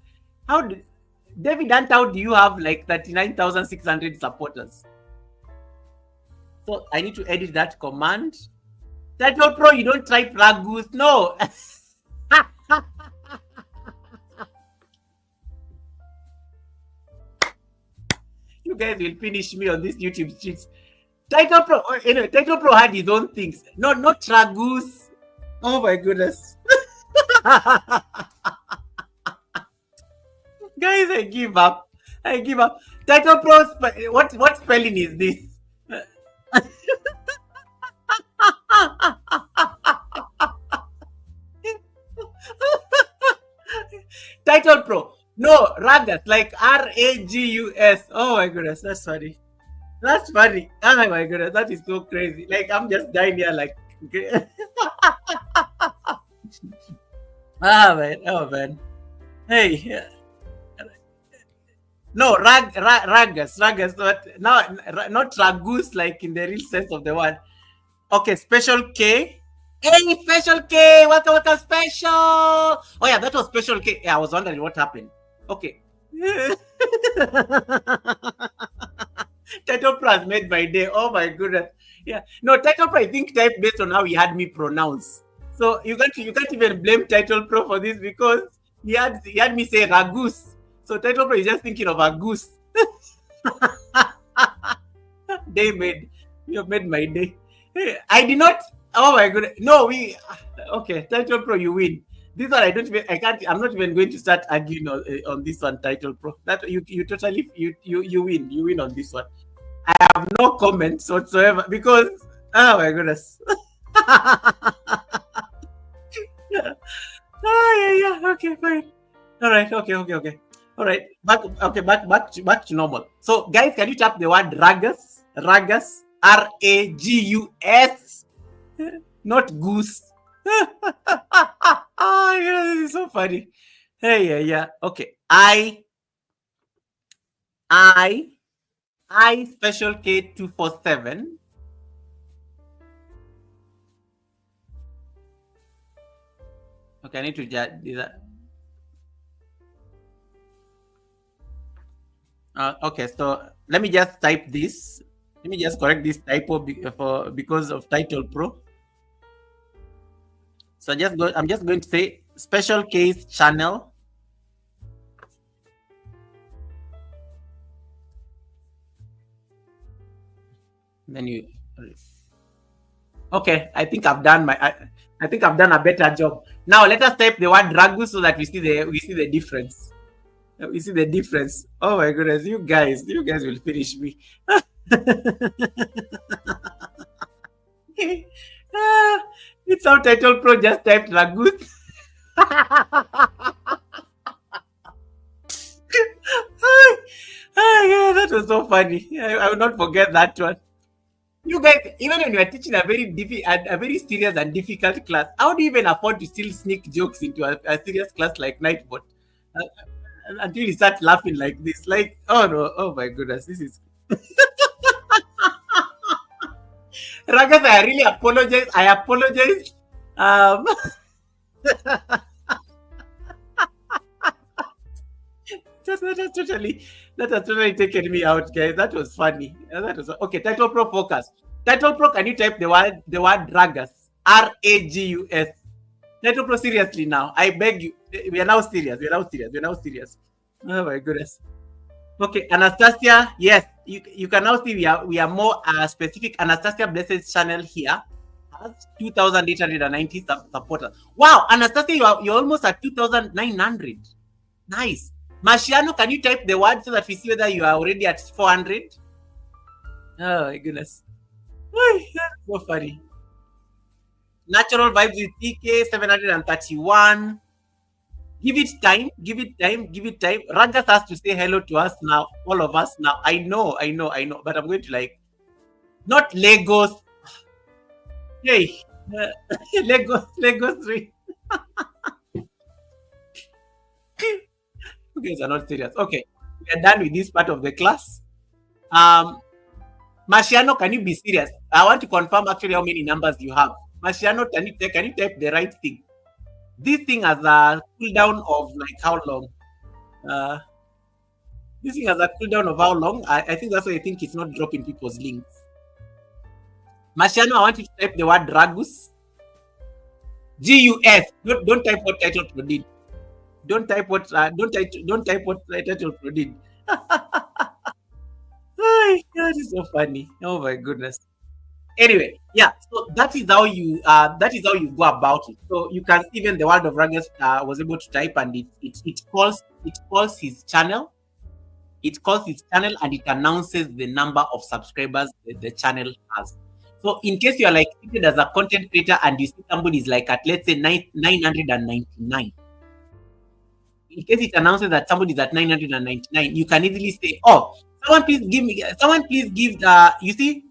David, and how do you have 39,600 supporters? So I need to edit that command. Title Pro, you don't type Ragus. No. You guys will finish me on this YouTube streets. Title Pro, anyway, Title Pro had his own things. No, not Ragus. Oh my goodness. Guys, I give up. Title Pro, what spelling is this? Title Pro. No, Ragus, like Ragus. Oh my goodness, that's funny. That's funny. Oh my goodness, that is so crazy. I'm just dying here okay. Oh man. Hey. No, Ragus, but not Ragus in the real sense of the word. Okay, Special K. Hey, Special K! Welcome, Special! Oh yeah, that was Special K. Yeah, I was wondering what happened. Okay. Title Pro has made my day. Oh my goodness. Yeah. No, Title Pro, I think typed based on how he had me pronounce. So you can't even blame Title Pro for this because he had me say Ragus. So Title Pro is just thinking of a goose. You have made my day. I did not. Oh my goodness. No, okay, Title Pro, you win. This one I'm not even going to start arguing on this one, Title Pro. That you totally you win. You win on this one. I have no comments whatsoever because oh my goodness. Yeah. Okay, fine. All right. Okay. All right. Back to normal. So guys, can you tap the word Ragus? Ragus. Ragus. Not goose. Oh, yeah, this is so funny. Hey, yeah. Okay. I Special K 247 Okay, I need to do that. Okay, so let me just type this. Let me just correct this typo because of Title Pro. So I'm just going to say special case channel. Then you. Okay, I think I've done I think I've done a better job. Now let us type the word Dragus so that we see the difference. We see the difference. Oh my goodness, you guys will finish me. It's our Title Pro just typed Dragus. Yeah, that was so funny. I will not forget that one. You guys, even when you are teaching a very serious and difficult class, how do you even afford to still sneak jokes into a serious class like Nightbot? Uh, until you start laughing like this, like, oh no, oh my goodness, this is. Ragas, I really apologize. I apologize. Um, that has totally taken me out, guys. That was funny. That was okay. Title Pro focus. Title Pro, can you type the word Ragus? Ragus. Title Pro, seriously now. I beg you. We are now serious. We are now serious. We are now serious. Oh my goodness. Okay, Anastasia. Yes, you can now see we are more specific. Anastasia Blessed channel here has 2,890 supporters. Wow, Anastasia, you're almost at 2,900. Nice. Marciano, can you type the word so that we see whether you are already at 400? Oh my goodness. So funny. Natural vibes with TK 731. Give it time. Give it time. Give it time. Ragas has to say hello to us now. All of us now. I know. But I'm going to like not Legos. Hey, Legos 3. You guys are not serious. Okay, we are done with this part of the class. Marciano, can you be serious? I want to confirm actually how many numbers you have. Marciano, can you type the right thing? This thing has a cooldown of like how long? This thing has a cooldown of how long? I think that's why I think it's not dropping people's links. Marciano, I want you to type the word Dragus. Gus. Don't type what Title Pro did. Don't type what Title Pro did. That is so funny. Oh my goodness. Anyway, yeah. So that is how you go about it. So you can see even the word of Ragas was able to type, and it calls his channel. It calls his channel and it announces the number of subscribers the channel has. So in case you are like treated as a content creator and you see somebody is like at let's say 999. In case it announces that somebody is at 999, you can easily say, "Oh, someone please give." You see,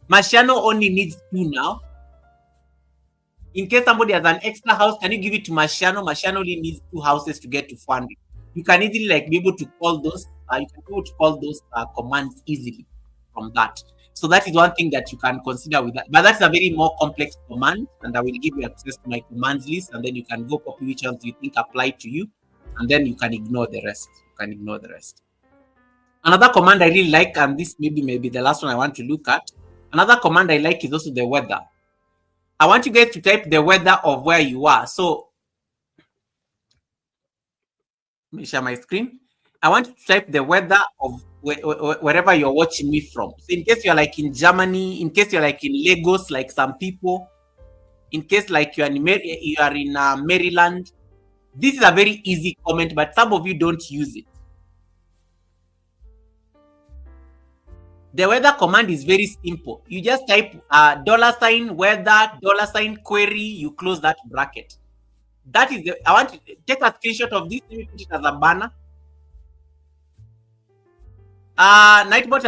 Marciano only needs 2 now. In case somebody has an extra house, can you give it to Marciano? Marciano only needs 2 houses to get to 400. You can easily like be able to call those. You can be able to call those commands easily from that. So that is one thing that you can consider with that. But that's a very more complex command, and I will give you access to my commands list, and then you can go copy which ones you think apply to you, and then you can ignore the rest. Another command I really like, and this maybe the last one I want to look at. Another command I like is also the weather. I want you guys to type the weather of where you are. So let me share my screen. I want you to type the weather of wherever you're watching me from. So in case you're like in Germany, in case you're like in Lagos, like some people, in case like you are in Maryland, this is a very easy comment, but some of you don't use it. The weather command is very simple. You just type $weather, $query, you close that bracket. That is I want to take a screenshot of this. Let me put it as a banner. Nightbot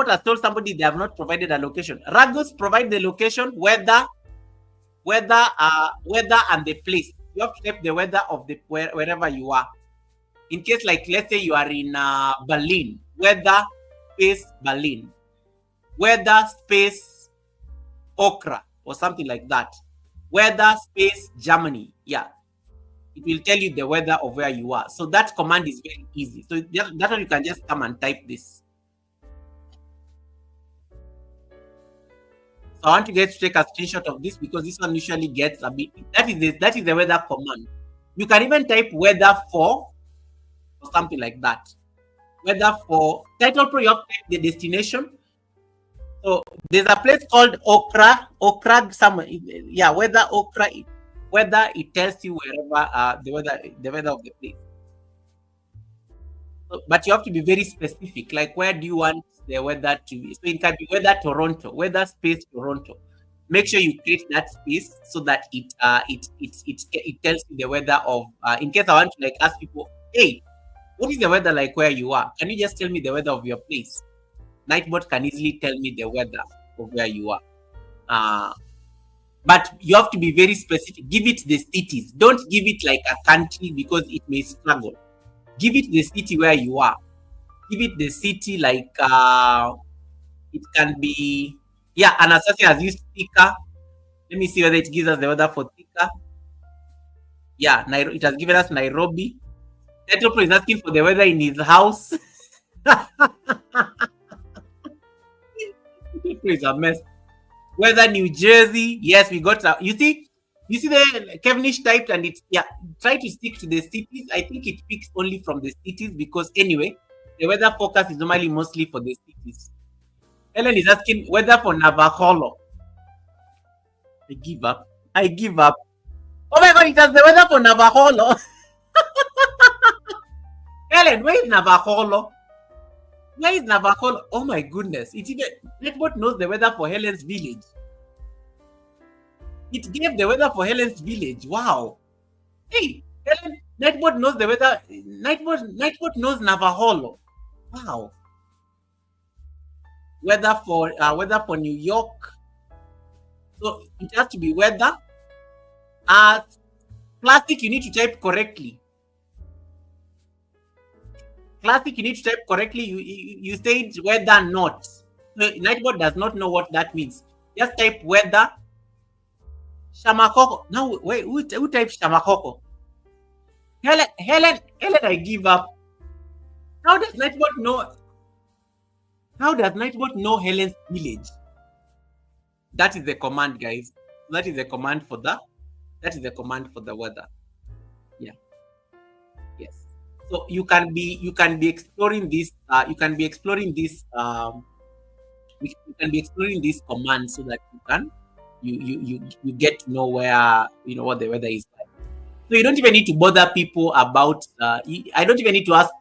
has told somebody they have not provided a location. Ragus, provide the location, weather, and the place. You have to type the weather of the wherever you are. In case, like, let's say you are in Berlin, weather space Berlin, weather space Okra, or something like that. weather space Germany. Yeah, it will tell you the weather of where you are. So that command is very easy. So that one you can just come and type this. So I want you guys to take a screenshot of this because this one usually gets a bit. That is the weather command. You can even type weather for or something like that. Weather for title pro, you have to type the destination. So there's a place called Okra somewhere. Yeah, weather Okra. Weather it tells you wherever the weather of the place. So, but you have to be very specific. Like where do you want the weather to be? So it can be weather Toronto, weather space Toronto. Make sure you create that space so that it tells you the weather of. In case I want to like ask people, hey, what is the weather like where you are? Can you just tell me the weather of your place? Nightbot can easily tell me the weather of where you are. But you have to be very specific. Give it the cities. Don't give it like a country because it may struggle. Give it the city where you are. Give it the city like it can be. Yeah, Anastasia has used Thika. Let me see whether it gives us the weather for Thika. Yeah, it has given us Nairobi. Title Pro is asking for the weather in his house. It's a mess. Weather New Jersey. Yes, we got you see the Kevinish typed and it's try to stick to the cities. I think it picks only from the cities because anyway, the weather forecast is normally mostly for the cities. Helen is asking weather for Navajo. I give up. Oh my god, it has the weather for Navajo. Helen, where is Navajo? Where is Navajo? Oh my goodness. It even Nightbot knows the weather for Helen's village. It gave the weather for Helen's village. Wow. Hey, Helen, Nightbot knows the weather. Nightbot knows Navajo. Wow. Weather for New York. So it has to be weather. Plastic, you need to type correctly. Classic, you need to type correctly. You said weather not. So Nightbot does not know what that means. Just type weather. Shamakoko. No, wait, who types Shamakoko? Helen, I give up. How does Nightbot know Helen's village? That is the command, guys. That is the command for the weather. Yeah. Yes. So you can be exploring this. You can be exploring this command so that you get to know where what the weather is like. So you don't even need to bother people about. I don't even need to ask.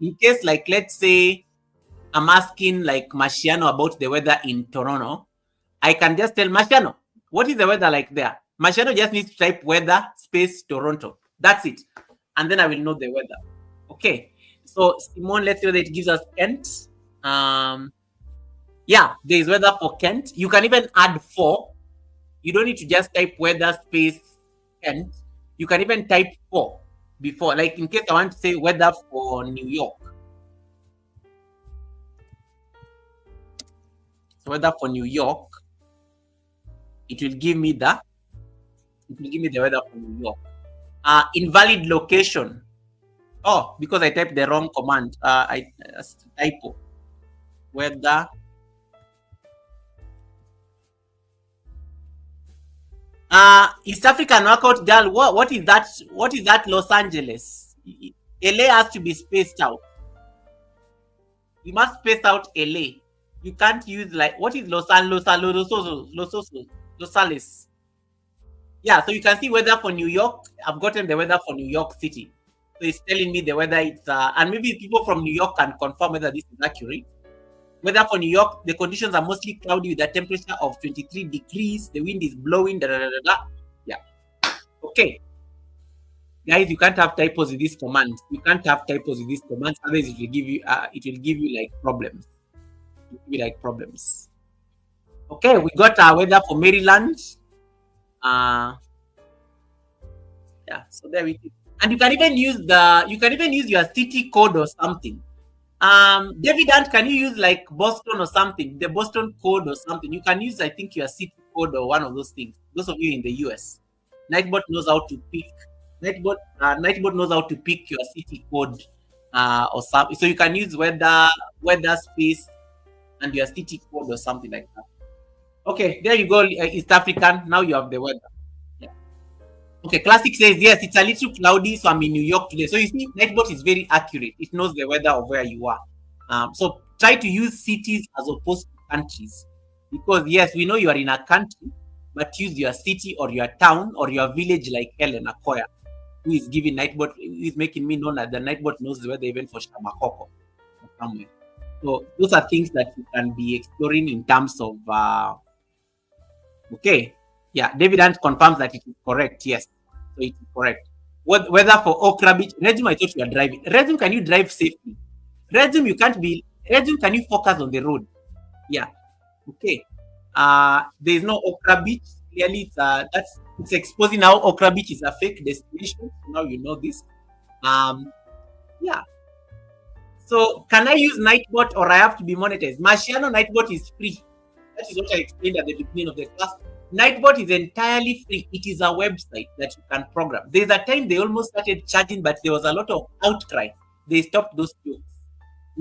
In case, like, let's say I'm asking like Marciano about the weather in Toronto, I can just tell Marciano what is the weather like there. Marciano just needs to type weather space Toronto. That's it. And then I will know the weather. Okay. So Simone, let's see whether it gives us Kent. Yeah, there is weather for Kent. You can even add 4. You don't need to just type weather space Kent. You can even type 4 before. Like in case I want to say weather for New York. So weather for New York. It will give me the weather for New York. Invalid location. Oh, because I typed the wrong command. I typo. Weather. East African workout girl. What is that? What is that? Los Angeles. LA has to be spaced out. You must space out LA. You can't use like what is Los Angeles. Yeah, so you can see weather for New York. I've gotten the weather for New York City. So it's telling me the weather it's and maybe people from New York can confirm whether this is accurate. Weather for New York, the conditions are mostly cloudy with a temperature of 23 degrees. The wind is blowing. Yeah. Okay. Guys, you can't have typos with this command. You can't have typos with this command. Otherwise, it will give you like problems. It will give you like problems. Okay, we got our weather for Maryland. Yeah, so there we go. And you can even use your city code or something. David Ant, can you use like Boston or something? The Boston code or something. You can use, I think, your city code or one of those things. Those of you in the US, Nightbot knows how to pick. Nightbot knows how to pick your city code or something. So you can use weather space and your city code or something like that. Okay, there you go, East African. Now you have the weather. Yeah. Okay, Classic says yes, it's a little cloudy, so I'm in New York today. So you see, Nightbot is very accurate. It knows the weather of where you are. So try to use cities as opposed to countries, because yes, we know you are in a country, but use your city or your town or your village, like Helen Akoya, who is giving Nightbot, who is making me know that the Nightbot knows the weather even for Shamakoko or somewhere. So those are things that you can be exploring in terms of. Okay, yeah, David Ant confirms that it is correct. Yes, so it is correct. Weather for Okra Beach. Resume, I thought you are driving. Resume, can you drive safely? Resume, you can't be. Resume, can you focus on the road? Yeah. Okay. There is no Okra Beach. Clearly, it's exposing how Okra Beach is a fake destination. Now you know this. Yeah. So can I use Nightbot or I have to be monetized? Marciano Nightbot is free. That is what I explained at the beginning of the class. Nightbot is entirely free. It is a website that you can program. There's a time they almost started charging, but there was a lot of outcry. They stopped those jokes.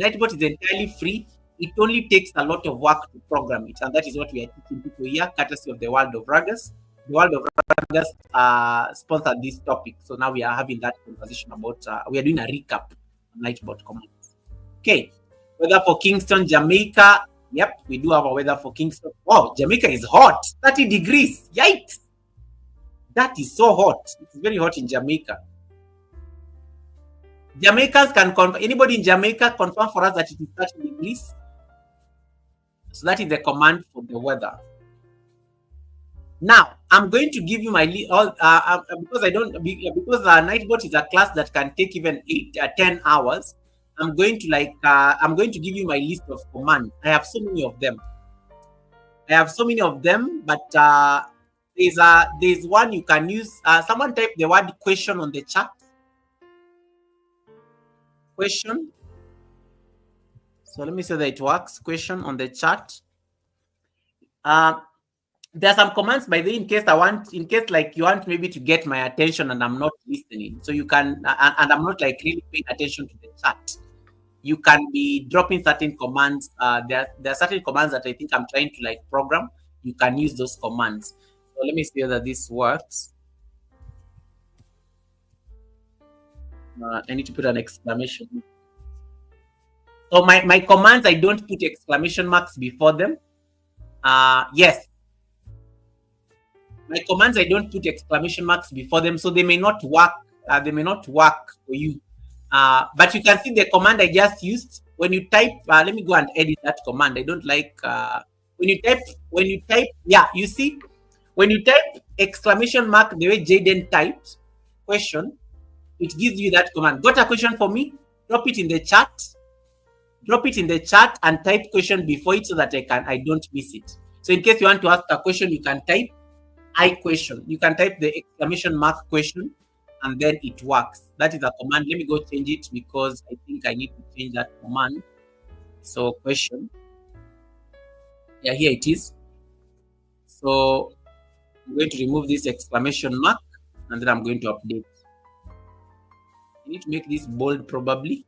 Nightbot is entirely free. It only takes a lot of work to program it, and that is what we are teaching people here, courtesy of the World of Ruggers. The World of Ruggers sponsored this topic, so now we are having that conversation about. We are doing a recap on Nightbot commands. Okay, weather for Kingston, Jamaica. Yep, we do have a weather for Kingston. Oh, Jamaica is hot, 30 degrees. Yikes! That is so hot. It's very hot in Jamaica. Jamaicans can confirm. Anybody in Jamaica confirm for us that it is 30 degrees? So that is the command for the weather. Now I'm going to give you my because Nightbot is a class that can take even 10 hours. I'm going to give you my list of commands. I have so many of them. But there's one you can use. Someone type the word question on the chat. Question. So let me see that it works. Question on the chat. There are some commands, by the way, in case like you want maybe to get my attention and I'm not listening. So you can, and I'm not like really paying attention to the chat. You can be dropping certain commands. There are certain commands that I think I'm trying to like program. You can use those commands. So let me see whether this works. I need to put an exclamation. So my commands, I don't put exclamation marks before them. Yes. My commands, I don't put exclamation marks before them, so they may not work. They may not work for you. But you can see the command I just used. When you type, let me go and edit that command. I don't like when you type. Yeah, you see, when you type exclamation mark the way Jaden typed question, it gives you that command. Got a question for me? Drop it in the chat. Drop it in the chat and type question before it so that I don't miss it. So in case you want to ask a question, you can type I question. You can type the exclamation mark question and then it works. That is a command. Let me go change it because I think I need to change that command. So question. Yeah, here it is. So I'm going to remove this exclamation mark and then I'm going to update. I need to make this bold probably.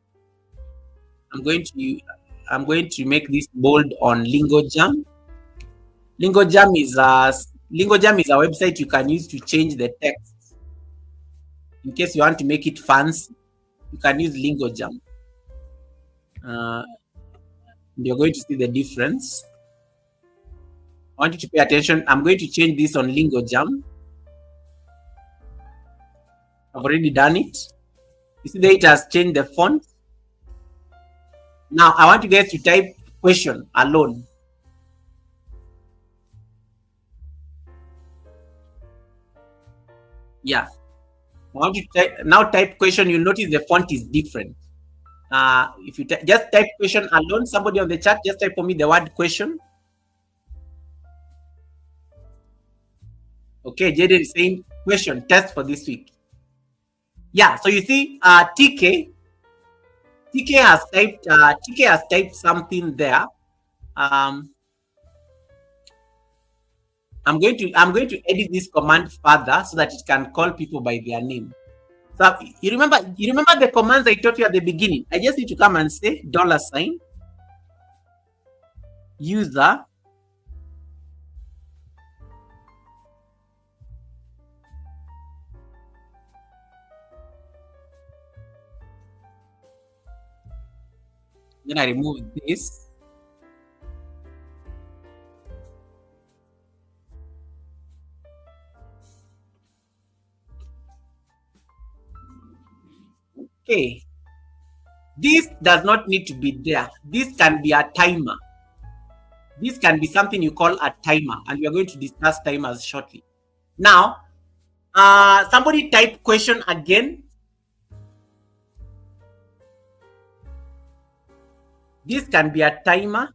I'm going to make this bold on LingoJam. LingoJam is a website you can use to change the text. In case you want to make it fancy, you can use LingoJam. You're going to see the difference. I want you to pay attention. I'm going to change this on LingoJam. I've already done it. You see that it has changed the font. Now I want you guys to type question alone. Yeah. I want you to type question. You'll notice the font is different. If you just type question alone, somebody on the chat, just type for me the word question. Okay, Jaden is saying question test for this week. Yeah, so you see, TK has typed something there. I'm going to edit this command further so that it can call people by their name. So you remember the commands I taught you at the beginning. I just need to come and say $, user, then I remove this. Okay. This does not need to be there. This can be a timer. This can be something you call a timer, and we are going to discuss timers shortly. Now, somebody type question again. This can be a timer.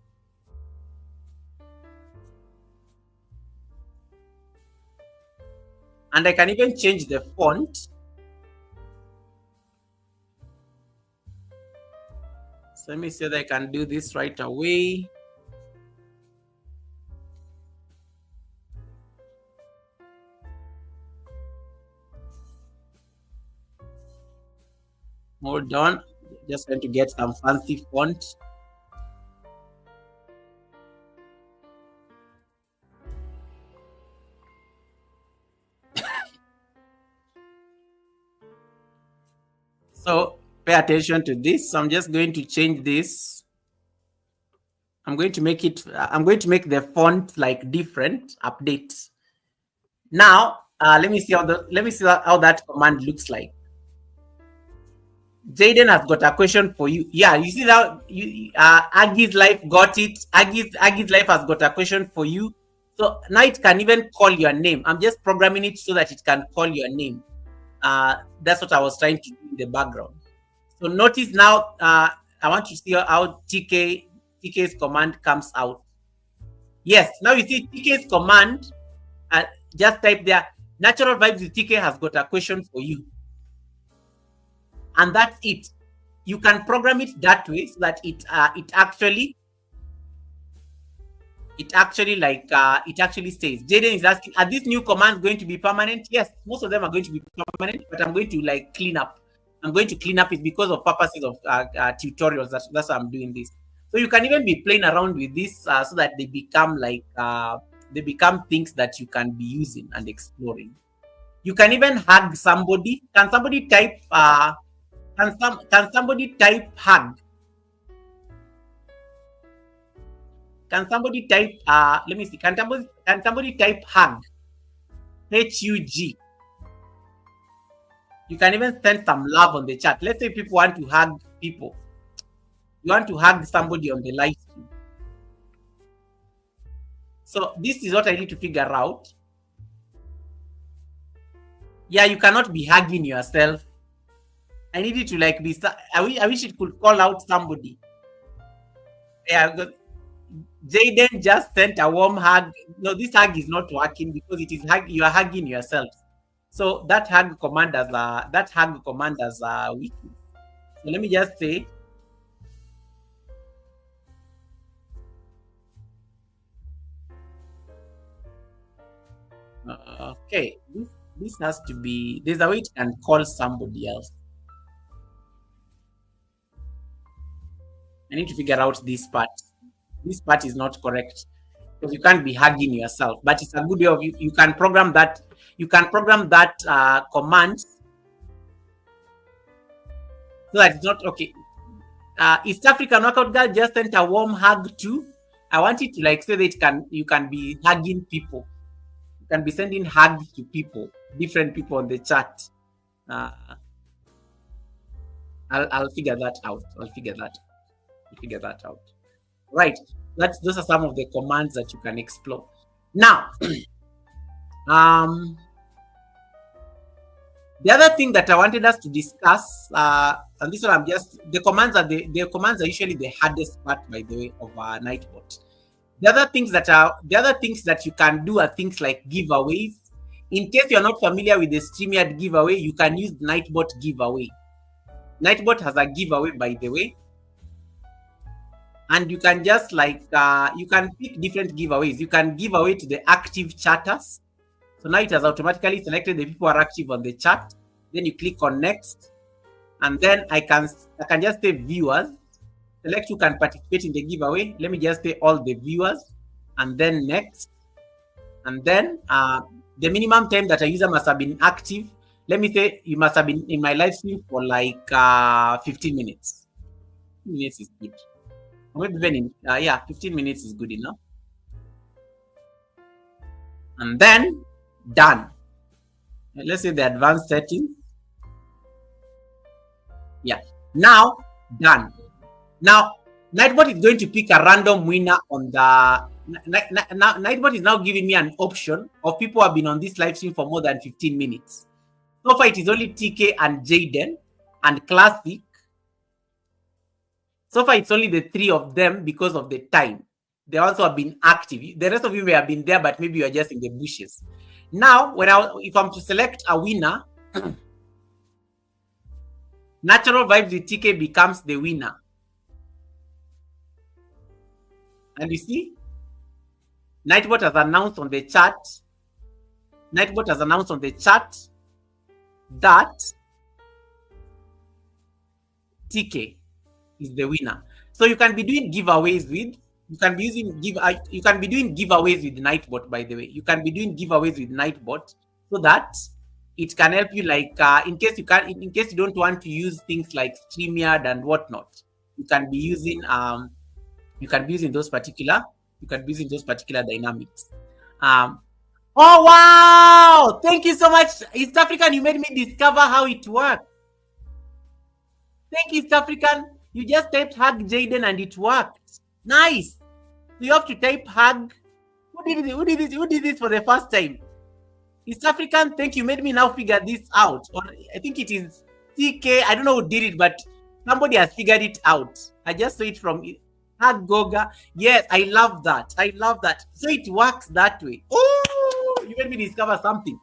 And I can even change the font. So let me see that I can do this right away. Hold on. Just going to get some fancy font. So pay attention to this. So I'm just going to change this. I'm going to make the font like different. Update. Now, let me see how that command looks like. Jaden has got a question for you. Yeah, you see that Aggie's Life got it. Aggie's Life has got a question for you. So now it can even call your name. I'm just programming it so that it can call your name. That's what I was trying to do in the background. So notice now, I want to see how TK's command comes out. Yes, now you see TK's command. Just type there, Natural Vibes with TK has got a question for you. And that's it. You can program it that way so that it actually stays. Jaden is asking, are these new commands going to be permanent? Yes, most of them are going to be permanent, but I'm going to like clean up. I'm going to clean up it because of purposes of tutorials. That's why I'm doing this. So you can even be playing around with this so that they become like things that you can be using and exploring. You can even hug somebody. Can somebody type? Can somebody type hug? Can somebody type? Let me see. Can somebody type hug? HUG. You can even send some love on the chat. Let's say people want to hug people. You want to hug somebody on the live stream. So this is what I need to figure out. Yeah, you cannot be hugging yourself. I need it to like be. I wish it could call out somebody. Yeah, Jaden just sent a warm hug. No, this hug is not working because it is you are hugging yourself. So that hug command has weakness. So let me just say. Okay, this has to be. There's a way it can call somebody else. I need to figure out this part. This part is not correct because you can't be hugging yourself. But it's a good way of you can program that. You can program that command so that it's not okay. East African Workout Girl just sent a warm hug too. I want it to like say that you can be hugging people. You can be sending hugs to people, different people on the chat. I'll figure that out. I'll figure that out. Right. Those are some of the commands that you can explore. Now, the other thing that I wanted us to discuss, and this one the commands are usually the hardest part, by the way, of Nightbot. The other things that you can do are things like giveaways. In case you're not familiar with the StreamYard giveaway, you can use Nightbot giveaway. Nightbot has a giveaway, by the way. and you can just like you can pick different giveaways. You can give away to the active chatters. So now it has automatically selected the people who are active on the chat. Then you click on next, and then I can just say viewers. Select who can participate in the giveaway. Let me just say all the viewers, and then next, and then the minimum time that a user must have been active. Let me say you must have been in my live stream for like 15 minutes. 15 minutes is good. Maybe even in 15 minutes is good enough. And then done. Let's say the advanced settings. Yeah. Now done. Now Nightbot is going to pick a random winner on the. Nightbot is now giving me an option of people who have been on this live stream for more than 15 minutes. So far, it is only TK and Jaden and Classic. So far, it's only the three of them because of the time. They also have been active. The rest of you may have been there, but maybe you are just in the bushes. Now, if I'm to select a winner, Natural Vibes with TK becomes the winner. And you see, Nightbot has announced on the chat. Nightbot has announced on the chat that TK is the winner. So you can be doing giveaways with. You can be doing giveaways with Nightbot. By the way, you can be doing giveaways with Nightbot so that it can help you. Like in case you don't want to use things like StreamYard and whatnot, you can be using those particular dynamics. Oh wow! Thank you so much, East African. You made me discover how it works. Thank you, East African. You just typed hug Jaden and it worked. Nice. So you have to type hug. Who did this for the first time? East African, thank you. Made me now figure this out. Or I think it is TK. I don't know who did it, but somebody has figured it out. I just saw it from Hug Goga. Yes, I love that. So it works that way. Oh, you made me discover something.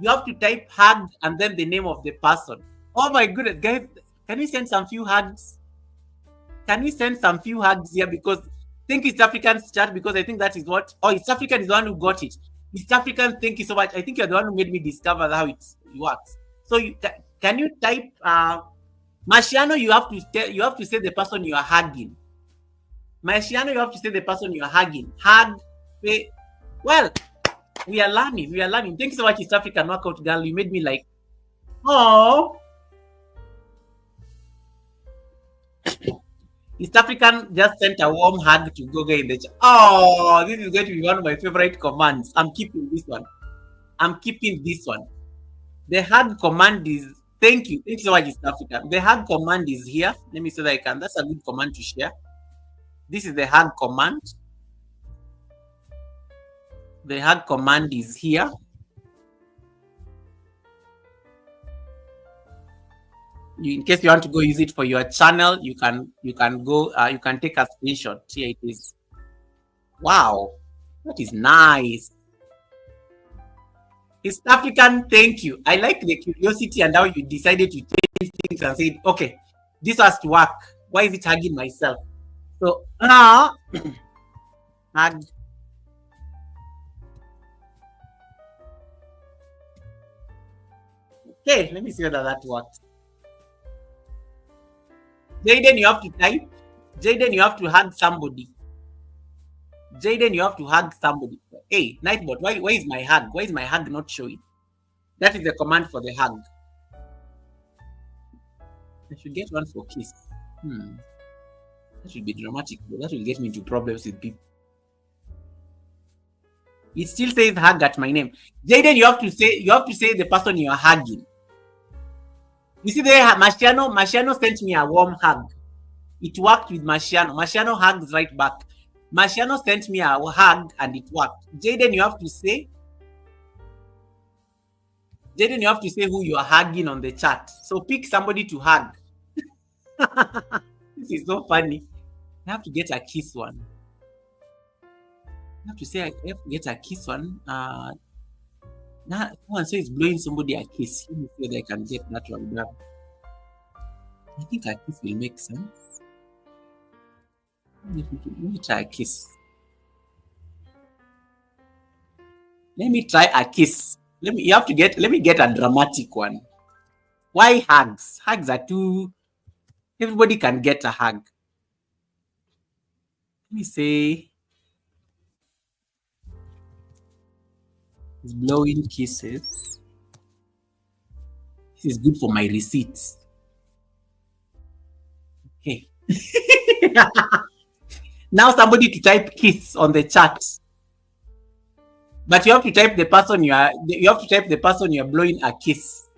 You have to type hug and then the name of the person. Oh my goodness, guys, can we send some few hugs? Can we send some few hugs here? Because thank you, East African's chat, because I think that is what. Oh, East African is the one who got it. East African, thank you so much. I think you're the one who made me discover how it works. So can you type Marciano? You have to say the person you are hugging. Marciano, you have to say the person you are hugging. Hug. Well, we are learning. Thank you so much, East African workout girl. You made me like, oh. East African just sent a warm hug to Goga in the chat. Oh, this is going to be one of my favorite commands. I'm keeping this one. The hug command is, thank you so much, East African. The hug command is here. Let me see that I can. That's a good command to share. This is the hug command. The hug command is here. In case you want to go use it for your channel, you can go. You can take a screenshot. Here it is. Wow, that is nice. East African, thank you. I like the curiosity and how you decided to change things and say, okay, this has to work. Why is it hugging myself? So now, hug. Okay, let me see whether that works. Jaden, you have to type. Jaden, you have to hug somebody. Hey, Nightbot, why is my hug? Why is my hug not showing? That is the command for the hug. I should get one for kiss. That should be dramatic, but that will get me into problems with people. It still says hug at my name. Jaden, you have to say the person you are hugging. You see there, Marciano sent me a warm hug. It worked with Marciano. Marciano hugs right back. Marciano sent me a hug and it worked. Jaden, you have to say who you are hugging on the chat. So pick somebody to hug. This is so funny. I have to get a kiss one. I have to get a kiss one. Now, someone says blowing somebody a kiss. Let me see whether I can get that one done. I think a kiss will make sense. Let me try a kiss. Let me try a kiss. Let me get a dramatic one. Why hugs? Hugs are too, everybody can get a hug. Let me say he's blowing kisses. This is good for my receipts. Okay. Now somebody to type kiss on the chat. But you have to type the person you're blowing a kiss.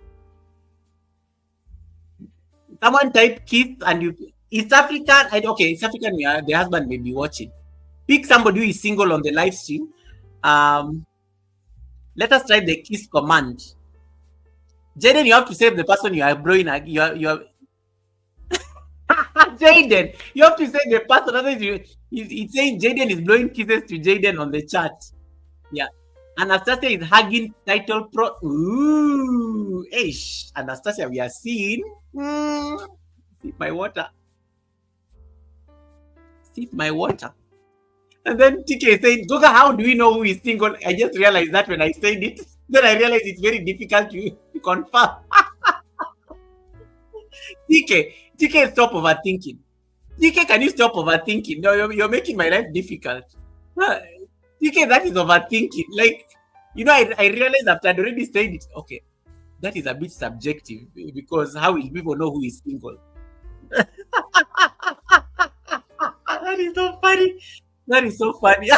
Someone type kiss and you East African. Okay, East African. The husband may be watching. Pick somebody who is single on the live stream. Let us try the kiss command. Jaden, you have to save the person you are blowing. Jaden, you have to save the person. Otherwise, it's saying Jaden is blowing kisses to Jaden on the chat. Yeah. Anastasia is hugging title pro. Ooh, ish. Anastasia, we are seeing. Sip my water. Sip my water. And then TK is saying, Goga, how do we know who is single? I just realized that when I said it. Then I realized it's very difficult to confirm. TK, stop overthinking. TK, can you stop overthinking? No, you're making my life difficult. TK, that is overthinking. Like, I realized after I'd already said it. Okay, that is a bit subjective because how will people know who is single? That is so funny. That is so funny.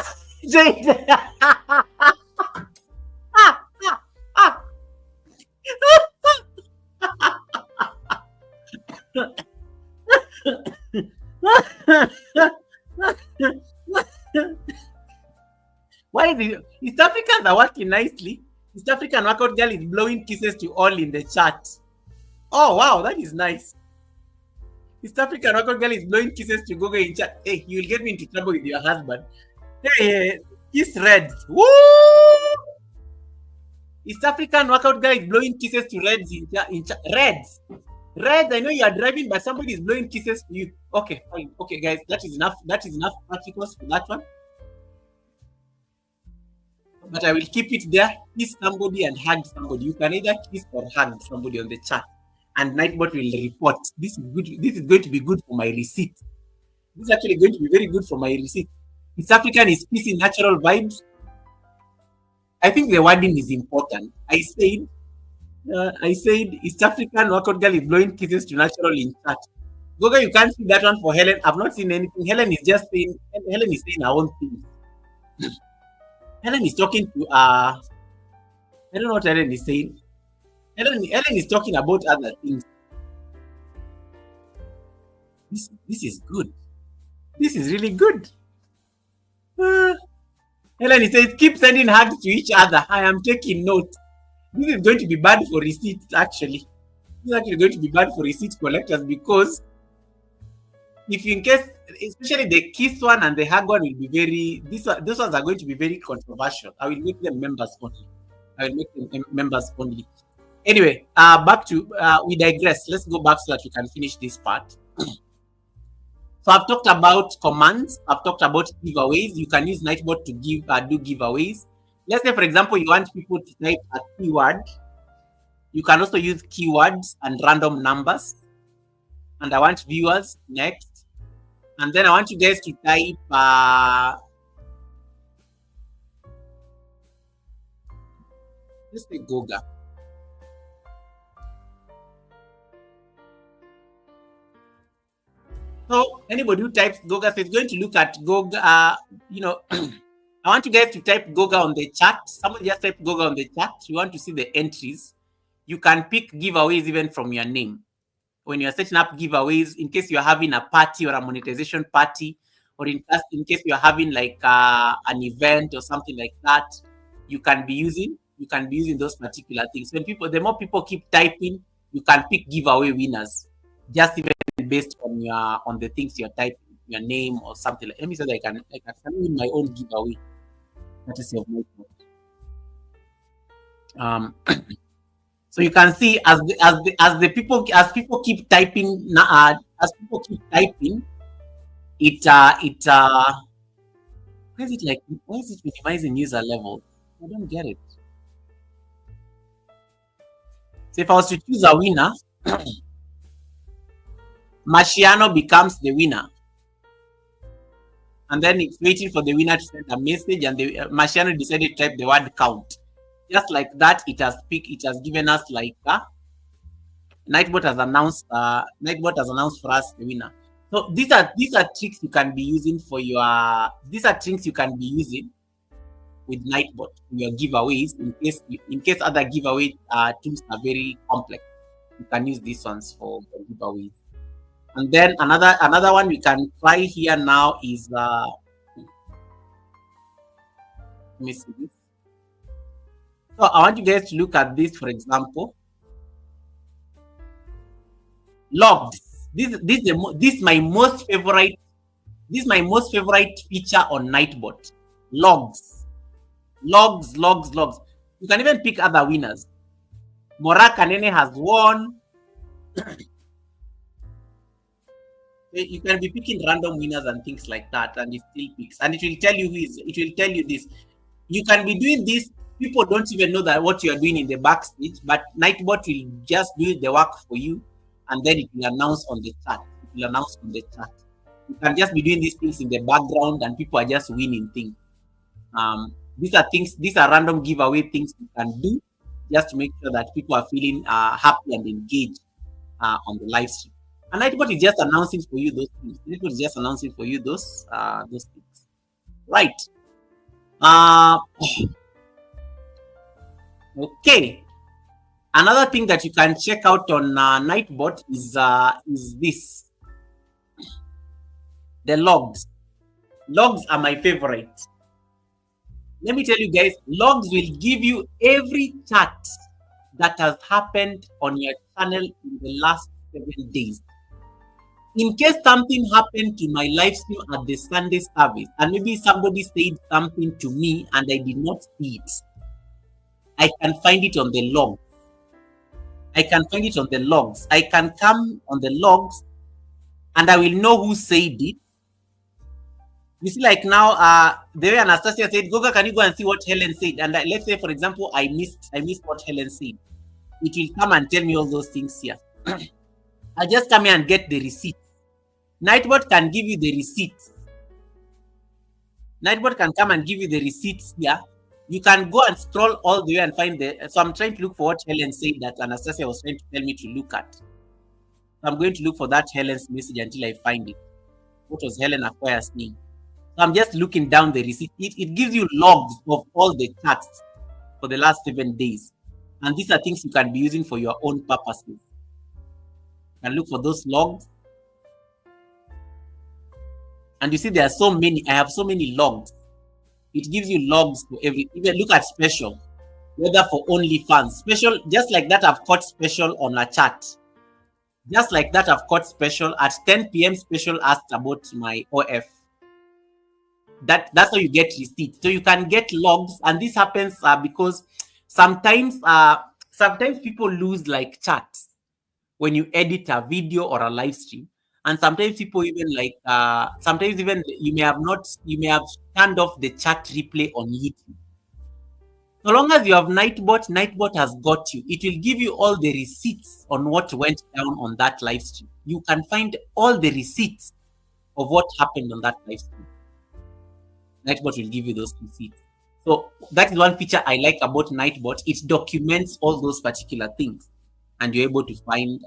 Why is it? East Africans are working nicely. East African workout girl is blowing kisses to all in the chat. Oh wow, that is nice. East African workout girl is blowing kisses to Gogo in chat. Hey, you will get me into trouble with your husband. Hey, kiss Reds. Woo! East African workout girl is blowing kisses to Reds in chat. Reds, I know you are driving, but somebody is blowing kisses to you. Okay, fine. Okay, guys, that is enough. That is enough particles for that one. But I will keep it there. Kiss somebody and hug somebody. You can either kiss or hug somebody on the chat. And Nightbot will report. This is good. This is going to be good for my receipt. This is actually going to be very good for my receipt. East African is kissing natural vibes. I think the wording is important. I said East African workout girl is blowing kisses to natural in chat. Goga, you can't see that one for Helen. I've not seen anything. Helen is saying her own thing. Helen is talking to I don't know what Helen is saying. Helen is talking about other things. This is good. This is really good. Helen says, keep sending hugs to each other. I am taking note. This is going to be bad for receipts, actually. This is actually going to be bad for receipt collectors because if in case, especially the kiss one and the hug one will be these ones are going to be very controversial. I will make them members only. Anyway, back to, we digress. Let's go back so that we can finish this part. So I've talked about commands. I've talked about giveaways. You can use Nightbot to do giveaways. Let's say, for example, you want people to type a keyword. You can also use keywords and random numbers. And I want viewers next. And then I want you guys to type let's say Goga. So anybody who types Goga, so it's going to look at Goga. I want you guys to type Goga on the chat. Somebody just type Goga on the chat. You want to see the entries. You can pick giveaways even from your name. When you're setting up giveaways, in case you're having a party or a monetization party, or in case you're having like an event or something like that, you can be using those particular things. The more people keep typing, you can pick giveaway winners. Just even based on the things you're typing, your name or something like. Let me say that I can win my own giveaway. That is your So you can see as people keep typing, why is it like, why is it minimizing user level? I don't get it. So if I was to choose a winner, Marciano becomes the winner. And then it's waiting for the winner to send a message, and the Marciano decided to type the word count. Just like that, it has given us like Nightbot has announced for us the winner. So these are tricks you can be using for your with Nightbot, your giveaways, in case other giveaway tools are very complex. You can use these ones for giveaways. And then another one we can try here now is let me see this. So I want you guys to look at this, for example. Logs. This is my most favorite feature on Nightbot. Logs. You can even pick other winners. Mora Kanene has won. You can be picking random winners and things like that, and it still picks, and it will tell you it will tell you this. You can be doing this. People don't even know that what you are doing in the backstage, but Nightbot will just do the work for you, and then it will announce on the chat. You can just be doing these things in the background, and people are just winning things. These are random giveaway things you can do just to make sure that people are feeling happy and engaged on the live stream. And Nightbot is just announcing for you those things. Nightbot is just announcing for you those things. Right. Okay. Another thing that you can check out on Nightbot is this. The logs. Logs are my favorite. Let me tell you guys, logs will give you every chat that has happened on your channel in the last 7 days. In case something happened to my live stream at the Sunday service, and maybe somebody said something to me and I did not see it, I can find it on the log. I can come on the logs and I will know who said it. You see, like now, the way Anastasia said, Goga, can you go and see what Helen said? And let's say, for example, I missed what Helen said. It will come and tell me all those things here. I just come here and get the receipt. Nightbot can give you the receipts. Nightbot can come and give you the receipts here. You can go and scroll all the way and find so I'm trying to look for what Helen said that Anastasia was trying to tell me to look at. So I'm going to look for that Helen's message until I find it. What was Helen Acquire saying? So I'm just looking down the receipt. It gives you logs of all the chats for the last 7 days. And these are things you can be using for your own purposes. You can look for those logs. And you see there are so many. I have so many logs. It gives you logs for every. Even look at special, whether for OnlyFans. Special, just like that, I've caught special on a chat. Just like that, I've caught special at 10 p.m. Special asked about my OF. That's how you get receipts. So you can get logs, and this happens because sometimes people lose like chats when you edit a video or a live stream. And sometimes people even you may have turned off the chat replay on YouTube. So long as you have Nightbot, Nightbot has got you. It will give you all the receipts on what went down on that live stream. You can find all the receipts of what happened on that live stream. Nightbot will give you those receipts. So that is one feature I like about Nightbot. It documents all those particular things, and you're able to find.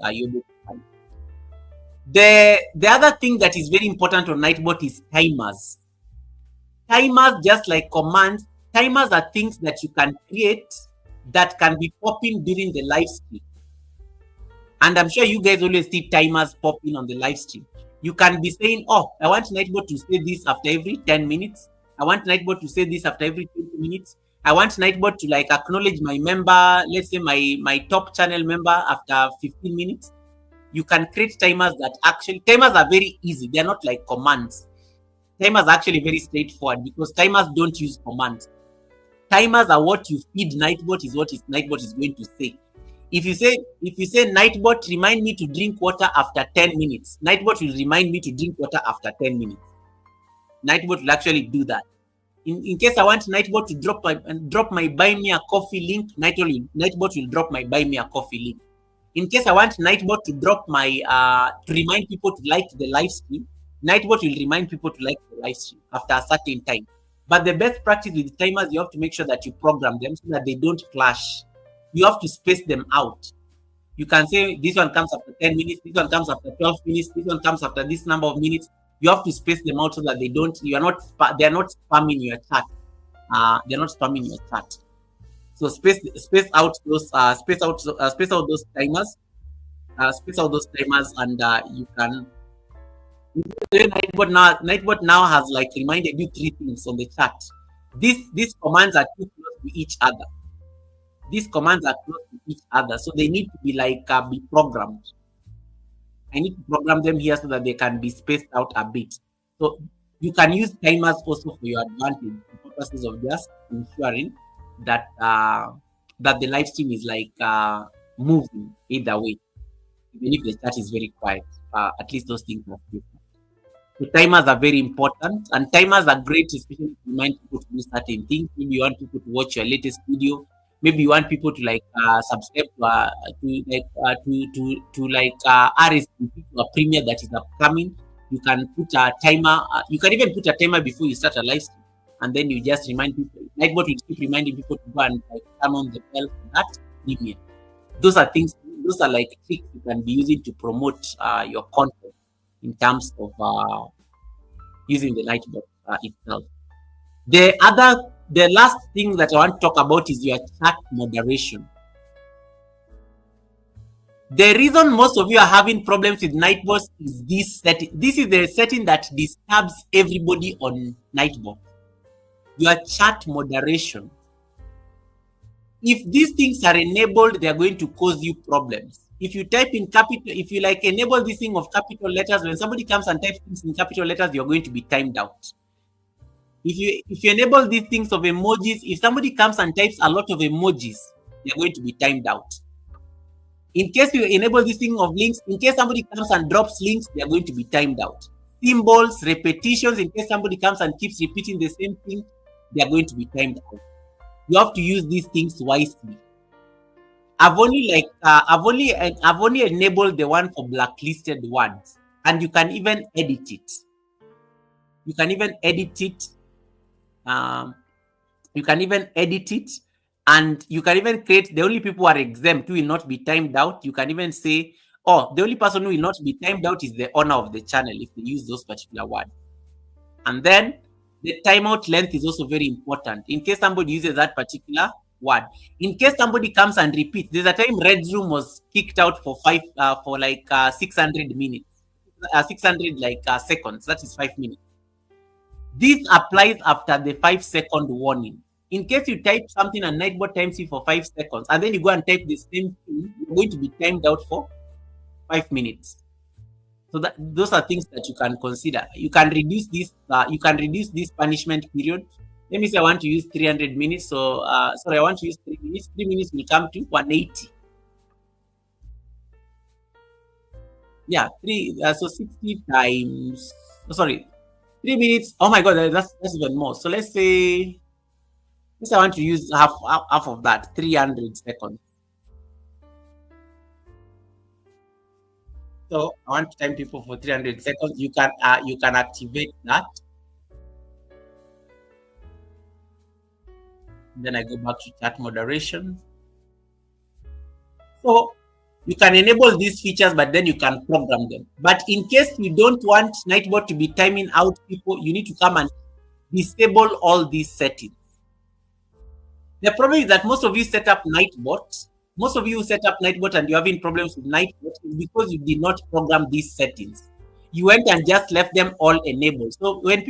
The other thing that is very important on Nightbot is timers. Timers, just like commands, timers are things that you can create that can be popping during the live stream. And I'm sure you guys always see timers popping on the live stream. You can be saying, oh, I want Nightbot to say this after every 10 minutes. I want Nightbot to say this after every 20 minutes. I want Nightbot to like acknowledge my member, let's say my top channel member after 15 minutes. You can create timers timers are very easy. They're not like commands. Timers are actually very straightforward because timers don't use commands. Timers are what you feed Nightbot is what Nightbot is going to say. If you say Nightbot remind me to drink water after 10 minutes, Nightbot will remind me to drink water after 10 minutes. Nightbot will actually do that. In case I want Nightbot to drop my buy me a coffee link, Nightbot will drop my buy me a coffee link. In case I want Nightbot to drop my to remind people to like the live stream, Nightbot will remind people to like the live stream after a certain time. But the best practice with timers, you have to make sure that you program them so that they don't clash. You have to space them out. You can say this one comes after 10 minutes, this one comes after 12 minutes, this one comes after this number of minutes. You have to space them out so that they are not spamming your chat. They're not spamming your chat. So space out those timers. Space out those timers, and you can. Nightbot now has like reminded you 3 things on the chat. These commands are too close to each other. These commands are close to each other, so they need to be like be programmed. I need to program them here so that they can be spaced out a bit. So you can use timers also for your advantage, for purposes of just ensuring that that the live stream is like moving either way. Even if the chat is very quiet, at least those things are safe. So timers are very important, and timers are great, especially to remind people to do certain things. Maybe you want people to watch your latest video. Maybe you want people to like subscribe to RSVP to a premiere that is upcoming. You can put a timer. You can even put a timer before you start a live stream, and then you just remind people. Nightbot will keep reminding people to go and like turn on the bell for that premiere. Those are things. Those are like tricks you can be using to promote your content in terms of using the Nightbot itself. The last thing that I want to talk about is your chat moderation. The reason most of you are having problems with Nightbot is this setting. This is the setting that disturbs everybody on Nightbot. Your chat moderation. If these things are enabled, they are going to cause you problems. If you type in capital, if you like enable this thing of capital letters, when somebody comes and types things in capital letters, you're going to be timed out. If you enable these things of emojis, if somebody comes and types a lot of emojis, you're going to be timed out. In case you enable this thing of links, in case somebody comes and drops links, they're going to be timed out. Symbols, repetitions, in case somebody comes and keeps repeating the same thing, they're going to be timed out. You have to use these things wisely. I've only enabled the one for blacklisted words, and you can even edit it. You can even edit it. And you can even create the only people who are exempt who will not be timed out. You can even say, oh, the only person who will not be timed out is the owner of the channel if they use those particular words. And then the timeout length is also very important in case somebody uses that particular word. In case somebody comes and repeats, there's a time Red Room was kicked out for 600 minutes, 600 seconds. That is 5 minutes. This applies after the 5-second warning. In case you type something and Nightbot times you for 5 seconds, and then you go and type the same thing, you're going to be timed out for 5 minutes. So those are things that you can consider. You can reduce this. This punishment period. Let me say I want to use 300 minutes. So sorry, I want to use 3 minutes. 3 minutes will come to 180. Yeah, so 60 times. Sorry, 3 minutes. Oh my God, that's even more. So let's say I want to use half of that, 300 seconds. So I want to time people for 300 seconds. You can activate that. Then I go back to chat moderation. So you can enable these features, but then you can program them. But in case you don't want Nightbot to be timing out people, you need to come and disable all these settings. The problem is that most of you set up Nightbot. Most of you set up Nightbot and you're having problems with Nightbot is because you did not program these settings. You went and just left them all enabled. So when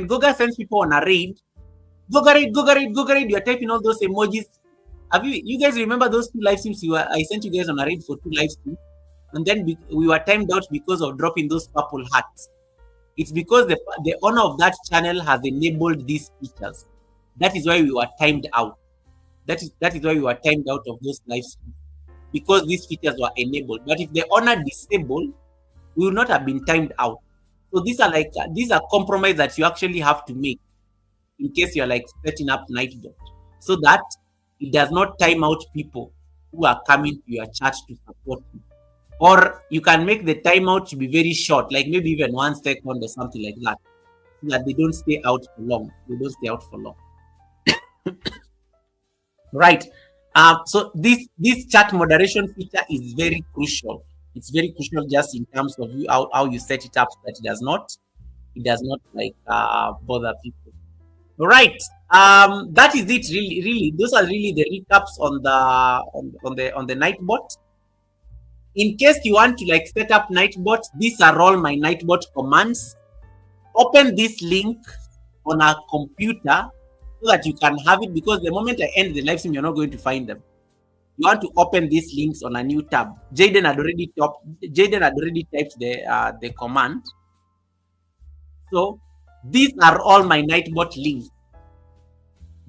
Goga sends people on a raid, Goga raid, you're typing all those emojis. You guys remember those 2 live streams I sent you guys on a raid for 2 live streams? And then we were timed out because of dropping those purple hats. It's because the owner of that channel has enabled these features. That is why we were timed out. That is why we were timed out of those live streams. because these features were enabled. But if the owner disabled, we will not have been timed out. So these are compromises that you actually have to make in case you're like setting up Nightbot, so that it does not time out people who are coming to your chat to support you. Or you can make the timeout to be very short, like maybe even 1 second or something like that, so that they don't stay out for long. They don't stay out for long. Right. So this chat moderation feature is very crucial. It's very crucial just in terms of how you set it up so that it does not like bother people. All right. That is it. Really, those are really the recaps on the Nightbot. In case you want to like set up Nightbot, these are all my Nightbot commands. Open this link on a computer so that you can have it, because the moment I end the live stream, you're not going to find them. You want to open these links on a new tab. Jaden had already typed the command. So these are all my Nightbot links.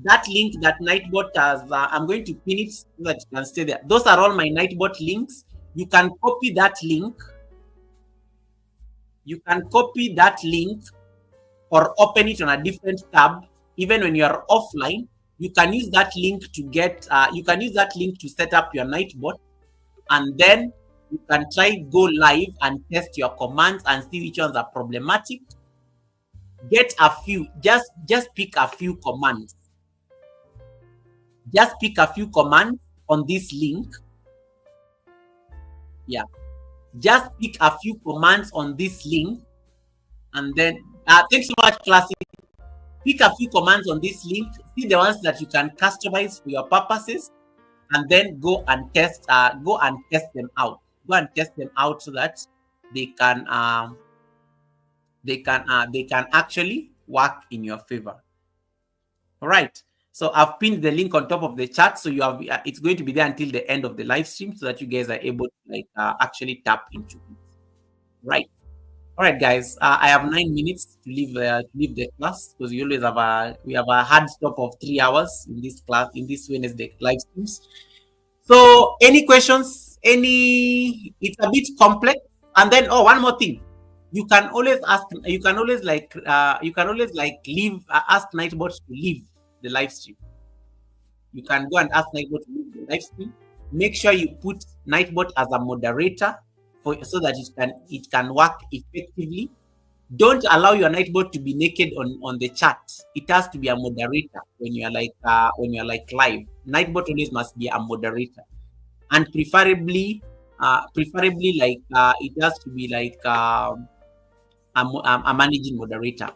That link that Nightbot has, I'm going to pin it so that you can stay there. Those are all my Nightbot links. You can copy that link. You can copy that link or open it on a different tab. Even when you are offline, you can use that link to get. You can use that link to set up your Nightbot, and then you can try go live and test your commands and see which ones are problematic. Get a few. Just pick a few commands. Just pick a few commands on this link. Yeah. Just pick a few commands on this link, and then thanks so much, Classic. Pick a few commands on this link, see the ones that you can customize for your purposes, and then go and test them out. Go and test them out so that they can actually work in your favor. All right. So I've pinned the link on top of the chat, so you have it's going to be there until the end of the live stream, so that you guys are able to like actually tap into it. Right. All right, guys. I have 9 minutes to leave the class, because we always have a hard stop of 3 hours in this class, in this Wednesday live streams. So any questions? It's a bit complex. And then one more thing. You can always ask. You can always leave. Ask Nightbot to leave the live stream. You can go and ask Nightbot to leave the live stream. Make sure you put Nightbot as a moderator so that it can work effectively. Don't allow your Nightbot to be naked on the chat. It has to be a moderator when you're like live. Nightbot always must be a moderator, and preferably it has to be like a managing moderator.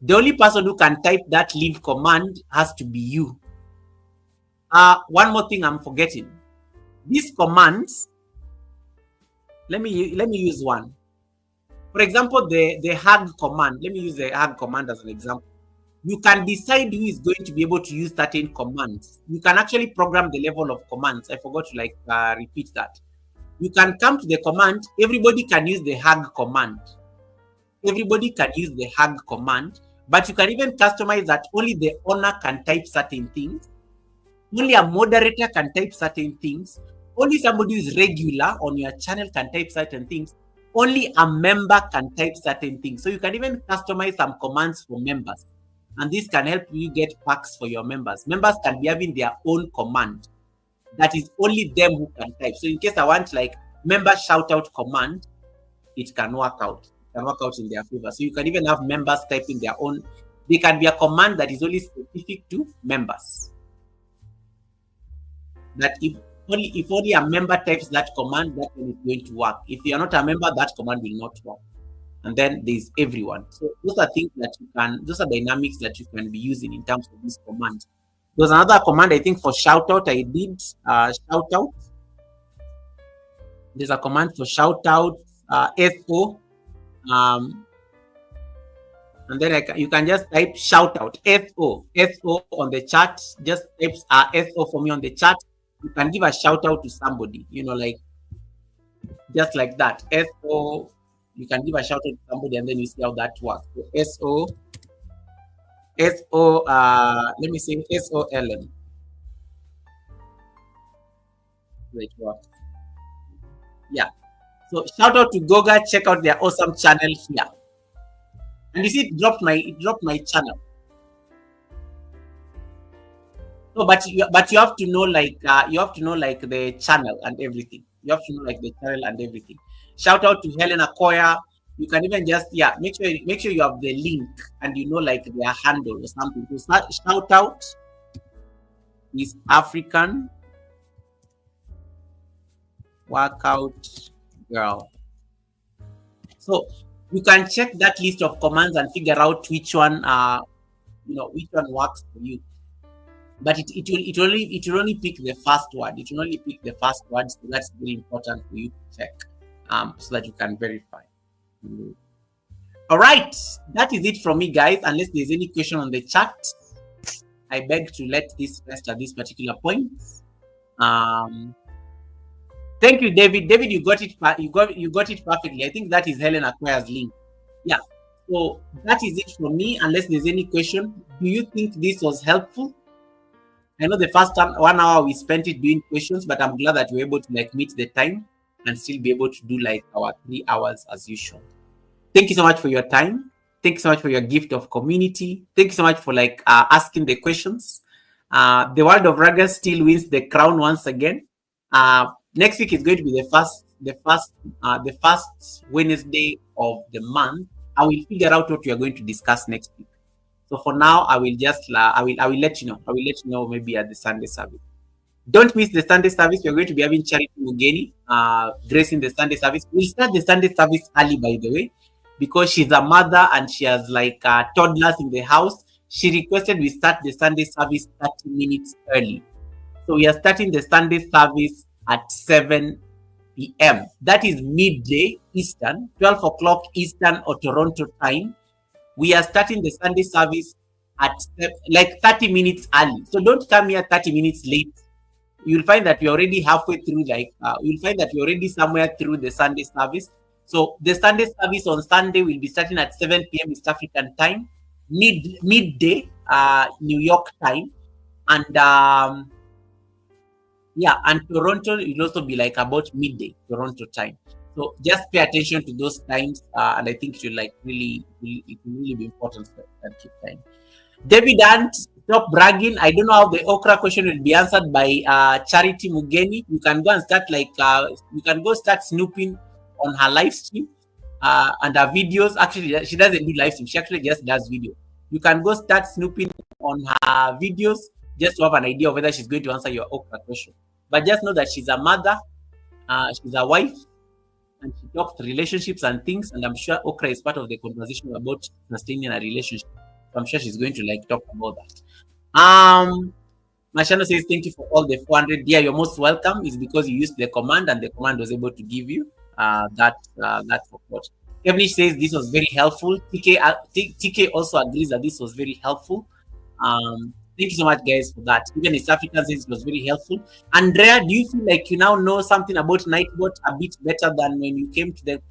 The only person who can type that leave command has to be you. One more thing I'm forgetting. These commands, let me use one. For example, the hug command. Let me use the hug command as an example. You can decide who is going to be able to use certain commands. You can actually program the level of commands. I forgot to repeat that. You can come to the command. Everybody can use the hug command. Everybody can use the hug command, but you can even customize that only the owner can type certain things. Only a moderator can type certain things. Only somebody who is regular on your channel can type certain things. Only a member can type certain things. So you can even customize some commands for members. And this can help you get packs for your members. Members can be having their own command that is only them who can type. So in case I want like member shout out command, it can work out. It can work out in their favor. So you can even have members typing their own. They can be a command that is only specific to members. That if only a member types that command, that one is going to work. If you are not a member, that command will not work. And then there's everyone. So those are things that those are dynamics that you can be using in terms of this command. There's another command, I think, for shout out. I did shout out. There's a command for shout out, SO. And then you can just type shout out, SO on the chat. Just type SO for me on the chat. You can give a shout out to somebody, like just like that. SO, you can give a shout out to somebody, and then you see how that works. So SO, let me say SOLM. It works. Yeah. So shout out to Goga. Check out their awesome channel here. And you see, it dropped my channel. No, but you have to know like the channel and everything. You have to know like the channel and everything. Shout out to Helena Koya. You can even just make sure you have the link and you know like their handle or something. So shout out is African workout girl. So you can check that list of commands and figure out which one which one works for you. But it will only pick the first word. It will only pick the first word, so that's very important for you to check, so that you can verify. All right, that is it from me, guys. Unless there's any question on the chat, I beg to let this rest at this particular point. Thank you, David. David, you got it. You got it perfectly. I think that is Helen Acquire's link. Yeah. So that is it from me. Unless there's any question, do you think this was helpful? I know the first 1 hour we spent it doing questions, but I'm glad that we're able to like meet the time and still be able to do like our 3 hours as usual. Thank you so much for your time. Thank you so much for your gift of community. Thank you so much for like asking the questions. The world of Raga still wins the crown once again. Next week is going to be the first Wednesday of the month. I will figure out what we are going to discuss next week. So for now, I will just I will let you know. I will let you know maybe at the Sunday service. Don't miss the Sunday service. We're going to be having Charity Mugeni gracing the Sunday service. We'll start the Sunday service early, by the way, because she's a mother and she has like toddlers in the house. She requested we start the Sunday service 30 minutes early. So we are starting the Sunday service at 7 p.m. That is midday Eastern, 12 o'clock Eastern or Toronto time. We are starting the Sunday service at like 30 minutes early. So don't come here 30 minutes late. You'll find that we're already halfway through, you'll find that we're already somewhere through the Sunday service. So the Sunday service on Sunday will be starting at 7 p.m. East African time, midday New York time. And and Toronto will also be like about midday Toronto time. So just pay attention to those times, and I think it will really be important for that keep time. David Ant, stop bragging. I don't know how the okra question will be answered by Charity Mugeni. You can go and start you can go start snooping on her live stream and her videos. Actually, she doesn't do live stream. She actually just does video. You can go start snooping on her videos just to have an idea of whether she's going to answer your okra question. But just know that she's a mother, she's a wife, and she talks relationships and things, and I'm sure okra is part of the conversation about sustaining a relationship. So I'm sure she's going to like talk about that. Mashano says thank you for all the 400. Yeah, you're most welcome. It's because you used the command and the command was able to give you that support. Kevin says this was very helpful. TK also agrees that this was very helpful. Thank you so much, guys, for that. Even East African says it was very helpful. Andrea, do you feel like you now know something about Nightbot a bit better than when you came to the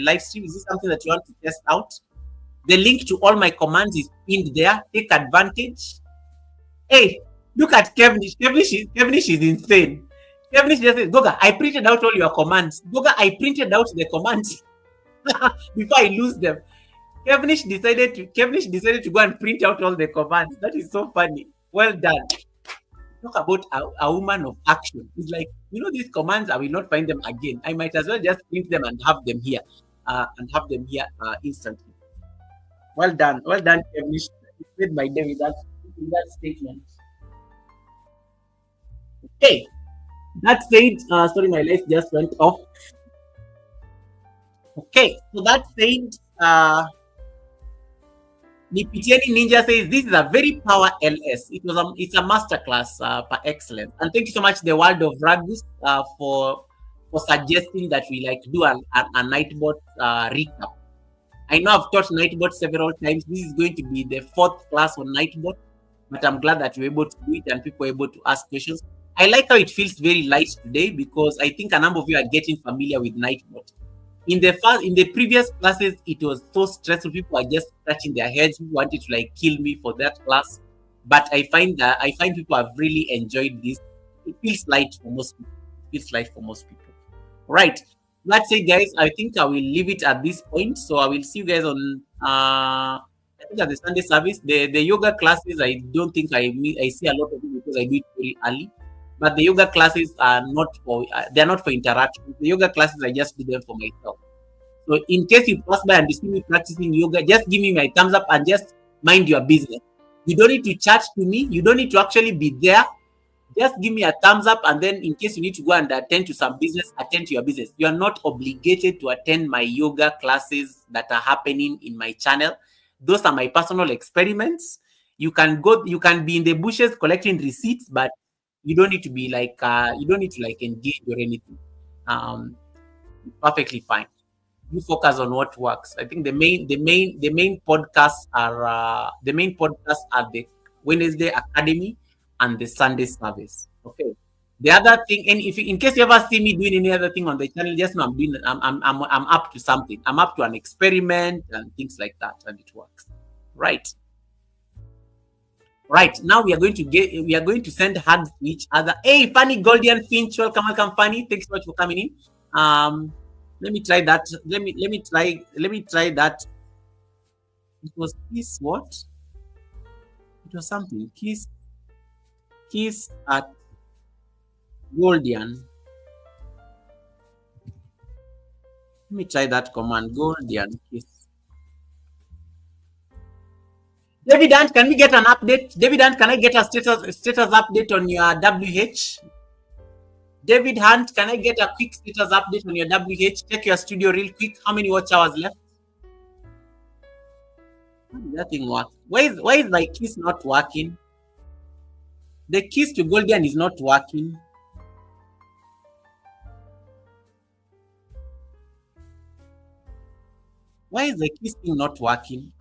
live stream? Is this something that you want to test out? The link to all my commands is pinned there. Take advantage. Hey, look at Kevnish. Kevnish is insane. Kevnish just says, Goga, I printed out all your commands. Goga, I printed out the commands before I lose them. Kevnish decided to go and print out all the commands. That is so funny. Well done. Talk about a woman of action. It's like, these commands, I will not find them again. I might as well just print them and have them here. Instantly. Well done, Kevnish. Made by David that statement. Okay. That said, sorry, my light just went off. Okay, so that said, Nipitieni Ninja says this is a very power LS. It's a masterclass per excellence. And thank you so much, the world of Ragus, for suggesting that we do a Nightbot recap. I know I've taught Nightbot several times. This is going to be the 4th class on Nightbot, but I'm glad that we're able to do it and people are able to ask questions. I like how it feels very light today because I think a number of you are getting familiar with Nightbot. In the previous classes, it was so stressful. People are just scratching their heads. People wanted to kill me for that class. But I find people have really enjoyed this. It feels light for most people. Right. Let's say, guys, I think I will leave it at this point. So I will see you guys on I think at the Sunday service. The yoga classes, I don't think I see a lot of it because I do it very early. But the yoga classes are not for they're not for interaction. The yoga classes I just do them for myself. So in case you pass by and you see me practicing yoga, just give me my thumbs up and just mind your business. You don't need to chat to me. You don't need to actually be there. Just give me a thumbs up, and then in case you need to go and attend to some business, attend to your business. You are not obligated to attend my yoga classes that are happening in my channel. Those are my personal experiments. You can be in the bushes collecting receipts, but you don't need to be like you don't need to like engage or anything. Um, Perfectly fine. You focus on what works. I think the main podcasts are the Wednesday Academy and the Sunday service. Okay. The other thing, and if in case you ever see me doing any other thing on the channel, just know I'm up to something. I'm up to an experiment and things like that, and it works. Right. Right. Now we are going to send hugs to each other. Hey, Fanny Goldian Finch, welcome, Fanny. Thanks so much for coming in. Let me try that. Let me try that. It was kiss what? It was something. Kiss at Goldian. Let me try that command. Goldian kiss. David Ant, can we get an update? David Ant, can I get a status update on your WH? David Hunt, can I get a quick status update on your WH? Check your studio real quick. How many watch hours left? How did that thing work? Why is my kiss not working? The kiss to Goldian is not working. Why is the kiss thing not working?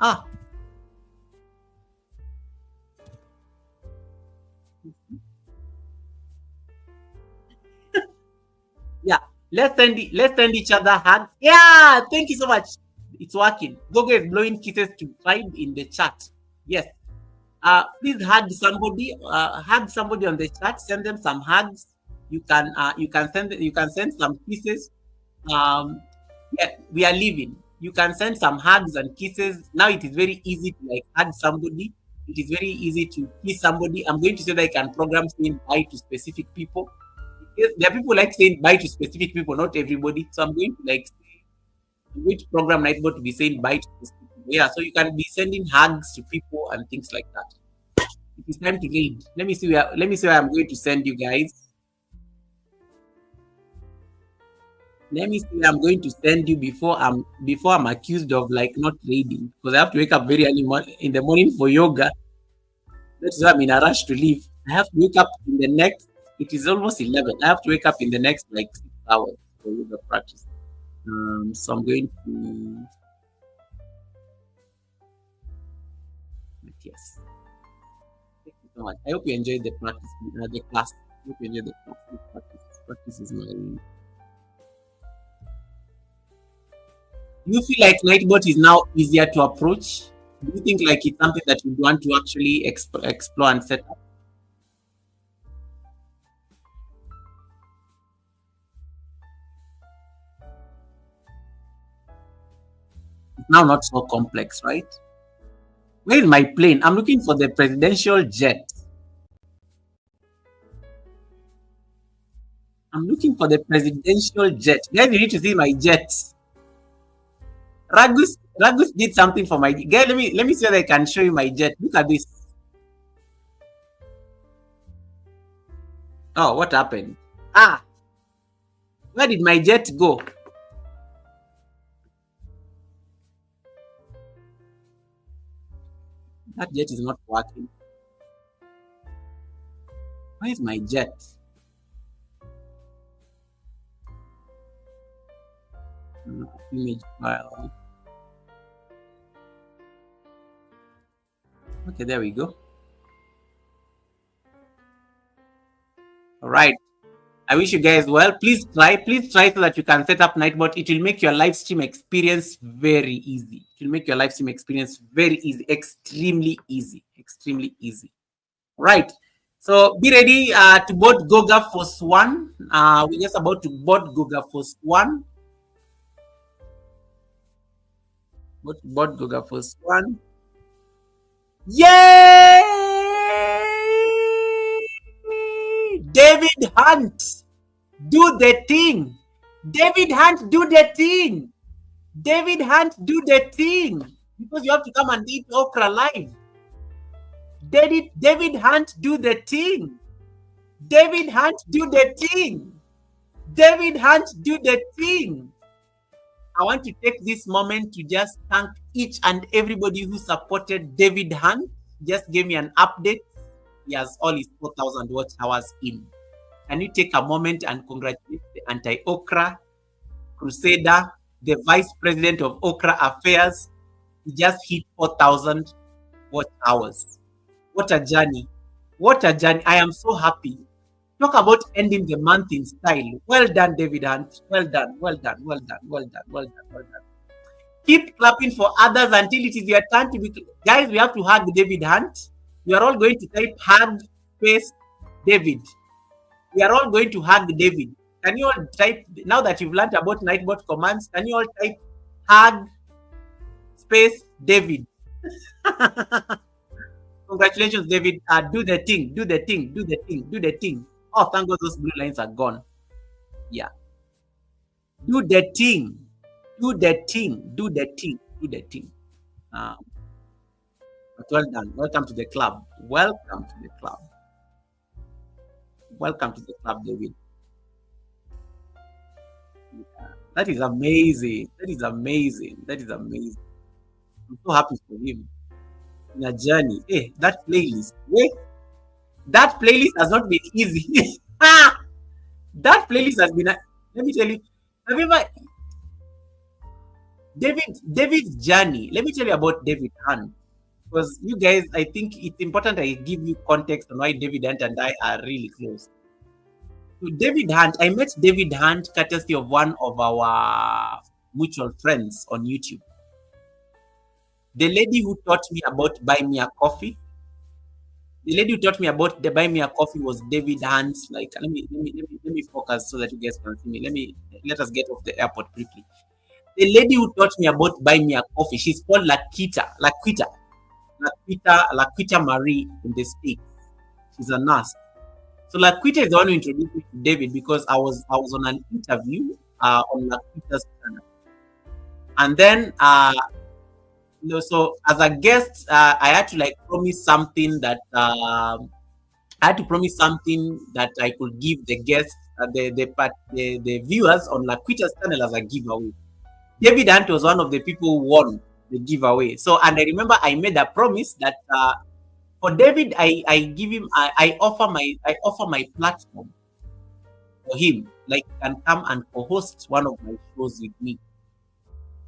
Yeah, let's send each other hugs. Yeah, thank you so much. It's working. Gogo is blowing kisses to tribe in the chat. Yes. Please hug somebody. Hug somebody on the chat. Send them some hugs. You can send some kisses. Yeah, we are leaving. You can send some hugs and kisses. Now it is very easy to like hug somebody. It is very easy to kiss somebody. I'm going to say that I can program saying bye to specific people. Yes, there are people like saying bye to specific people, not everybody. So I'm going to program Nightbot to be saying bye to specific people. Yeah, so you can be sending hugs to people and things like that. It is time to read. Let me see where I'm going to send you guys. Let me see where I'm going to send you before I'm accused of like not reading, because I have to wake up very early in the morning for yoga. That's why I'm in a rush to leave. I have to wake up in the next. It is almost 11. I have to wake up in the next like 6 hours for yoga practice. So I'm going to. Yes. Thank you so much. I hope you enjoyed the practice, the class. I hope you enjoyed the practice. Practice is my. Do you feel like Nightbot is now easier to approach? Do you think like it's something that you want to actually explore and set up? It's now not so complex, right? Where is my plane? I'm looking for the presidential jet. I'm looking for the presidential jet. Guys, you need to see my jet. Ragus did something for my guy. Let me see whether I can show you my jet. Look at this. Oh, what happened? Where did my jet go? That jet is not working. Where is my jet? Image file. Okay, there we go. All right. I wish you guys well. Please try so that you can set up Nightbot. It will make your live stream experience very easy. It will make your live stream experience very easy, extremely easy. Right. So be ready to board Goga Force 1. We're just about to board Goga Force 1. Bought Goga first one. Yay! David Hunt, do the thing. David Hunt, do the thing. David Hunt, do the thing. Because you have to come and eat okra live. David Hunt, do the thing. David Hunt, do the thing. David Hunt, do the thing. I want to take this moment to just thank each and everybody who supported David Hunt. Just gave me an update. He has all his 4,000 watch hours in. Can you take a moment and congratulate the anti-okra crusader, the vice president of Okra Affairs? He just hit 4,000 watch hours. What a journey. What a journey. I am so happy. Talk about ending the month in style. Well done, David Hunt. Well done, well done, well done, well done, well done, well done. Keep clapping for others until it is your turn to be. Guys, we have to hug David Hunt. We are all going to type hug space David. We are all going to hug David. Can you all type, now that you've learned about Nightbot commands, can you all type hug space David? Congratulations, David. Do the thing, do the thing, do the thing, do the thing. Oh, thank God those blue lines are gone. Yeah. Do the thing. Do the thing. Do the thing. Do the thing. But well done. Welcome to the club. Welcome to the club. Welcome to the club, David. Yeah. That is amazing. That is amazing. That is amazing. I'm so happy for him. In a journey. Hey, that playlist. Wait. That playlist has not been easy. That playlist has been. Let me tell you. Have you ever David's journey? Let me tell you about David Hunt. Because you guys, I think it's important I give you context on why David Hunt and I are really close. So David Hunt, I met David Hunt courtesy of one of our mutual friends on YouTube. The lady who taught me about Buy Me a Coffee. The lady who taught me about the Buy Me a Coffee was David Hunt's. Like, let me focus so that you guys can see me. Let us get off the airport briefly. The lady who taught me about Buy Me a Coffee, she's called Laquita Marie in the States. She's a nurse. So Laquita is the one who introduced me to David because I was on an interview on Laquita's channel. And then so as a guest, I had to promise something that I could give the guests, the viewers on Laquita's channel as a giveaway. David Hunt was one of the people who won the giveaway. So, and I remember I made a promise that for David, I give him, I offer my platform for him, like he can come and co-host one of my shows with me.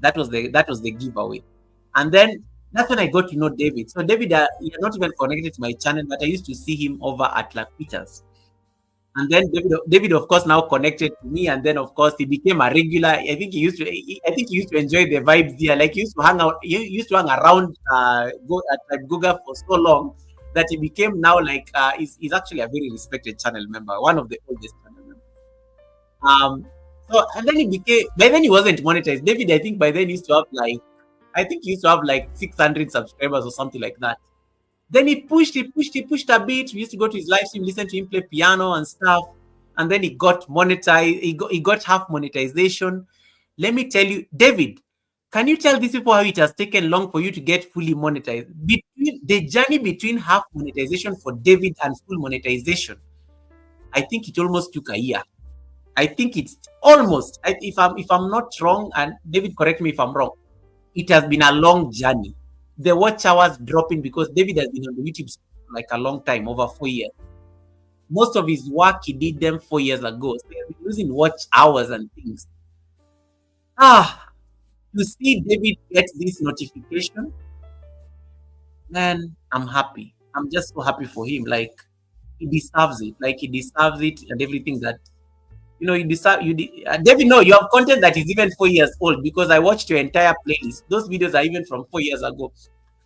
That was the giveaway. And then that's when I got to know David. So David, he had not even connected to my channel, but I used to see him over at Laquita's. And then David, of course, now connected to me, and then of course he became a regular. I think he used to enjoy the vibes here. Like he used to hang out, he used to hang around at Google for so long that he became now he's actually a very respected channel member, one of the oldest channel members. So and then by then he wasn't monetized. David, I think by then he used to have like 600 subscribers or something like that. Then he pushed a bit. We used to go to his live stream, listen to him play piano and stuff. And then he got monetized. He got half monetization. Let me tell you, David, can you tell these people how it has taken long for you to get fully monetized? The journey between half monetization for David and full monetization, I think it almost took a year. I think it's almost, if I'm not wrong, and David, correct me if I'm wrong, it has been a long journey. The watch hours dropping because David has been on the YouTube for like a long time, over 4 years. Most of his work he did them 4 years ago. So he has been losing watch hours and things. To see David get this notification, man, I'm happy. I'm just so happy for him. Like he deserves it. Like he deserves it and everything that you deserve. David, no, you have content that is even 4 years old because I watched your entire playlist. Those videos are even from 4 years ago.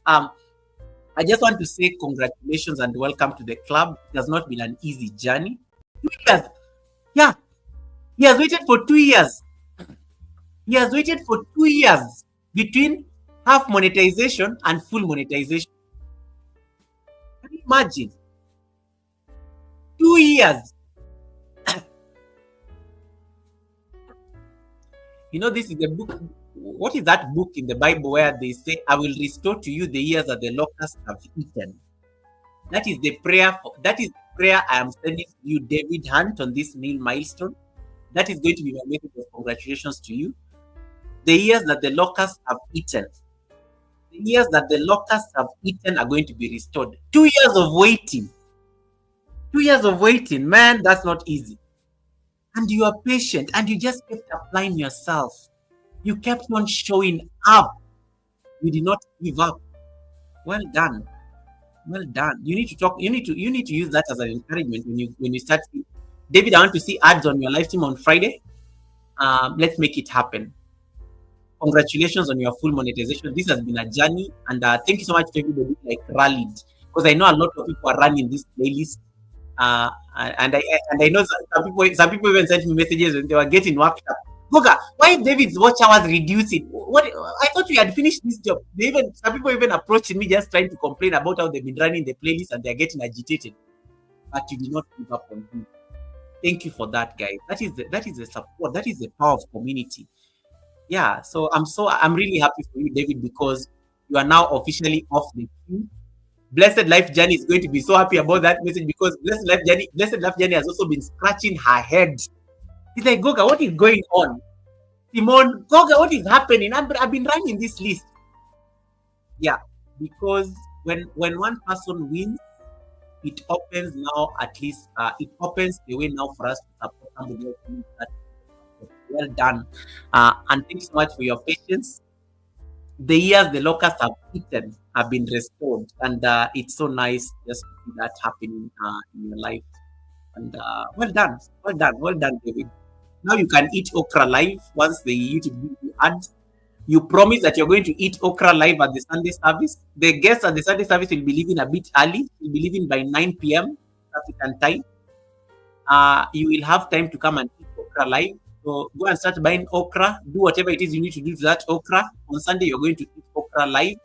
I just want to say congratulations and welcome to the club. It has not been an easy journey. 2 years. Yeah. He has waited for 2 years. He has waited for 2 years between half monetization and full monetization. Can you imagine? 2 years. You know, this is the book. What is that book in the Bible where they say, I will restore to you the years that the locusts have eaten? That is the prayer. That is the prayer I am sending to you, David Hunt, on this milestone. That is going to be my message of congratulations to you. The years that the locusts have eaten, the years that the locusts have eaten are going to be restored. 2 years of waiting. 2 years of waiting, man, that's not easy. And you are patient and you just kept applying yourself. You kept on showing up. You did not give up. Well done. Well done. You need to talk. You need to use that as an encouragement when you start. David, I want to see ads on your live stream on Friday. Let's make it happen. Congratulations on your full monetization. This has been a journey, and thank you so much to everybody like rallied, because I know a lot of people are running this playlist. And I know some people even sent me messages when they were getting worked up. Goga, why David's watch hours reducing? What, I thought we had finished this job. Some people even approached me just trying to complain about how they've been running the playlist and they're getting agitated. But you did not give up on me. Thank you for that, guys. That is the support. That is the power of community. Yeah. So I'm really happy for you, David, because you are now officially off the queue. Blessed Life Journey is going to be so happy about that message, because Blessed Life Journey has also been scratching her head. It's like, Goga, what is going on? Simone, Goga, what is happening? I've been running this list. Yeah, because when one person wins, it opens now, at least it opens the way now for us to support somebody else. Well done. And thank you so much for your patience. The years the locusts have eaten have been restored, and it's so nice just to see that happening in your life. And well done, David. Now you can eat okra live once the YouTube gives you ads. You promise that you're going to eat okra live at the Sunday service. The guests at the Sunday service will be leaving a bit early. Will be leaving by 9 p.m. African time. You will have time to come and eat okra live. So go and start buying okra. Do whatever it is you need to do to that okra. On Sunday, you're going to eat okra live.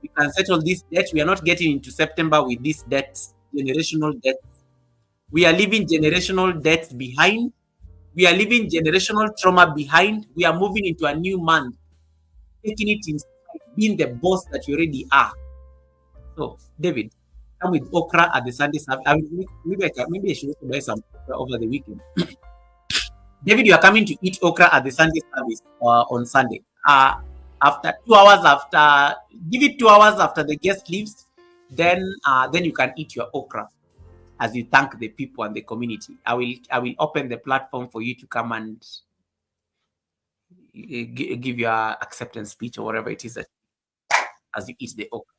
We can settle this debt. We are not getting into September with these debts, generational debts. We are leaving generational debts behind. We are leaving generational trauma behind. We are moving into a new month, taking it inside, being the boss that you already are. So, David, come with okra at the Sunday service. Maybe I should also buy some okra over the weekend. David, you are coming to eat okra at the Sunday service on Sunday. After 2 hours give it 2 hours after the guest leaves, then you can eat your okra as you thank the people and the community. I will open the platform for you to come and give your acceptance speech or whatever it is that as you eat the okra.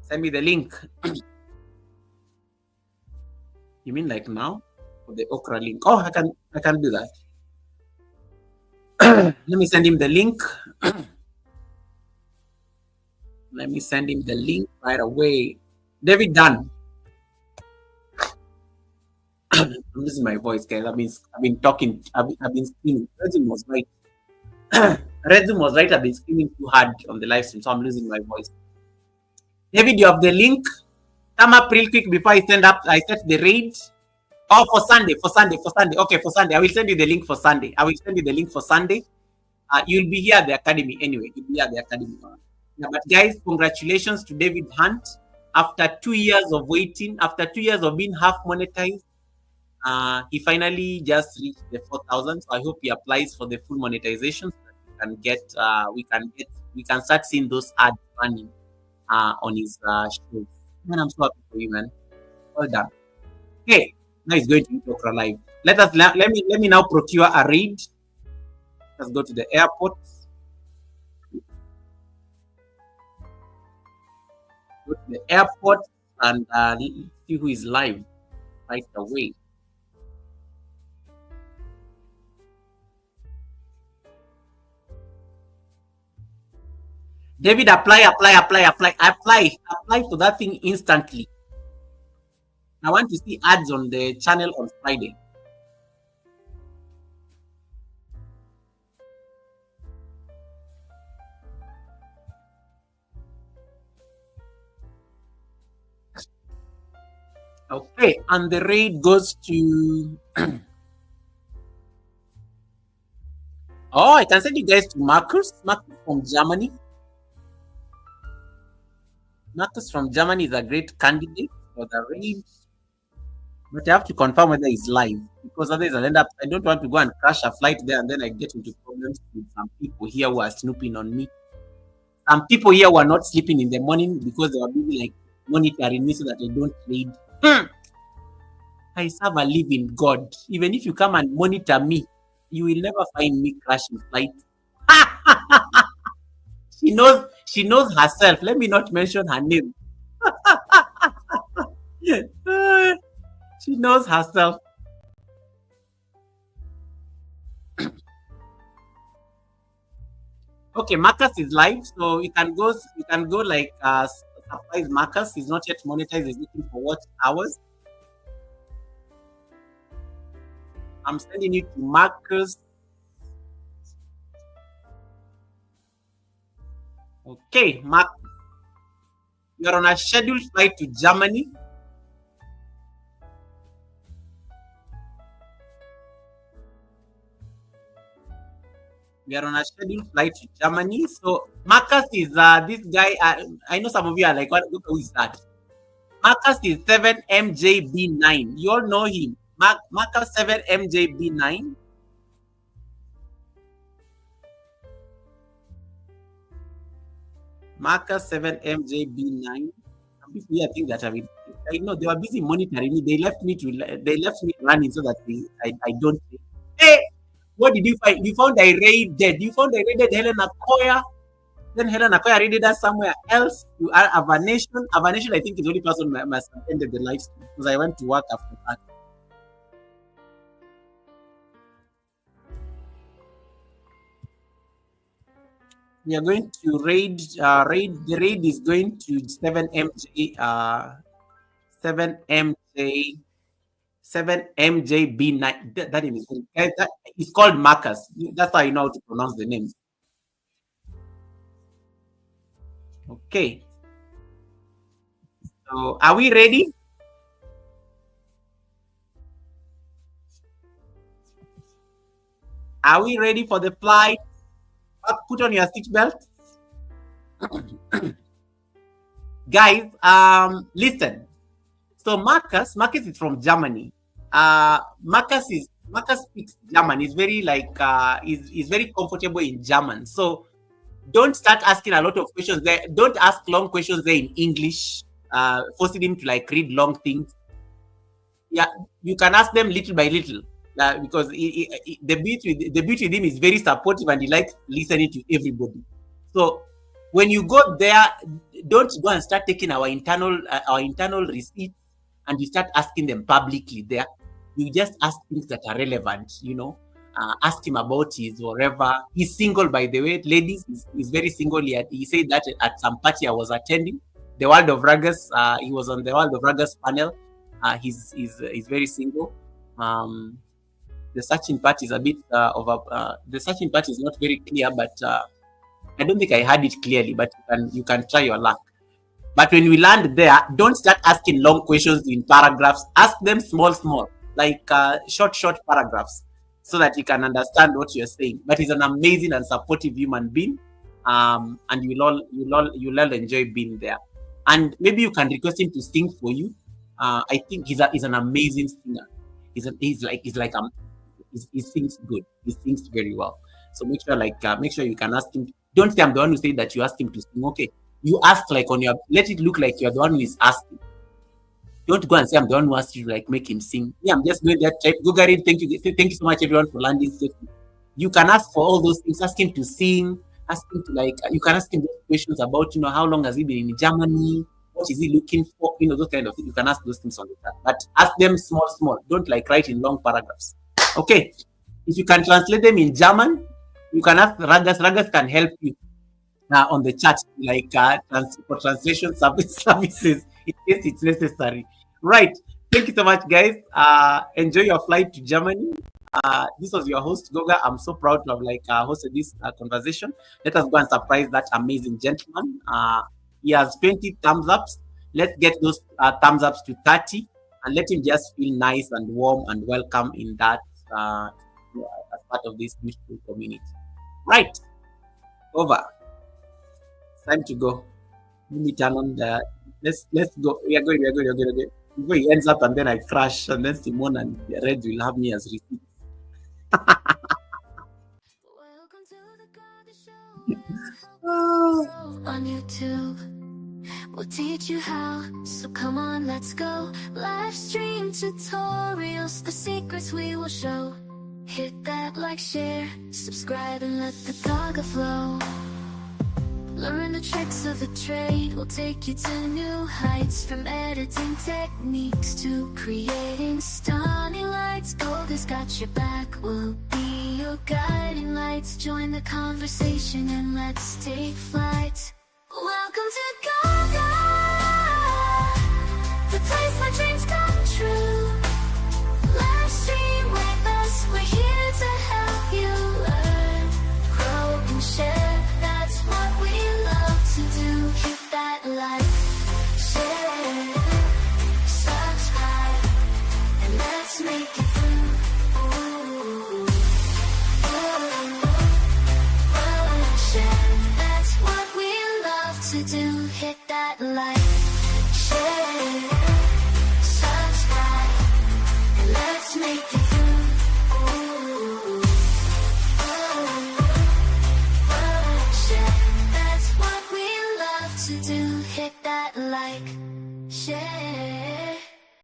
Send me the link. You mean like now? For the okra link? Oh, I can do that. Let me send him the link. Let me send him the link right away. David, done. I'm losing my voice, guys. I've been talking. I've been screaming. Resume was right. Resume was right. I've been screaming too hard on the live stream, so I'm losing my voice. David, you have the link. Come up real quick before I set the raid. Oh, for Sunday. Okay, for Sunday. I will send you the link for Sunday. You'll be here at the academy anyway. Yeah, but guys, congratulations to David Hunt. After 2 years of waiting, after 2 years of being half monetized, he finally just reached the 4,000. So I hope he applies for the full monetization so that we can start seeing those ads running on his shows. Man, I'm so happy for you, man. Well done. Okay, now he's going to eat okra live. Let me now procure a raid. Let's go to the airport. Go to the airport and see who is live right away. David, apply to that thing instantly. I want to see ads on the channel on Friday. Okay, and the raid goes to. Oh, I can send you guys to Marcus. Marcus from Germany. Marcus from Germany is a great candidate for the raid. But I have to confirm whether it's live because otherwise I'll end up. I don't want to go and crash a flight there and then I get into problems with some people here who are snooping on me. Some people here were not sleeping in the morning because they were busy like monitoring me so that I don't read. I serve a living God. Even if you come and monitor me, you will never find me crashing flight. She knows herself. Let me not mention her name. She knows herself. Okay, Marcus is live, so you can go like surprise Marcus. He's not yet monetized, he's looking for watch hours. I'm sending it to Marcus. Okay, Marcus. You're on a scheduled flight to Germany. We are on a scheduled flight to Germany. So Marcus is this guy. I know some of you are like, what? Who is that? Marcus is 7MJB9. You all know him. Marcus 7MJB9. Marcus 7MJB9. Some people here think that I know they were busy monitoring me. They left me running so that I don't. Hey, what did you find? You found I raided. You found I raided Helena Koya. Then Helena Koya raided us somewhere else. You are Avanation. Avanation, I think, is the only person who must have ended the live stream because I went to work after that. We are going to raid. The raid is going to 7MJ. 7MJ. 7MJB9. That name is it's called Marcus. That's how you know how to pronounce the name. Okay. So are we ready? Are we ready for the flight? Put on your seatbelt. Guys, listen. So Marcus is from Germany. Marcus speaks German. He's very like he's very comfortable in German. So don't start asking a lot of questions there. Don't ask long questions there in English. Forcing him to like read long things. Yeah, you can ask them little by little. Because the beauty with him is very supportive and he likes listening to everybody. So when you go there, don't go and start taking our internal receipts and you start asking them publicly there. You just ask things that are relevant, ask him about his whatever. He's single, by the way, ladies. He's very single. He said that at some party I was attending, the World of Ruggers. He was on the World of Ruggers panel. He's very single. The searching part is a bit the searching part is not very clear, but I don't think I had it clearly. But you can try your luck. But when we land there, don't start asking long questions in paragraphs. Ask them small, like short paragraphs, so that you can understand what you're saying. But he's an amazing and supportive human being, and you'll all enjoy being there. And maybe you can request him to sing for you. I think he's an amazing singer. He sings good. He sings very well. So make sure you can ask him. Don't say I'm the one who said that you asked him to sing. Okay, you ask like let it look like you're the one who is asking. Don't go and say I'm the one who asked you to like make him sing. Yeah, I'm just going there. Type Gugarin. Thank you so much everyone for landing safely. You can ask for all those things. Ask him to sing. Ask him to you can ask him questions about how long has he been in Germany? What is he looking for? Those kind of things. You can ask those things on the chat. But ask them small. Don't write in long paragraphs. Okay. If you can translate them in German, you can ask Ragas. Ragas can help you on the chat, for translation services in case it's necessary. Right. Thank you so much, guys. Enjoy your flight to Germany. This was your host, Goga. I'm so proud to have hosted this conversation. Let us go and surprise that amazing gentleman. He has 20 thumbs ups. Let's get those thumbs ups to 30. and let him just feel nice and warm and welcome in that as part of this beautiful community. Right, over. It's time to go. Let me turn on the. Let's go. We are going. We are going. We are going. We are going. Before he ends up and then I crash, and then Simone and Red will have me as receipt. Welcome to the Garden Show. On YouTube, we'll teach you how. So come on, let's go. Live stream tutorials, the secrets we will show. Hit that like, share, subscribe, and let the gaga flow. Learn the tricks of the trade, we'll take you to new heights. From editing techniques to creating stunning lights, Gold has got your back, we'll be your guiding lights. Join the conversation and let's take flight. Welcome to Gaga, the place where dreams come true. Live stream with us, we're here to help you learn, grow and share. That's what we love to do. Hit that like, share, subscribe, and let's make it through. Share. That's what we love to do. Hit that like, share, subscribe, and let's make it through. That's what we love to do. Hit that like, share.